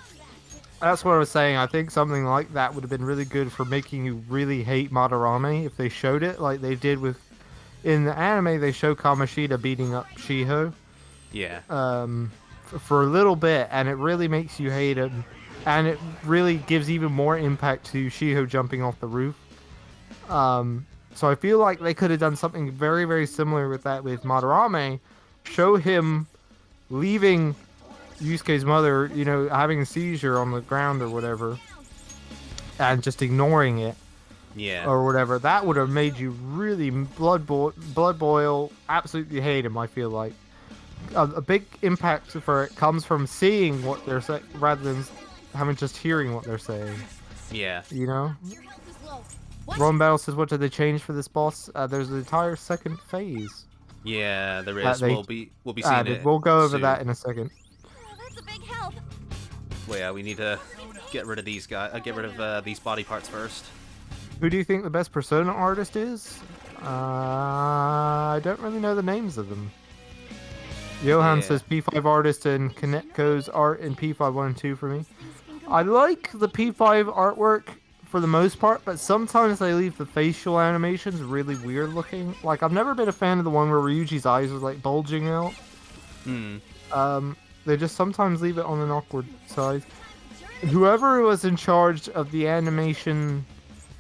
S2: That's what I was saying. I think something like that would have been really good for making you really hate Madarame if they showed it like they did with... In the anime, they show Kamoshida beating up Shiho.
S1: Yeah.
S2: For a little bit, and it really makes you hate him. And it really gives even more impact to Shiho jumping off the roof. So I feel like they could have done something very, very similar with that with Madarame. Show him leaving Yusuke's mother, having a seizure on the ground or whatever, and just ignoring it.
S1: Yeah.
S2: Or whatever. That would have made you really blood boil, absolutely hate him, I feel like. A big impact for it comes from seeing what they're saying rather than having just hearing what they're saying.
S1: Yeah.
S2: Ron Battle says, what did they change for this boss? There's an entire second phase.
S1: Yeah, there is. We'll be seeing it.
S2: We'll go over
S1: soon.
S2: that in a second.
S8: Oh, that's a big help.
S1: Well, yeah, we need to get rid of these guys. Get rid of these body parts first.
S2: Who do you think the best Persona artist is? I don't really know the names of them. Johan
S1: Yeah.
S2: says P5 artist and Kanetko's art in P5 1 and 2 for me. I like the P5 artwork for the most part, but sometimes they leave the facial animations really weird looking. Like, I've never been a fan of the one where Ryuji's eyes are like bulging out. They just sometimes leave it on an awkward side. Whoever was in charge of the animation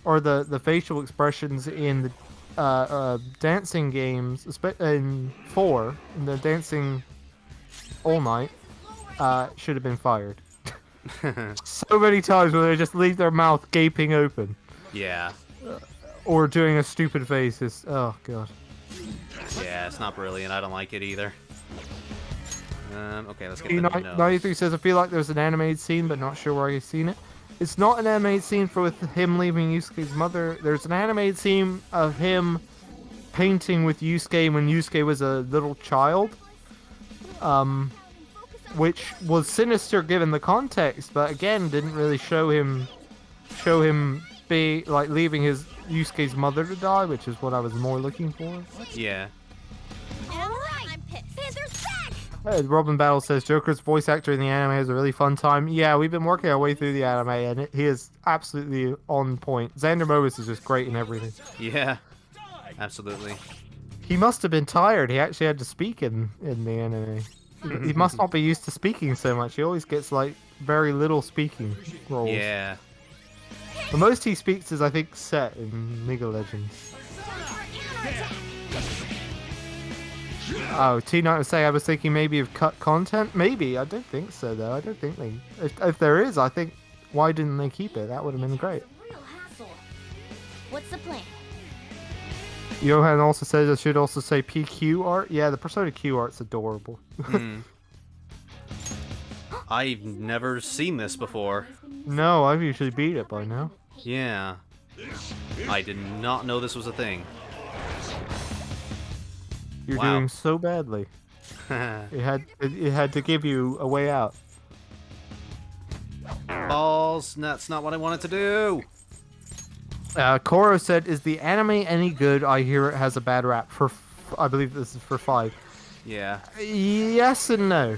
S2: or the facial expressions in the dancing games, in 4, in the dancing all night, should have been fired. So many times where they just leave their mouth gaping open.
S1: Yeah.
S2: Or doing a stupid face. Oh, God.
S1: Yeah, it's not brilliant. I don't like it either. Okay, let's get the notes.
S2: 93 says, I feel like there's an animated scene, but not sure where I've seen it. It's not an animated scene with him leaving Yusuke's mother. There's an animated scene of him painting with Yusuke when Yusuke was a little child. Which was sinister given the context, but again, didn't really show him be like leaving his Yusuke's mother to die, which is what I was more looking for.
S1: Yeah.
S8: Alright, I'm pissed. Panzer's back!
S2: Robin Battle says Joker's voice actor in the anime has a really fun time. Yeah, we've been working our way through the anime, and he is absolutely on point. Xander Mobius is just great in everything.
S1: Yeah. Absolutely.
S2: He must have been tired. He actually had to speak in the anime. He must not be used to speaking so much. He always gets like very little speaking roles.
S1: Yeah.
S2: The most he speaks is, I think, Set in League of Legends. Oh, T-Knight was saying I was thinking maybe of cut content. Maybe. I don't think so, though. I don't think they... If there is, I think, why didn't they keep it? That would have been great.
S8: Real hassle. What's the plan?
S2: Johan also says I should also say PQ art. Yeah, the Persona Q art's adorable.
S1: I've never seen this before.
S2: No, I've usually beat it by now.
S1: Yeah. I did not know this was a thing.
S2: You're
S1: Wow.
S2: doing so badly. It had to give you a way out.
S1: Balls. That's not what I wanted to do.
S2: Koro said, "Is the anime any good? I hear it has a bad rap." I believe this is for 5.
S1: Yeah.
S2: Yes and no.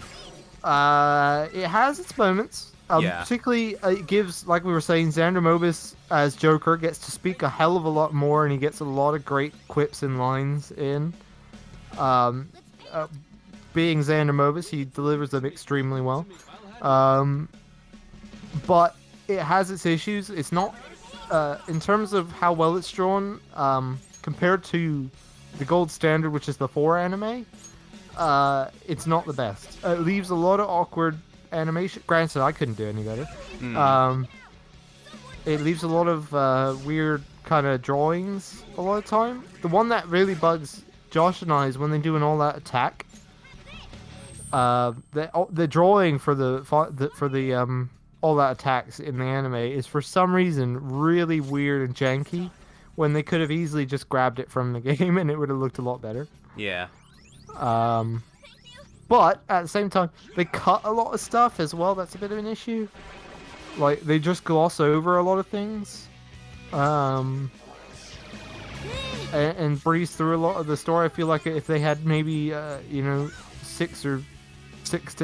S2: It has its moments.
S1: Yeah.
S2: Particularly, it gives, like we were saying, Xander Mobius as Joker gets to speak a hell of a lot more, and he gets a lot of great quips and lines in. Being Xander Mobius, he delivers them extremely well. But it has its issues. It's not, in terms of how well it's drawn, compared to the gold standard, which is the 4 anime, it's not the best. It leaves a lot of awkward animation. Granted, I couldn't do any better. It leaves a lot of weird kind of drawings a lot of time. The one that really bugs Josh and I is when they do an all-out attack. The drawing for the all-out attacks in the anime is for some reason really weird and janky, when they could have easily just grabbed it from the game and it would have looked a lot better.
S1: Yeah.
S2: But at the same time, they cut a lot of stuff as well. That's a bit of an issue. Like, they just gloss over a lot of things. And breeze through a lot of the story. I feel like if they had maybe, 6 to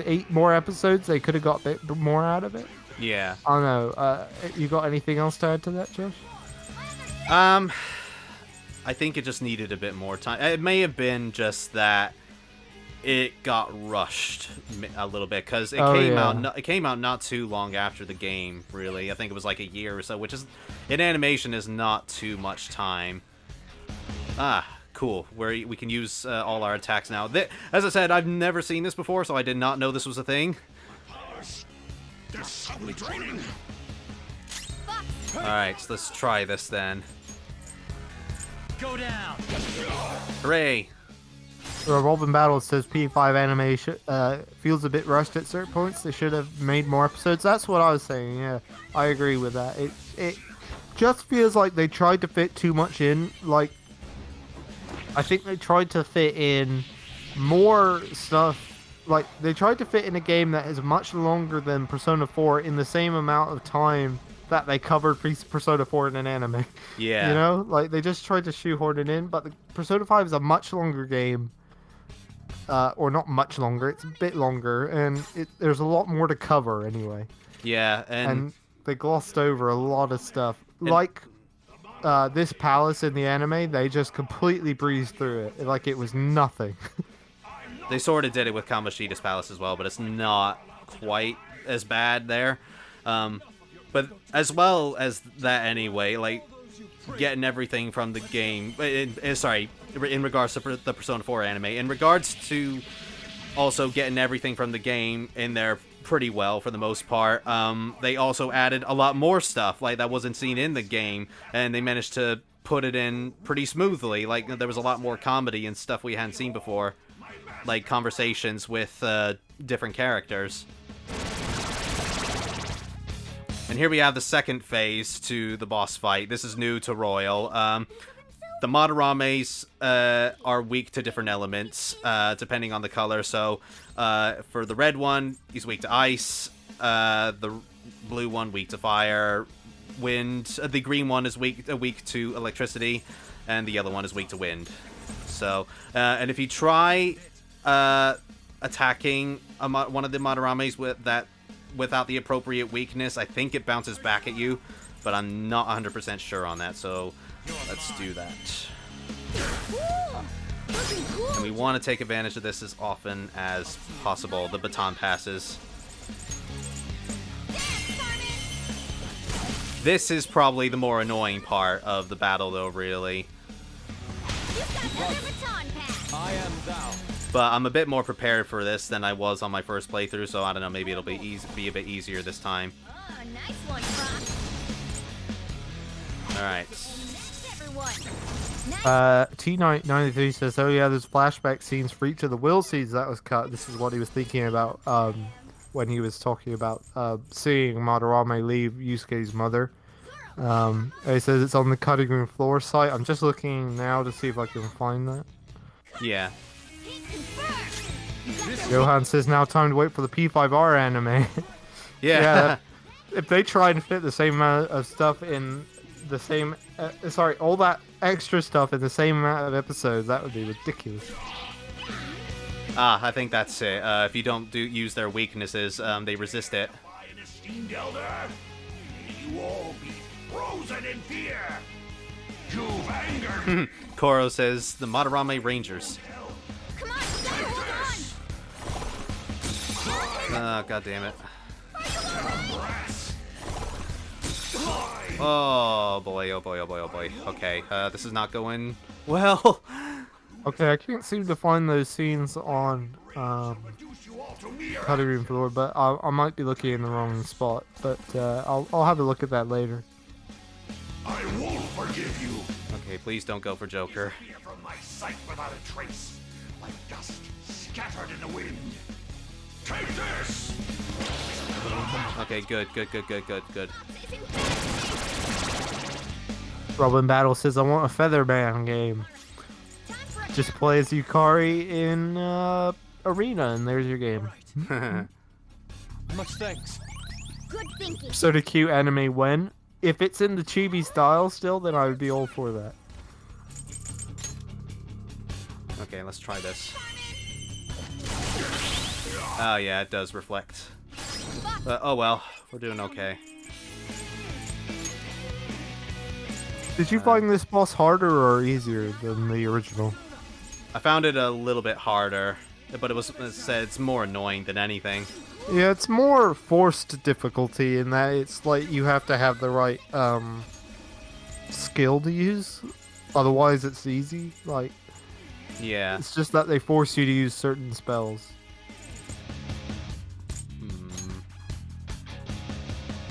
S2: 8 more episodes, they could have got a bit more out of it.
S1: Yeah.
S2: I don't know. You got anything else to add to that, Josh?
S1: I think it just needed a bit more time. It may have been just that it got rushed a little bit, because it came out not too long after the game, really. I think it was like a year or so, which is, in animation, is not too much time. Cool. Where we can use all our attacks now. As I said, I've never seen this before, so I did not know this was a thing.
S5: They're suddenly draining.
S1: Alright, so let's try this then.
S6: Go down.
S1: Hooray!
S2: Robin Battle says P5 animation feels a bit rushed at certain points. They should have made more episodes. That's what I was saying. Yeah, I agree with that. It just feels like they tried to fit too much in. Like, I think they tried to fit in more stuff. Like, they tried to fit in a game that is much longer than Persona 4 in the same amount of time that they covered Persona 4 in an anime.
S1: Yeah.
S2: You know? Like, they just tried to shoehorn it in, but the Persona 5 is a much longer game. or not much longer. It's a bit longer, and there's a lot more to cover anyway.
S1: Yeah,
S2: And they glossed over a lot of stuff. Like this palace in the anime, they just completely breezed through it like it was nothing.
S1: they sort of did it with Kamoshida's palace as well, but it's not quite as bad there. But as well as that anyway, like, getting everything from the game... in regards to the Persona 4 anime, in regards to also getting everything from the game in there pretty well for the most part, they also added a lot more stuff, like, that wasn't seen in the game, and they managed to put it in pretty smoothly. Like, there was a lot more comedy and stuff we hadn't seen before, like conversations with different characters. And here we have the second phase to the boss fight. This is new to Royal. The Madarames are weak to different elements, depending on the color. So, for the red one, he's weak to ice. The blue one, weak to fire, wind. The green one is weak to electricity, and the yellow one is weak to wind. So, and if you try attacking one of the Madarames without the appropriate weakness, I think it bounces back at you, but I'm not 100% sure on that, so let's do that. And we want to take advantage of this as often as possible. The baton passes. This is probably the more annoying part of the battle, though, really.
S3: I am thou.
S1: But I'm a bit more prepared for this than I was on my first playthrough, so I don't know, maybe it'll be a bit easier this time.
S8: Oh, nice one, Croc.
S1: Alright.
S2: T93 says, oh yeah, there's flashback scenes for each of the will seeds that was cut. This is what he was thinking about when he was talking about seeing Madarame leave Yusuke's mother. He says it's on the cutting room floor site. I'm just looking now to see if I can find that.
S1: Yeah.
S2: Johan says now time to wait for the P4g anime.
S1: Yeah.
S2: If they try and fit the same amount of stuff in the same... all that extra stuff in the same amount of episodes, that would be ridiculous.
S1: I think that's it. If you don't use their weaknesses, they resist it.
S5: An esteemed elder, you all be frozen in fear. You've angered.
S1: Koro says the Madarame Rangers.
S8: Come on, hold on.
S1: God damn it. Oh boy, oh boy, oh boy, oh boy. Okay, this is not going well.
S2: Okay, I can't seem to find those scenes on cutting room floor, but I might be looking in the wrong spot. But I'll have a look at that later.
S5: I won't forgive you.
S1: Okay, please don't go for Joker.
S5: Disappear from my sight without a trace, like dust scattered in the wind. Take this.
S1: Okay, good.
S2: Robin Battle says, I want a Featherman game. Just play as Yukari in Arena, and there's your game.
S3: Much thanks.
S8: Good thinking.
S2: Sort of cute anime when. If it's in the chibi style still, then I would be all for that.
S1: Okay, let's try this. Oh yeah, it does reflect. Oh well, we're doing okay.
S2: Did you find this boss harder or easier than the original?
S1: I found it a little bit harder, but it's more annoying than anything.
S2: Yeah, it's more forced difficulty in that it's like you have to have the right skill to use. Otherwise, it's easy. Like,
S1: yeah.
S2: it's just that they force you to use certain spells.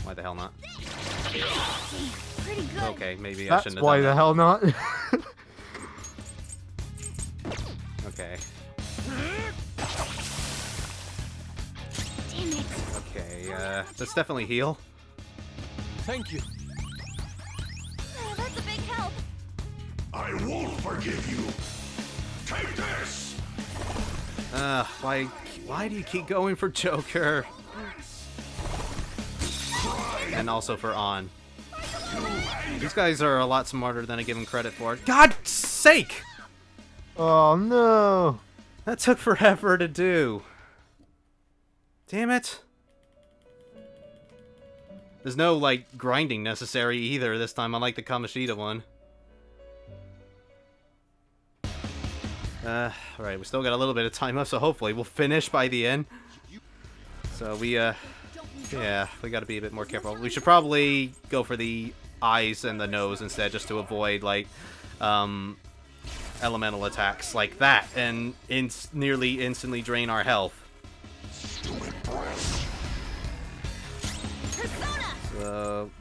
S1: Why the hell not?
S8: Pretty good.
S1: Okay, maybe I
S2: That's
S1: shouldn't have
S2: why
S1: done
S2: the
S1: that.
S2: hell not.
S1: Okay.
S8: Damn it.
S1: Okay, let's definitely heal.
S3: Thank you.
S8: Oh, that's a big help.
S5: I won't forgive you. Take this.
S1: Why do you keep going for Joker? And also for On. These guys are a lot smarter than I give them credit for. God's sake!
S2: Oh no!
S1: That took forever to do. Damn it. There's no, like, grinding necessary either this time, unlike the Kamoshida one. Alright, we still got a little bit of time left, so hopefully we'll finish by the end. So we, yeah, we gotta be a bit more careful. We should probably go for the eyes and the nose instead, just to avoid, like, elemental attacks like that, and nearly instantly drain our health.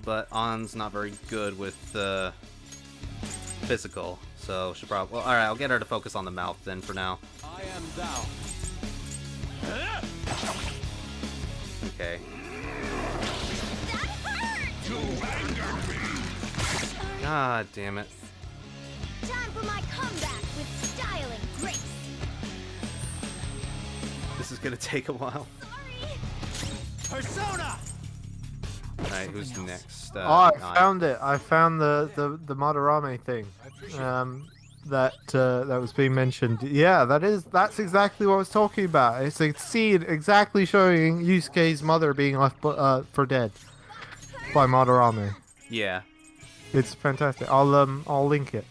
S1: But On's not very good with physical, so should probably. Well, all right, I'll get her to focus on the mouth then for now.
S3: I am thou.
S1: Okay. God damn it.
S8: Time for my comeback with style and grace.
S1: This is gonna take a while.
S6: Persona!
S1: Alright, who's next?
S2: Oh, I found it. I found the Madarame thing. That was being mentioned. Yeah, that's exactly what I was talking about. It's a scene exactly showing Yusuke's mother being left for dead by Madarame.
S1: Yeah.
S2: It's fantastic. I'll link it.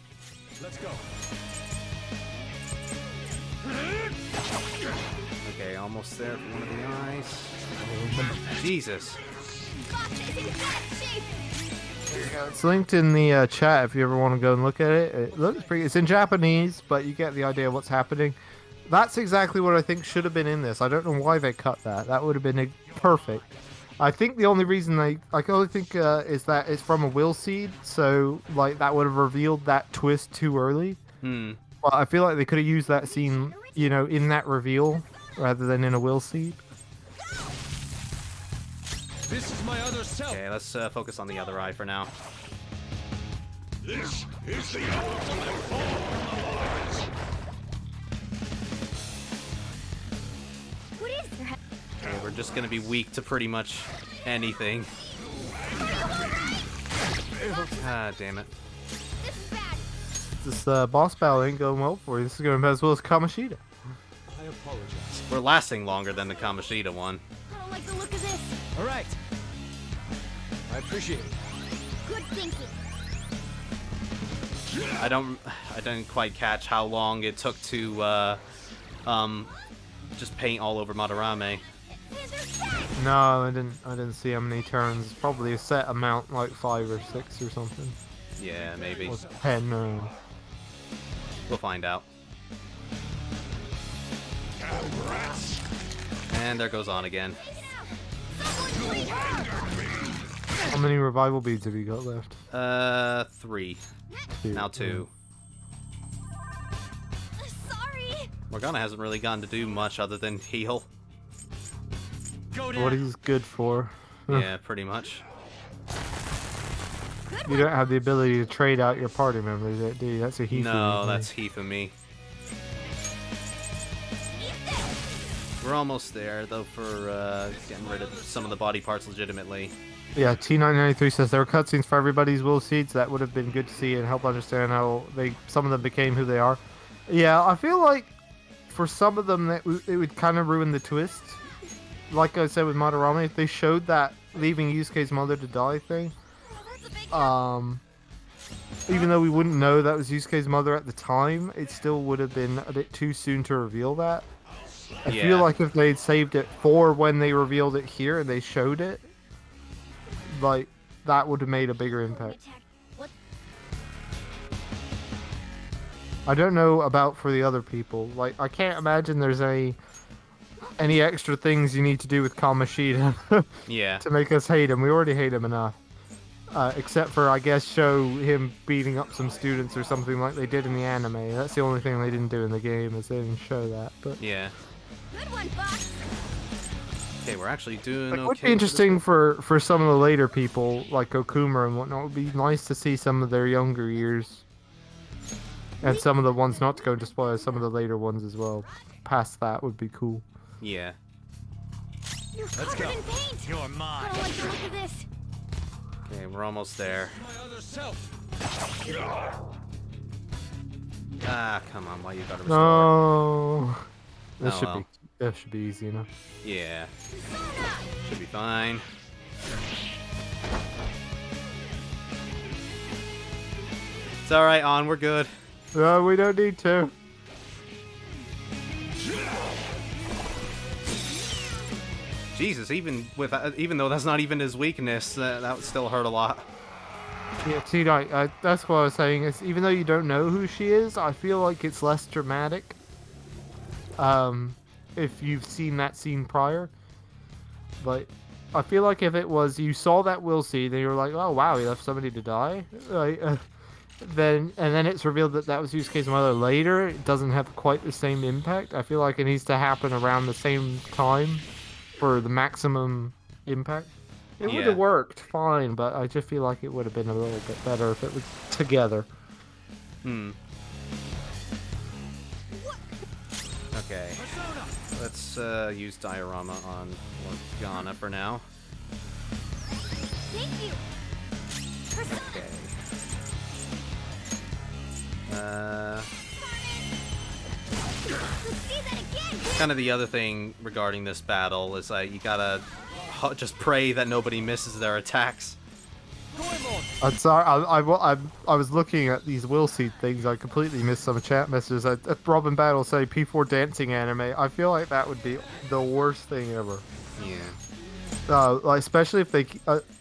S3: Let's go.
S1: Okay, almost there for one of the eyes. Jesus.
S2: It's linked in the chat if you ever want to go and look at it. It looks pretty. It's in Japanese, but you get the idea of what's happening. That's exactly what I think should have been in this. I don't know why they cut that. That would have been perfect. I think the only reason I only think is that it's from a will seed, so like that would have revealed that twist too early.
S1: Hmm.
S2: But I feel like they could have used that scene, you know, in that reveal rather than in a will seed.
S3: This is my other self.
S1: Okay, let's focus on the other eye for now.
S5: This is the ultimate form of art.
S8: What is your
S1: Okay, we're just gonna be weak to pretty much anything. Ah, damn it.
S2: This boss battle ain't going well for you. This is going as well as Kamoshida.
S3: I apologize.
S1: We're lasting longer than the Kamoshida one.
S8: I don't like the look of this.
S6: All right.
S3: I appreciate it.
S8: Good thinking.
S1: I didn't quite catch how long it took to just paint all over Madarame.
S2: No, I didn't see how many turns. Probably a set amount, like 5 or 6 or something.
S1: Yeah, maybe.
S2: Or 10 or...
S1: We'll find out. And there goes on again.
S2: How many revival beads have you got left?
S1: 3.
S2: 2.
S1: Now 2.
S8: Sorry.
S1: Morgana hasn't really gotten to do much other than heal.
S2: What he's good for.
S1: Yeah, pretty much.
S2: You don't have the ability to trade out your party members, do you? That's a he for you.
S1: No, that's he for me. We're almost there, though, for getting rid of some of the body parts legitimately.
S2: Yeah, T993 says there were cutscenes for everybody's will seeds. That would have been good to see and help understand how some of them became who they are. Yeah, I feel like for some of them that it would kind of ruin the twist. Like I said with Madarame, if they showed that leaving Yusuke's mother to die thing, even though we wouldn't know that was Yusuke's mother at the time, it still would have been a bit too soon to reveal that. I feel like if they'd saved it for when they revealed it here and they showed it, like, that would have made a bigger impact. I don't know about for the other people. Like, I can't imagine there's any extra things you need to do with Kamoshida
S1: Yeah.
S2: to make us hate him. We already hate him enough. Except for, I guess, show him beating up some students or something like they did in the anime. That's the only thing they didn't do in the game, is they didn't show that. But
S1: Yeah.
S8: Good one, Fox.
S1: Okay, we're actually doing okay.
S2: it would be interesting for some of the later people, like Okuma and whatnot. It would be nice to see some of their younger years. And some of the ones not to go into spoilers, some of the later ones as well. Past that would be cool.
S1: Yeah.
S8: You're
S6: Let's
S8: covered
S6: go.
S8: in paint.
S6: You're
S8: I
S6: mine.
S8: don't like the look of this.
S1: Okay, we're almost there.
S3: My other self.
S1: Ah, come on, why you gotta restore?
S2: No. This
S1: Oh,
S2: should
S1: well.
S2: be that should be easy enough.
S1: Yeah. Should be fine. It's alright, On. We're good.
S2: No, we don't need to.
S1: Jesus, even though that's not even his weakness, that would still hurt a lot.
S2: Yeah, see, that's what I was saying. Is even though you don't know who she is, I feel like it's less dramatic. If you've seen that scene prior, but I feel like if it was you saw that Will scene, then you were like, oh wow, he left somebody to die. Then it's revealed that was Yusuke's mother later. It doesn't have quite the same impact. I feel like it needs to happen around the same time for the maximum impact. It would have worked fine, but I just feel like it would have been a little bit better if it was together.
S1: Okay. Let's use diorama on Morgana for now.
S8: Thank you.
S1: Okay.
S8: Let's see that again.
S1: Kind of the other thing regarding this battle is you gotta just pray that nobody misses their attacks.
S2: I'm sorry, I was looking at these Will Seed things. I completely missed some chat messages. Robin Battle say P4 dancing anime. I feel like that would be the worst thing ever.
S1: Yeah.
S2: Like especially if they,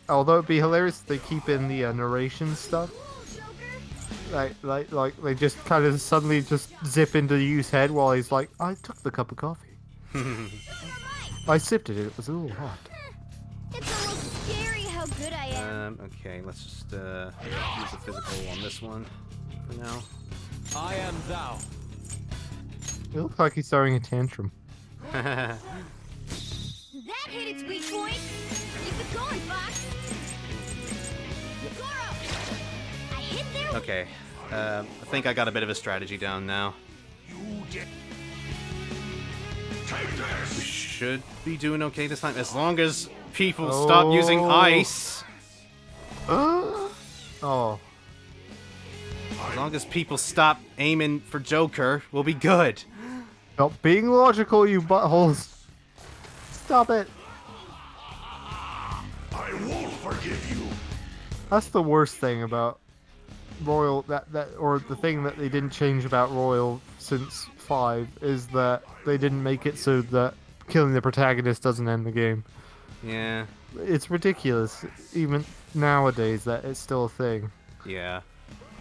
S2: although it'd be hilarious if they keep in the narration stuff. Like they just kind of suddenly just zip into Yu's head while he's like, I took the cup of coffee. I sipped it. It was a little hot.
S8: It's almost scary how good I am.
S1: Okay, let's just use the physical on this one for now.
S3: I am thou.
S2: It looks like he's throwing a tantrum.
S8: That hit its weak point. Keep it going, Fox. Goro! I hit there.
S1: Okay. I think I got a bit of a strategy down now. We should be doing okay this time, as long as people stop using ice.
S2: Oh.
S1: As long as people stop aiming for Joker, we'll be good.
S2: Stop being logical, you buttholes. Stop it.
S5: I won't forgive you.
S2: That's the worst thing about Royal, or the thing that they didn't change about Royal since 5 is that they didn't make it so that killing the protagonist doesn't end the game.
S1: Yeah.
S2: It's ridiculous, even nowadays, that it's still a thing.
S1: Yeah.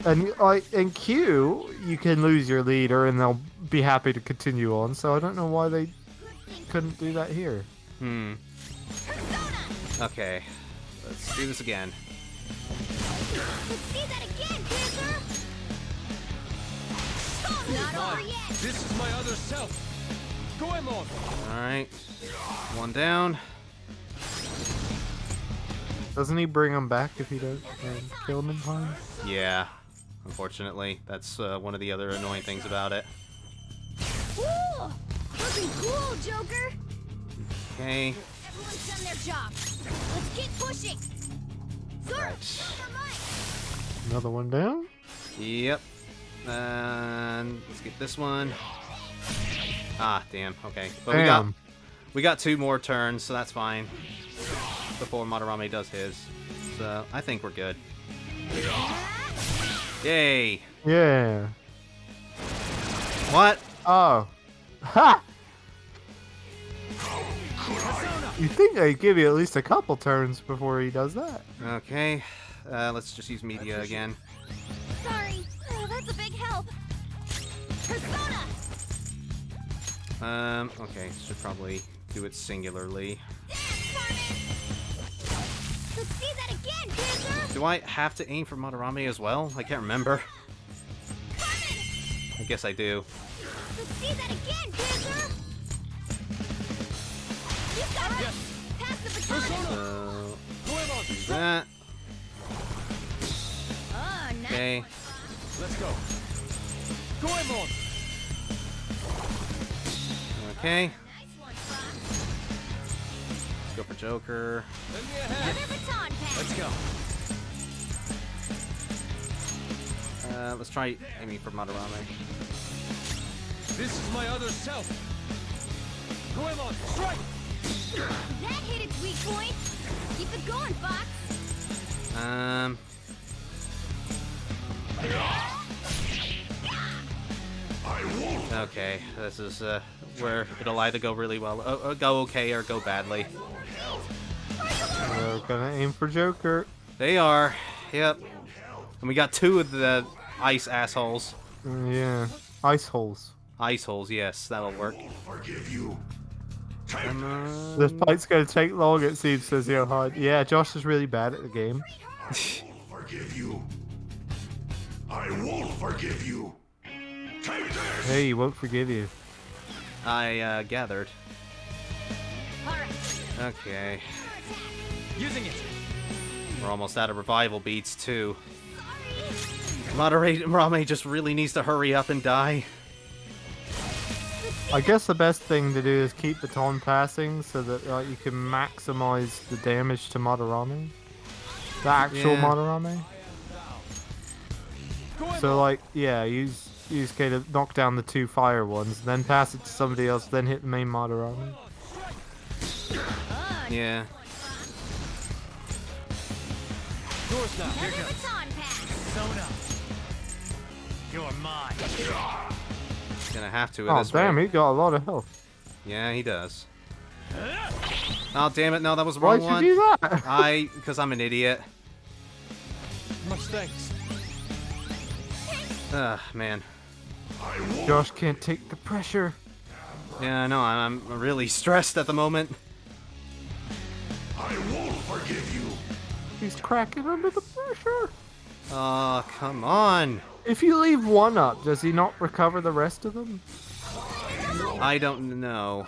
S2: And in Q, you can lose your leader and they'll be happy to continue on, so I don't know why they couldn't do that here.
S1: Okay. Let's do this again.
S8: Let's see that again, Panther. Not over yet.
S3: This is my other self. Goemon.
S1: Alright. One down.
S2: Doesn't he bring him back if he does kill him in time?
S1: Yeah. Unfortunately, that's one of the other annoying things about it.
S8: Ooh, looking cool, Joker.
S1: Okay.
S8: Everyone's done their job. Let's keep pushing. Zoro,
S1: Right.
S8: over mine.
S2: Another one down?
S1: Yep. And let's get this one. Ah, damn. Okay. But
S2: Damn.
S1: we got 2 more turns, so that's fine. Before Madarame does his. So I think we're good. Yay!
S2: Yeah.
S1: What?
S2: Oh. Ha! You think they'd give you at least a couple turns before he does that.
S1: Okay. Let's just use media again.
S8: Sorry. Oh, that's a big help. Persona.
S1: Okay. Should probably do it singularly.
S8: Dance, Carmen. Let's see that again, Panther.
S1: Do I have to aim for Madarame as well? I can't remember.
S8: Carmen.
S1: I guess I do.
S8: Let's see that again, Panther. You got it. Pass the baton.
S1: So
S3: Goemon.
S1: do that.
S8: Oh, nice.
S1: Okay.
S3: Let's go. Goemon.
S1: Okay.
S8: Nice one, Fox.
S1: Let's go for Joker.
S3: Lend me a hand.
S8: Another baton pass.
S3: Let's go.
S1: Let's try aiming for Madarame.
S3: This is my other self.
S8: That hit its weak point. Keep it going, Fox.
S1: Okay, this is where it'll either go really well, go okay, or go badly.
S2: We're gonna aim for Joker.
S1: They are, yep. And we got 2 of the ice assholes.
S2: Yeah, ice holes.
S1: Ice holes, yes, that'll work.
S5: Forgive you.
S2: This fight's gonna take long, it seems, says Johan. Yeah, Josh is really bad at the game.
S5: Forgive you. I won't forgive you. Take this.
S2: Hey, he won't forgive you.
S1: I gathered.
S8: Alright.
S1: Okay,
S6: Using it.
S1: we're almost out of revival beats too. Madarame just really needs to hurry up and die.
S2: I guess the best thing to do is keep baton passing so that you can maximize the damage to Madarame. The actual
S1: Yeah.
S2: Madarame. So like, yeah, use K to knock down the 2 fire ones, then pass it to somebody else, then hit the main Madarame.
S1: Yeah.
S6: Yours now. Here
S8: Another
S6: goes.
S8: baton pass.
S6: Zone up. You're mine.
S1: Gonna have to
S2: Oh
S1: this
S2: damn,
S1: way.
S2: he got a lot of health.
S1: Yeah, he does. Oh damn it! No, that was the
S2: Why'd
S1: wrong
S2: you
S1: one.
S2: do that?
S1: Because I'm an idiot.
S6: Much thanks.
S1: Ugh, man.
S2: Josh can't take the pressure.
S1: Yeah, I know. I'm really stressed at the moment.
S5: I won't forgive you.
S2: He's cracking under the pressure.
S1: Oh, come on.
S2: If you leave one up, does he not recover the rest of them?
S1: I don't know.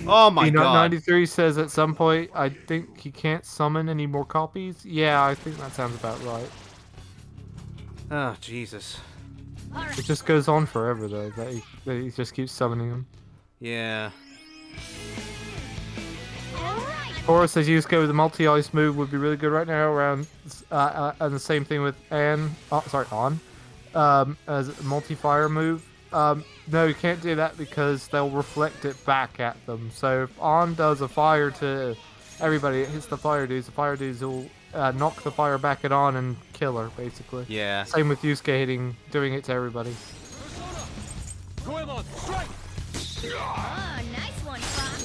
S1: Oh my
S2: Peanut
S1: god.
S2: 93 says at some point, I think he can't summon any more copies. Yeah, I think that sounds about right.
S1: Oh, Jesus.
S2: It just goes on forever though, that he just keeps summoning them.
S1: Yeah.
S2: Cora says Yusuke with a multi-ice move would be really good right now around, and the same thing with Anne, as a multi-fire move. No, you can't do that because they'll reflect it back at them. So if An does a fire to everybody, it hits the fire dudes will knock the fire back at An and kill her, basically.
S1: Yeah.
S2: Same with Yusuke doing it to everybody.
S6: Goemon, strike!
S8: Oh, nice one, Fox.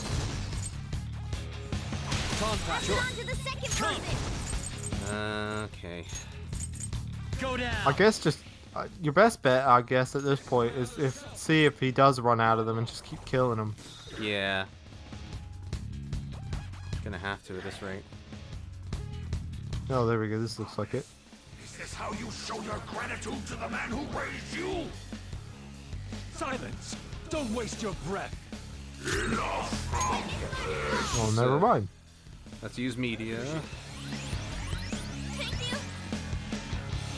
S6: Baton pass.
S8: On to the second person.
S1: Okay.
S6: Go down.
S2: I guess just your best bet, I guess, at this point is see if he does run out of them and just keep killing them.
S1: Yeah. Gonna have to at this rate.
S2: Oh, there we go. This looks like it.
S5: Is this how you show your gratitude to the man who raised you?
S6: Silence. Don't waste your breath.
S2: Well, never mind.
S1: Let's use media.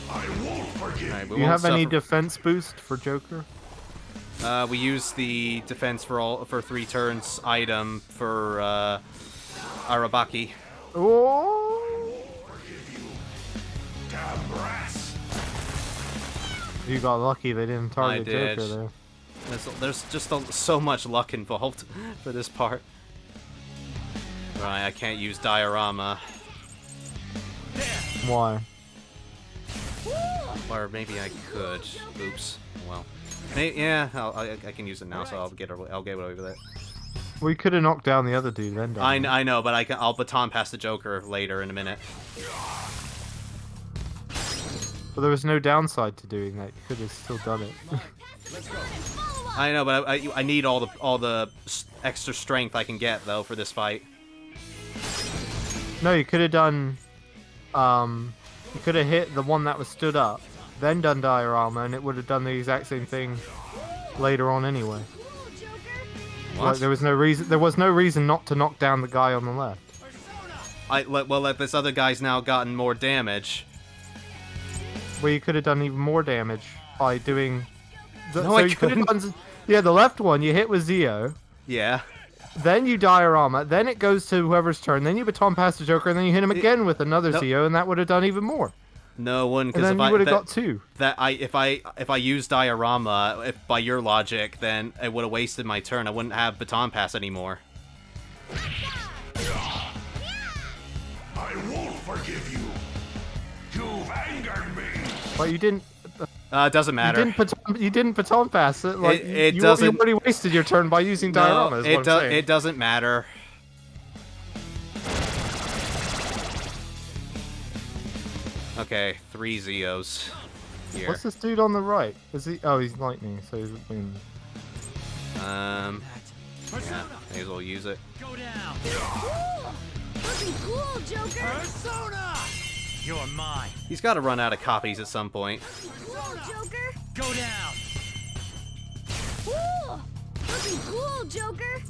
S5: I won't forgive
S1: Alright, we
S2: Do you
S1: won't
S2: have any
S1: suffer-
S2: defense boost for Joker?
S1: We use the defense for 3 turns item for Arabaki.
S2: Oh!
S5: Damn brass.
S2: You got lucky they didn't target
S1: did.
S2: Joker there.
S1: There's just so much luck involved for this part. Right, I can't use diorama,
S2: Why?
S1: or maybe I could. Oops. Well, yeah, I can use it now, so I'll get away with it.
S2: We could have knocked down the other dude then.
S1: I know, but I'll baton pass the Joker later in a minute.
S2: But there was no downside to doing that. You could have still done it.
S1: I know, but I need all the extra strength I can get though for this fight.
S2: No, you could have done. You could have hit the one that was stood up, then done diorama, and it would have done the exact same thing later on anyway.
S1: What?
S2: Like, there was no reason. There was no reason not to knock down the guy on the left.
S1: Well, this other guy's now gotten more damage.
S2: Well, you could have done even more damage by doing.
S1: No, I
S2: you could have
S1: couldn't.
S2: done. Yeah, the left one you hit with Zio.
S1: Yeah.
S2: Then you diorama, then it goes to whoever's turn, then you baton pass the Joker, and then you hit him again with another
S1: no.
S2: Zio, and that would have done even more.
S1: No, wouldn't.
S2: And
S1: Because
S2: then you would have got 2.
S1: if I used diorama, by your logic, then it would have wasted my turn. I wouldn't have baton pass anymore.
S5: I won't forgive you. You've angered me.
S2: But you didn't.
S1: It doesn't matter.
S2: You didn't baton pass it. Like
S1: It
S2: you
S1: doesn't.
S2: already wasted your turn by using diorama.
S1: No, it doesn't matter. Okay, 3 Zeos here.
S2: What's this dude on the right? Is he? Oh, he's lightning. So he's been.
S1: Yeah, may as well use it.
S6: Go down.
S4: Looking cool, Joker.
S6: Persona! You're mine.
S1: He's got to run out of copies at some point.
S4: Cool, Joker.
S6: Go down.
S4: Cool. Looking cool, Joker.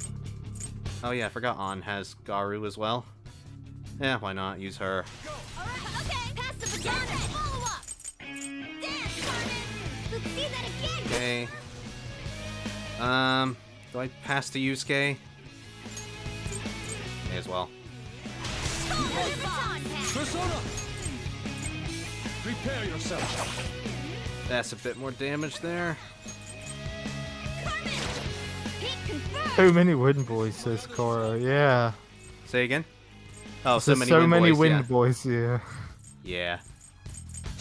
S1: Oh yeah, I forgot On has Garu as well. Yeah, why not? Use her.
S8: Alright, okay. Pass the baton and follow up. Dance, Carmen. Let's see that again.
S1: Okay. Do I pass to Yusuke? May as well.
S8: Another baton pass.
S6: Persona! Prepare yourself.
S1: That's a bit more damage there.
S8: Carmen. Hit confirmed.
S2: So many wind boys, says Cora. Yeah.
S1: Say again? Oh,
S2: There's so many wind boys. Yeah.
S1: Yeah.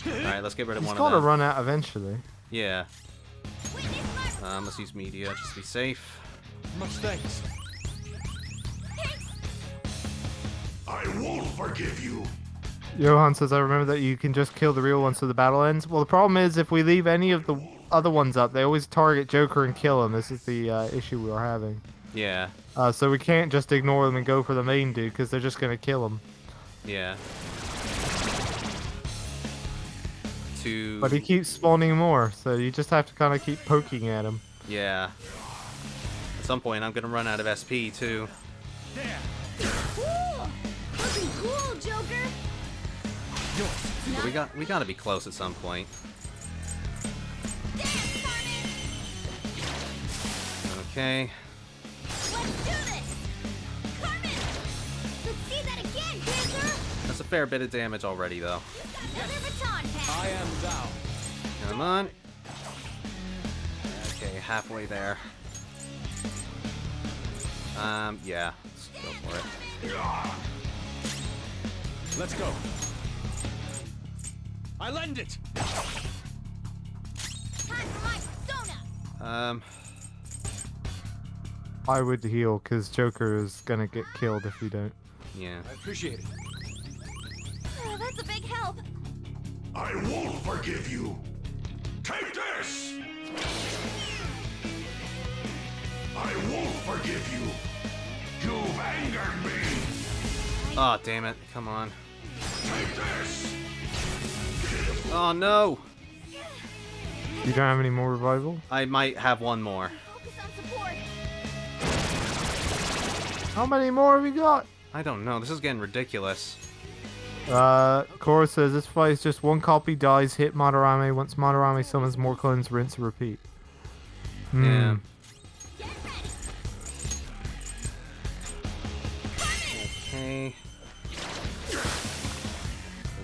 S1: Alright, let's get rid of
S2: He's
S1: one
S2: got to
S1: of them.
S2: run out eventually.
S1: Yeah.
S8: Witness my
S1: Let's use media just to be safe.
S6: Much thanks.
S5: I won't forgive you.
S2: Johan says, I remember that you can just kill the real ones so the battle ends. Well, the problem is if we leave any of the other ones up, they always target Joker and kill him. This is the issue we are having.
S1: Yeah.
S2: So we can't just ignore them and go for the main dude because they're just going to kill him.
S1: Yeah.
S2: But he keeps spawning more, so you just have to kind of keep poking at him.
S1: Yeah. At some point, I'm gonna run out of SP too.
S4: Cool. Looking cool, Joker.
S1: But we gotta be close at some point.
S8: dance, Carmen.
S1: Okay.
S8: Let's do this. Carmen. Let's see that again, Dancer.
S1: That's a fair bit of damage already, though.
S8: Another baton pass.
S6: I am thou.
S1: Come on. Okay, halfway there. Yeah. Let's go for it.
S6: Let's go. I lend it.
S8: Time for my persona.
S2: I would heal because Joker is going to get killed if you don't.
S1: Yeah.
S6: I appreciate it.
S8: Oh, that's a big help.
S5: I won't forgive you. Take this. I won't forgive you. You've angered me.
S1: Oh, damn it. Come on.
S5: Take this.
S1: Oh, no.
S2: You don't have any more revival?
S1: I might have one more.
S8: Focus on support.
S2: How many more have we got?
S1: I don't know. This is getting ridiculous.
S2: Cora says this fight is just one copy dies, hit Madarame. Once Madarame summons more clones, rinse and repeat.
S1: Yeah.
S8: Get ready.
S1: Okay.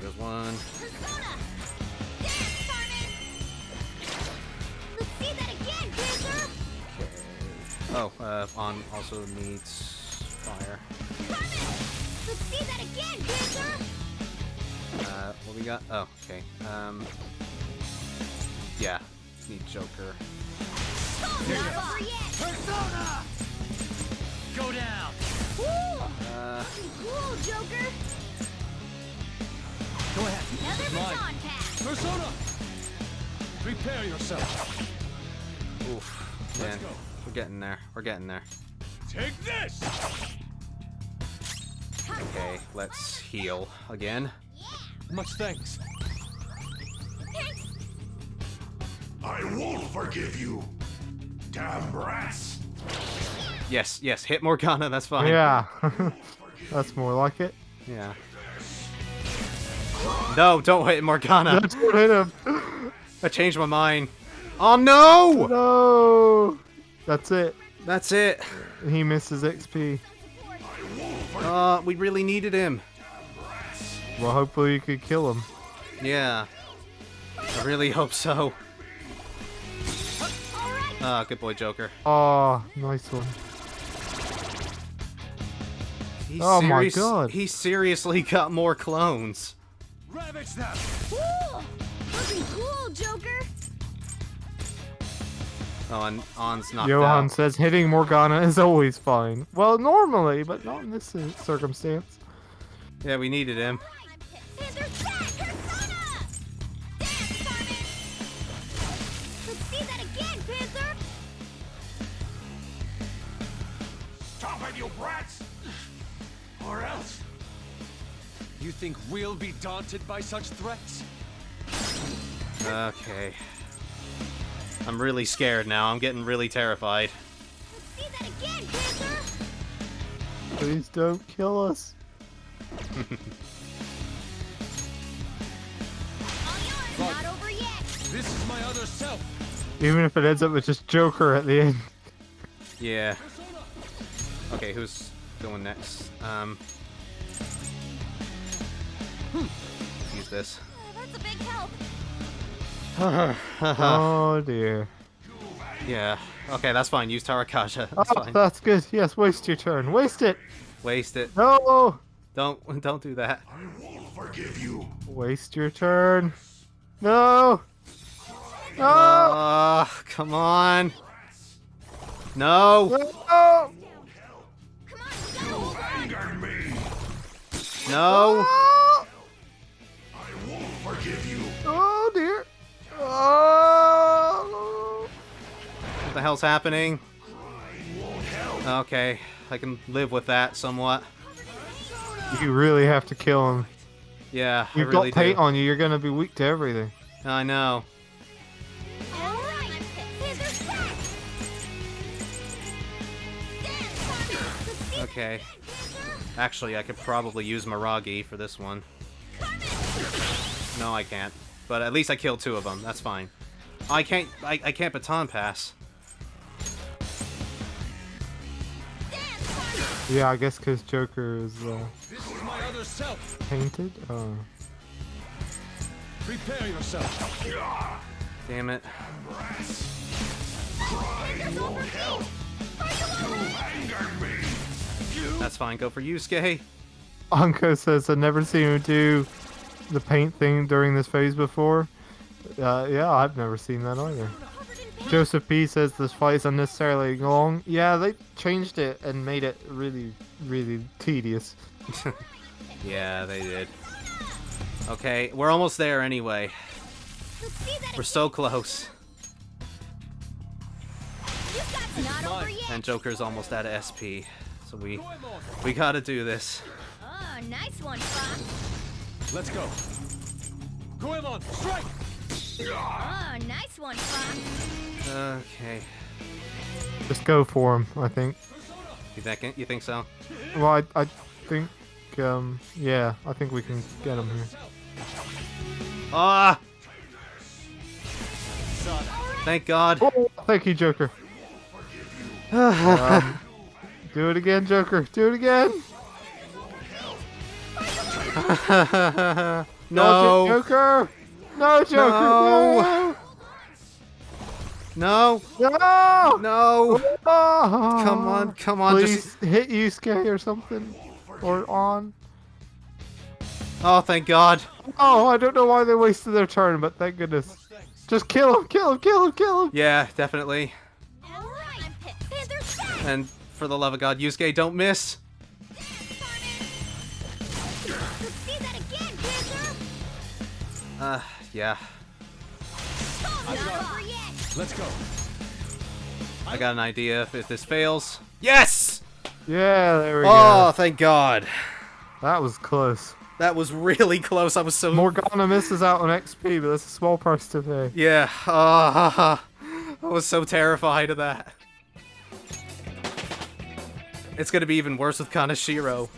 S1: There's one.
S8: Persona. Dance, Carmen. Let's see that again, Dancer.
S1: Oh, On also needs fire.
S8: Carmen. Let's see that again, Dancer.
S1: What we got? Oh, okay. Yeah. Need Joker.
S8: Not over yet.
S6: Persona! Go down.
S4: Cool. Cool, Joker.
S6: Go ahead.
S8: Another
S6: Mine.
S8: baton pass.
S6: Persona! Prepare yourself.
S1: Oof. Man,
S6: go.
S1: we're getting there. We're getting there.
S6: Take this!
S1: Okay, let's heal again.
S6: Much thanks.
S8: Thanks.
S5: I won't forgive you. Damn brats.
S1: Yes, yes, hit Morgana, that's fine.
S2: Yeah. That's more like it.
S1: Yeah. No, don't hit Morgana.
S2: That's what hit him.
S1: I changed my mind. Oh no!
S2: No. That's it.
S1: That's it.
S2: He misses XP.
S1: We really needed him.
S2: Well, hopefully you could kill him.
S1: Yeah. I really hope so. Ah, good boy, Joker.
S2: Oh, nice one.
S1: He
S2: Oh my god.
S1: He seriously got more clones.
S5: Ravage them!
S8: Cool! Looking cool, Joker!
S1: Oh, and On's knocked
S2: Johan
S1: out.
S2: says hitting Morgana is always fine. Well, normally, but not in this circumstance.
S1: Yeah, we needed him.
S8: Panther's back! Persona! Dance, Carmen! Let's see that again, Panther!
S5: Stop it, you brats! Or else.
S3: You think we'll be daunted by such threats?
S1: Okay. I'm really scared now. I'm getting really terrified.
S8: Let's see that again, Panther!
S2: Please don't kill us.
S8: All yours, not over yet!
S3: This is my other self.
S2: Even if it ends up with just Joker at the end.
S1: Yeah. Okay, who's going next? Let's use this.
S8: That's a big help!
S2: Oh dear.
S1: Yeah. Okay, that's fine. Use Tarakasha.
S2: Oh,
S1: That's fine.
S2: that's good. Yes, waste your turn. Waste it.
S1: Waste it.
S2: No.
S1: Don't do that.
S5: I won't forgive you.
S2: Waste your turn. No. No.
S1: Come on. No.
S2: No.
S5: You angered me.
S1: No.
S2: Oh,
S5: I won't forgive you.
S2: oh dear. Oh.
S1: What the hell's happening?
S5: Won't help.
S1: Okay, I can live with that somewhat.
S2: You really have to kill him.
S1: Yeah,
S2: You've
S1: I really
S2: got paint
S1: do.
S2: on you. You're gonna be weak to everything.
S1: I know.
S8: All right, Panther's back! Dance, Carmen! Let's see
S1: Okay. Actually, I could probably use Miragi for this one. No, I can't. But at least I killed 2 of them. That's fine. I can't baton pass.
S2: Yeah, I guess because Joker is
S3: This is my other self.
S2: painted.
S3: Prepare yourself.
S1: Damn it.
S5: Crying won't help. You angered me.
S1: That's fine. Go for Yusuke.
S2: Anko says I've never seen him do the paint thing during this phase before. Yeah, I've never seen that either. Joseph P says this fight is unnecessarily long. Yeah, they changed it and made it really, really tedious.
S1: Yeah, they did. Okay, we're almost there anyway.
S8: Let's see that
S1: We're so close.
S8: Not over yet!
S1: And Joker's almost out of SP. So we gotta do this.
S8: Oh, nice one, Fox!
S3: Let's go. Goemon, strike!
S8: Oh, nice one, Fox!
S1: Okay.
S2: Just go for him, I think.
S1: You think so?
S2: Well, I think, yeah, I think we can get him here.
S1: Ah! Thank God.
S2: Oh, thank you, Joker. Do it again, Joker. Do it again.
S1: No.
S2: Joker. No, Joker.
S1: No.
S2: No.
S1: No.
S2: No.
S1: No.
S2: Oh.
S1: Come on.
S2: Please
S1: Just.
S2: hit Yusuke or something. Or on.
S1: Oh, thank God.
S2: Oh, I don't know why they wasted their turn, but thank goodness. Just kill him. Kill him. Kill him. Kill him.
S1: Yeah, definitely.
S8: All right, Panther's back!
S1: And for the love of God, Yusuke, don't miss.
S8: Let's see that again, Panther!
S1: Yeah.
S8: Not over yet!
S3: Let's go.
S1: I got an idea if this fails. Yes!
S2: Yeah, there we
S1: Oh,
S2: go.
S1: thank God.
S2: That was close.
S1: That was really close. I was so...
S2: Morgana misses out on XP, but that's a small price to pay.
S1: Yeah. I was so terrified of that. It's gonna be even worse with Kaneshiro.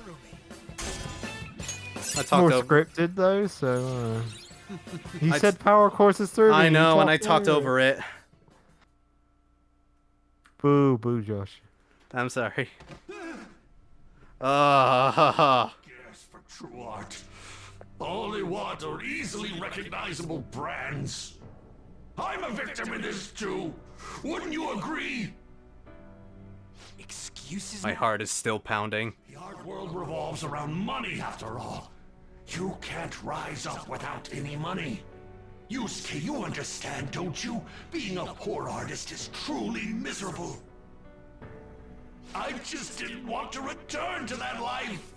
S1: I talked
S2: More
S1: over.
S2: scripted though, so he
S1: I-
S2: said power courses through.
S1: I
S2: and you
S1: know, and I talked
S2: over
S1: over it.
S2: Boo, boo, Josh.
S1: I'm sorry.
S5: Yes, for true art. All they want are easily recognizable brands. I'm a victim in this too. Wouldn't you agree?
S6: Excuses?
S1: My heart is still pounding.
S5: The art world revolves around money after all. You can't rise up without any money. Yusuke, you understand, don't you? Being a poor artist is truly miserable. I just didn't want to return to that life.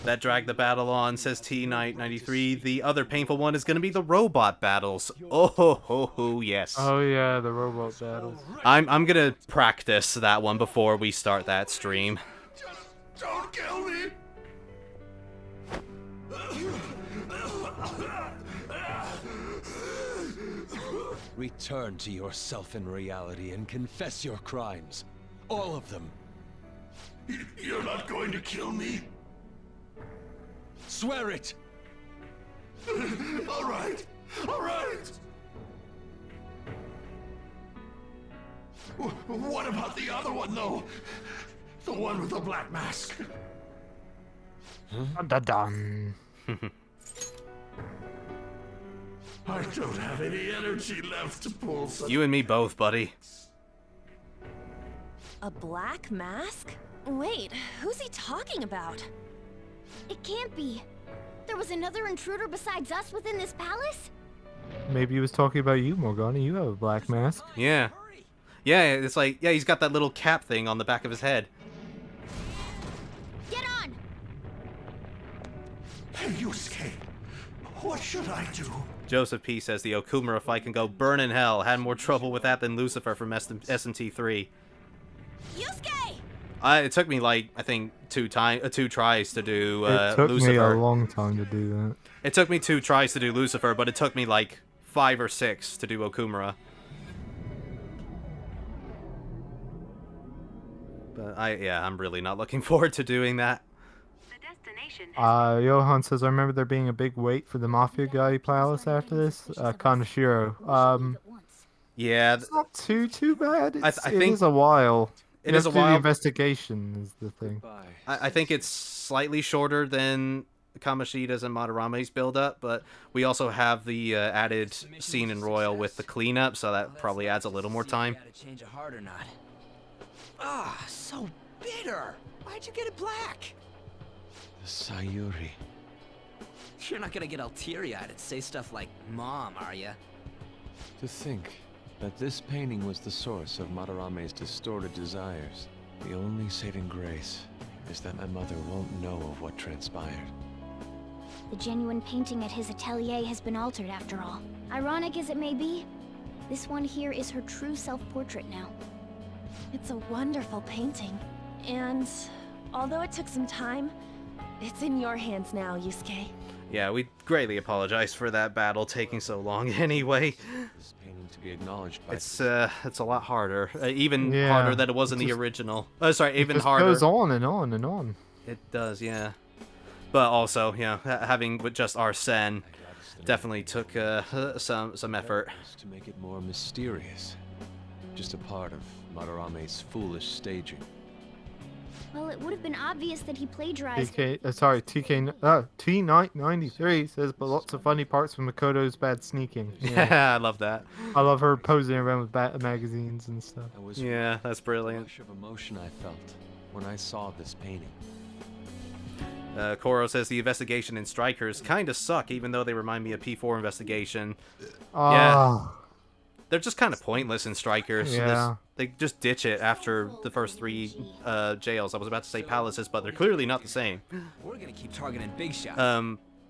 S1: That dragged the battle on, says T Knight 93. The other painful one is going to be the robot battles. Oh, ho, ho, ho, yes.
S2: Oh yeah, the robot battles.
S1: I'm going to practice that one before we start that stream.
S5: Just don't kill me.
S3: Return to yourself in reality and confess your crimes. All of them.
S5: You're not going to kill me?
S3: Swear it!
S5: All right. All right. What about the other one, though? The one with the black mask.
S2: Dun, dun, dun.
S5: I don't have any energy left to pull such...
S1: You and me both, buddy.
S7: A black mask? Wait, who's he talking about?
S4: It can't be. There was another intruder besides us within this palace?
S2: Maybe he was talking about you, Morgana. You have a black mask.
S1: Yeah. Yeah, it's like, yeah, he's got that little cap thing on the back of his head.
S4: Get on!
S5: Hey, Yusuke, what should I do?
S1: Joseph P says the Okumura fight can go burn in hell. Had more trouble with that than Lucifer from SMT 3.
S4: Yusuke!
S1: It took me like, I think, two tries to do
S2: It took
S1: Lucifer.
S2: me a long time to do that.
S1: It took me 2 tries to do Lucifer, but it took me like 5 or 6 to do Okumura. But I'm really not looking forward to doing that.
S2: Johan says, I remember there being a big wait for the Mafia guy palace after this. Kamoshida.
S1: Yeah,
S2: It's not too bad.
S1: I
S2: It
S1: think
S2: is a while.
S1: it
S2: You
S1: is
S2: have
S1: a
S2: to do
S1: while.
S2: The investigation is the thing.
S1: I think it's slightly shorter than Kamoshida's and Madarame's build-up, but we also have the added scene in Royal with the cleanup, so that probably adds a little more time.
S6: Gotta change a heart or not. Ah, so bitter. Why'd you get it black?
S3: The Sayuri.
S6: You're not gonna get all teary-eyed and say stuff like, "Mom, are ya?"
S3: To think that this painting was the source of Madarame's distorted desires. The only saving grace is that my mother won't know of what transpired.
S4: The genuine painting at his atelier has been altered after all. Ironic as it may be, this one here is her true self-portrait now.
S7: It's a wonderful painting. And although it took some time, it's in your hands now, Yusuke.
S1: Yeah, we greatly apologize for that battle taking so long anyway.
S3: This painting to be acknowledged by
S1: It's a lot harder. Even
S2: Yeah,
S1: harder than it was in
S2: it
S1: the
S2: just-
S1: original. Oh, sorry, even
S2: It just
S1: harder.
S2: goes on and on and on.
S1: It does, yeah. But also, having with just Arsene definitely took some effort.
S3: to make it more mysterious. Just a part of Madarame's foolish staging.
S4: Well, it would have been obvious that he plagiarized.
S2: T93 says, but lots of funny parts from Makoto's bad sneaking.
S1: Yeah, I love that.
S2: I love her posing around with magazines and stuff.
S3: That was
S1: Yeah, that's
S3: the
S1: brilliant.
S3: rush of emotion I felt when I saw this painting.
S1: Koro says the investigation in Strikers kind of suck, even though they remind me of P4 investigation.
S2: Ah,
S1: They're just kind of pointless in Strikers.
S2: Yeah.
S1: They just ditch it after the first 3 jails. I was about to say palaces, but they're clearly not the same.
S6: We're gonna keep targeting big shots.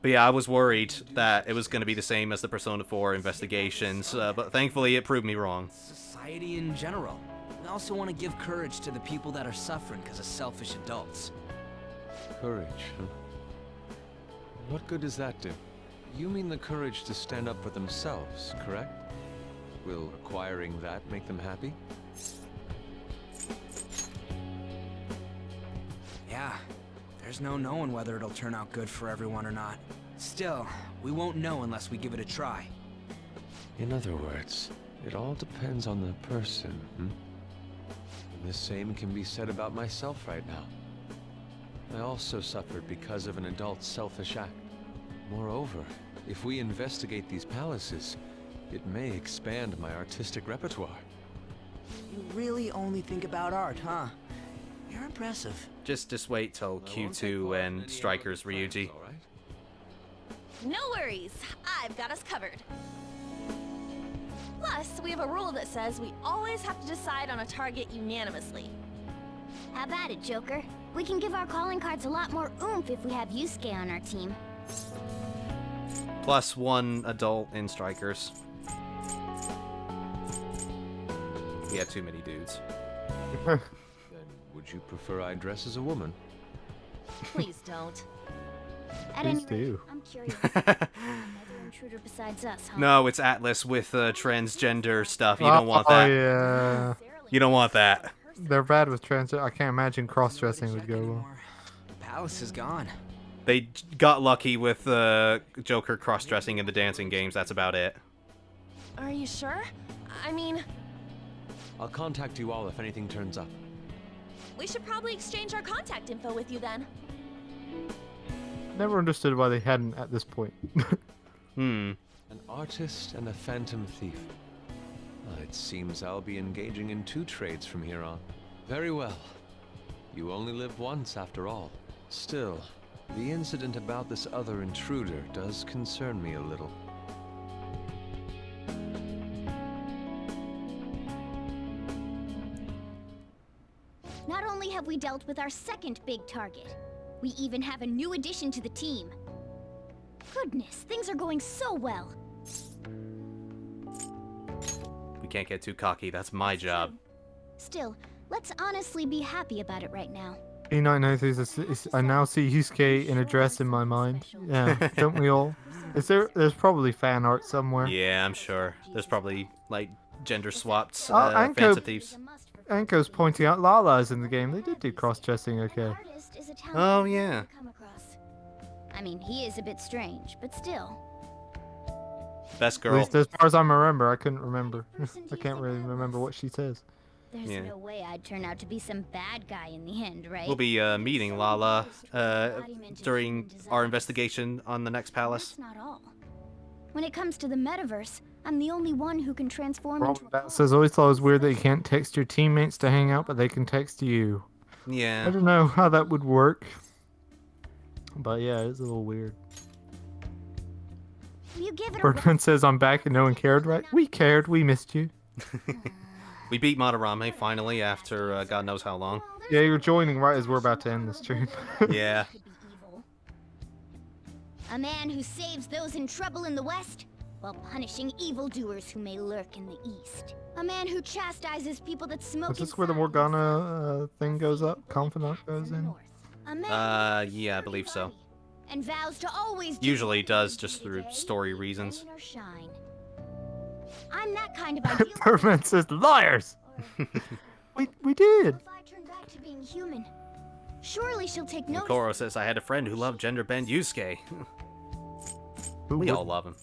S1: But yeah, I was worried that it was going to be the same as the Persona 4 investigations, but thankfully it proved me wrong.
S6: Society in general. We also want to give courage to the people that are suffering because of selfish adults.
S3: Courage, huh? What good does that do? You mean the courage to stand up for themselves, correct? Will acquiring that make them happy?
S6: Yeah, there's no knowing whether it'll turn out good for everyone or not. Still, we won't know unless we give it a try.
S3: In other words, it all depends on the person, And the same can be said about myself right now. I also suffered because of an adult's selfish act. Moreover, if we investigate these palaces, it may expand my artistic repertoire.
S6: You really only think about art, huh? You're impressive.
S1: Just wait till Q2 and Strikers Ryuji.
S3: All right?
S7: No worries, I've got us covered. Plus, we have a rule that says we always have to decide on a target unanimously.
S4: How about it, Joker? We can give our calling cards a lot more oomph if we have Yusuke on our team.
S1: Plus 1 adult in Strikers. We had too many dudes.
S3: Then would you prefer I dress as a woman?
S7: Please don't.
S4: At
S2: Please
S4: any rate,
S2: do.
S4: I'm curious. Another intruder besides us, huh?
S1: No, it's Atlas with transgender stuff. You don't want
S2: Oh
S1: that.
S2: yeah.
S1: You don't want that.
S2: They're bad with transgender. I can't imagine cross-dressing would go well.
S6: Anymore. The palace is gone.
S1: They got lucky with Joker cross-dressing in the dancing games. That's about it.
S7: Are you sure? I mean,
S3: I'll contact you all if anything turns up.
S7: we should probably exchange our contact info with you then.
S2: Never understood why they hadn't at this point.
S3: An artist and a phantom thief. It seems I'll be engaging in 2 trades from here on. Very well. You only live once after all. Still, the incident about this other intruder does concern me a little.
S4: Not only have we dealt with our second big target, we even have a new addition to the team. Goodness, things are going so well.
S1: We can't get too cocky. That's my job.
S4: Still, let's honestly be happy about it right now.
S2: E993 I now see Yusuke in a dress in my mind. Yeah, don't we all? There's probably fan art somewhere.
S1: Yeah, I'm sure. There's probably, like, gender-swapped
S2: Anko-
S1: Phantom Thieves.
S2: Anko's pointing out Lala's in the game. They did do cross-dressing okay.
S4: Artist is a talent
S1: Oh,
S4: we
S1: yeah.
S4: haven't come across. I mean, he is a bit strange, but still.
S1: Best
S2: At
S1: girl.
S2: least as far as I remember, I couldn't remember. I can't really remember what she says.
S4: There's
S1: Yeah.
S4: no way I'd turn out to be some bad guy in the end, right?
S1: We'll be meeting Lala during our investigation on the next palace.
S4: That's not all. When it comes to the metaverse, I'm the only one who can transform into
S2: Robin Bat says, always thought it was weird that you can't text your teammates to hang out, but they can text you. I
S1: Yeah.
S2: don't know how that would work. But yeah, it's a little weird.
S4: You give it a
S2: Birdman says, I'm back and no one cared, right? We cared, we missed you.
S1: We beat Madarame finally after God knows how long.
S2: Yeah, you're joining right as we're about to end the stream.
S1: Yeah.
S4: could be evil. A man who saves those in trouble in the West, while punishing evildoers who may lurk in the East. A man who chastises people that smoke.
S2: Is this where the Morgana thing goes up? Confidant goes in?
S4: A man
S1: Yeah, I believe so.
S4: and vows to always do
S1: Usually
S4: right
S1: does
S4: by
S1: just
S4: the
S1: through
S4: day,
S1: story reasons.
S4: rain or shine. I'm that kind of ideal.
S2: Birdman says, liars!
S4: Or
S2: We did!
S4: if I turn back to being human, surely she'll take
S1: And
S4: notice.
S1: Koro says, I had a friend who loved gender bend Yusuke.
S2: Who
S1: We
S2: would-
S1: all love him.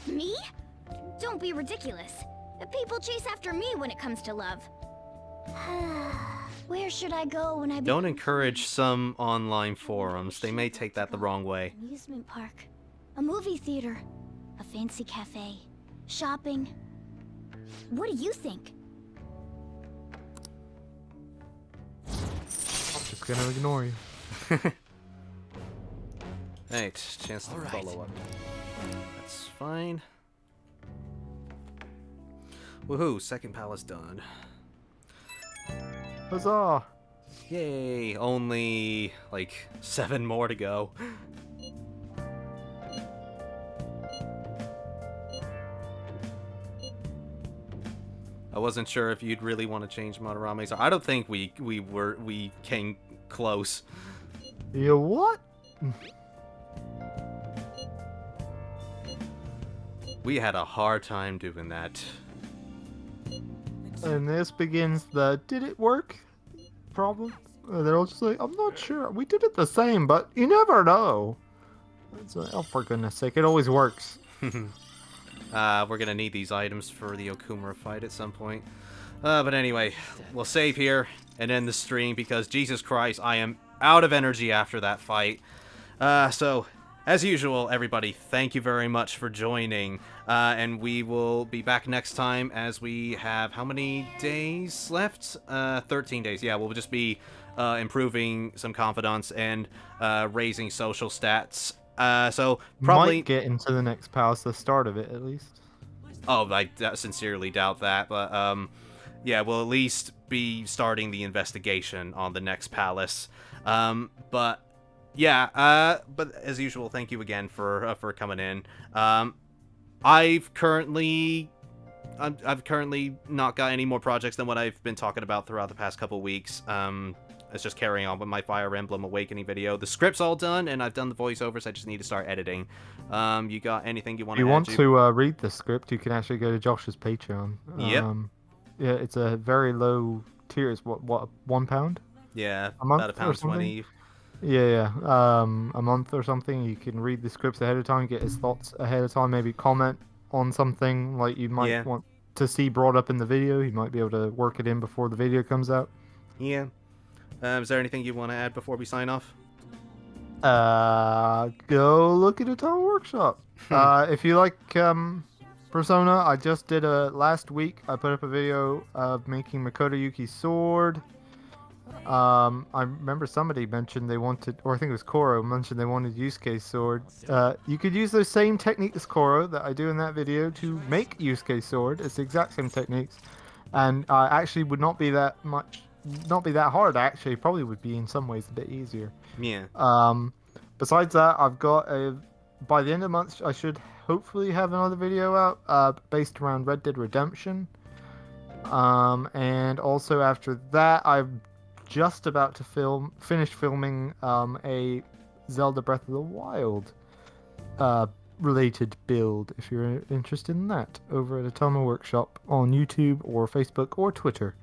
S4: Me? Don't be ridiculous. People chase after me when it comes to love. Where should I go when I
S1: Don't encourage some online forums. They may take that the wrong way.
S4: Amusement park, a movie theater, a fancy cafe, shopping. What do you think?
S2: I'm just gonna ignore you.
S1: Right, chance to follow up. That's fine. Woohoo, second palace done.
S2: Huzzah!
S1: Yay, only like 7 more to go. I wasn't sure if you'd really want to change Madarame's. I don't think we came close.
S2: You what?
S1: We had a hard time doing that.
S2: And this begins the did it work problem. They're all just like, I'm not sure. We did it the same, but you never know. It's like, oh, for goodness sake, it always works.
S1: We're gonna need these items for the Okumura fight at some point. But anyway, we'll save here and end the stream because, Jesus Christ, I am out of energy after that fight. So, as usual, everybody, thank you very much for joining. And we will be back next time as we have how many days left? 13 days. Yeah, we'll just be improving some confidence and raising social stats. So, probably...
S2: Might get into the next palace, the start of it, at least.
S1: Oh, I sincerely doubt that, but, yeah, we'll at least be starting the investigation on the next palace. But as usual, thank you again for coming in. I've currently not got any more projects than what I've been talking about throughout the past couple weeks. It's just carrying on with my Fire Emblem Awakening video. The script's all done, and I've done the voiceovers. I just need to start editing. You got anything you want to add?
S2: If you want to read the script, you can actually go to Josh's Patreon.
S1: Yep.
S2: Yeah, it's a very low tier. It's what £1?
S1: Yeah,
S2: a month
S1: about
S2: or
S1: £1.20.
S2: Yeah. A month or something. You can read the scripts ahead of time, get his thoughts ahead of time, maybe comment on something like you might want to see brought up in the video. You might be able to work it in before the video comes out.
S1: Yeah. Is there anything you want to add before we sign off?
S2: Go look at Atomic Workshop. If you like Persona, I just did last week. I put up a video of making Makoto Yuki's sword. I remember somebody mentioned they wanted, or I think it was Koro mentioned they wanted Yusuke's sword. You could use those same techniques, Koro, that I do in that video to make Yusuke's sword. It's the exact same techniques, and actually would not be that hard. Actually, probably would be in some ways a bit easier.
S1: Yeah.
S2: Besides that, I've got by the end of the month, I should hopefully have another video out based around Red Dead Redemption. And also after that, I'm just about to finish filming a Zelda Breath of the Wild related build, if you're interested in that, over at Atomic Workshop on YouTube or Facebook or Twitter.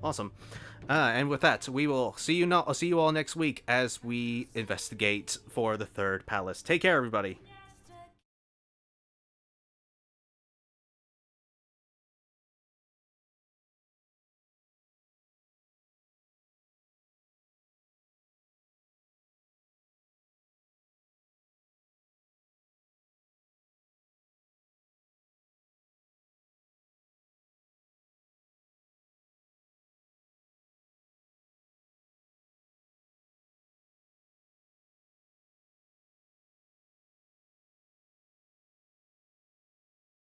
S1: Awesome. And with that, we will see you all next week as we investigate for the third palace. Take care, everybody.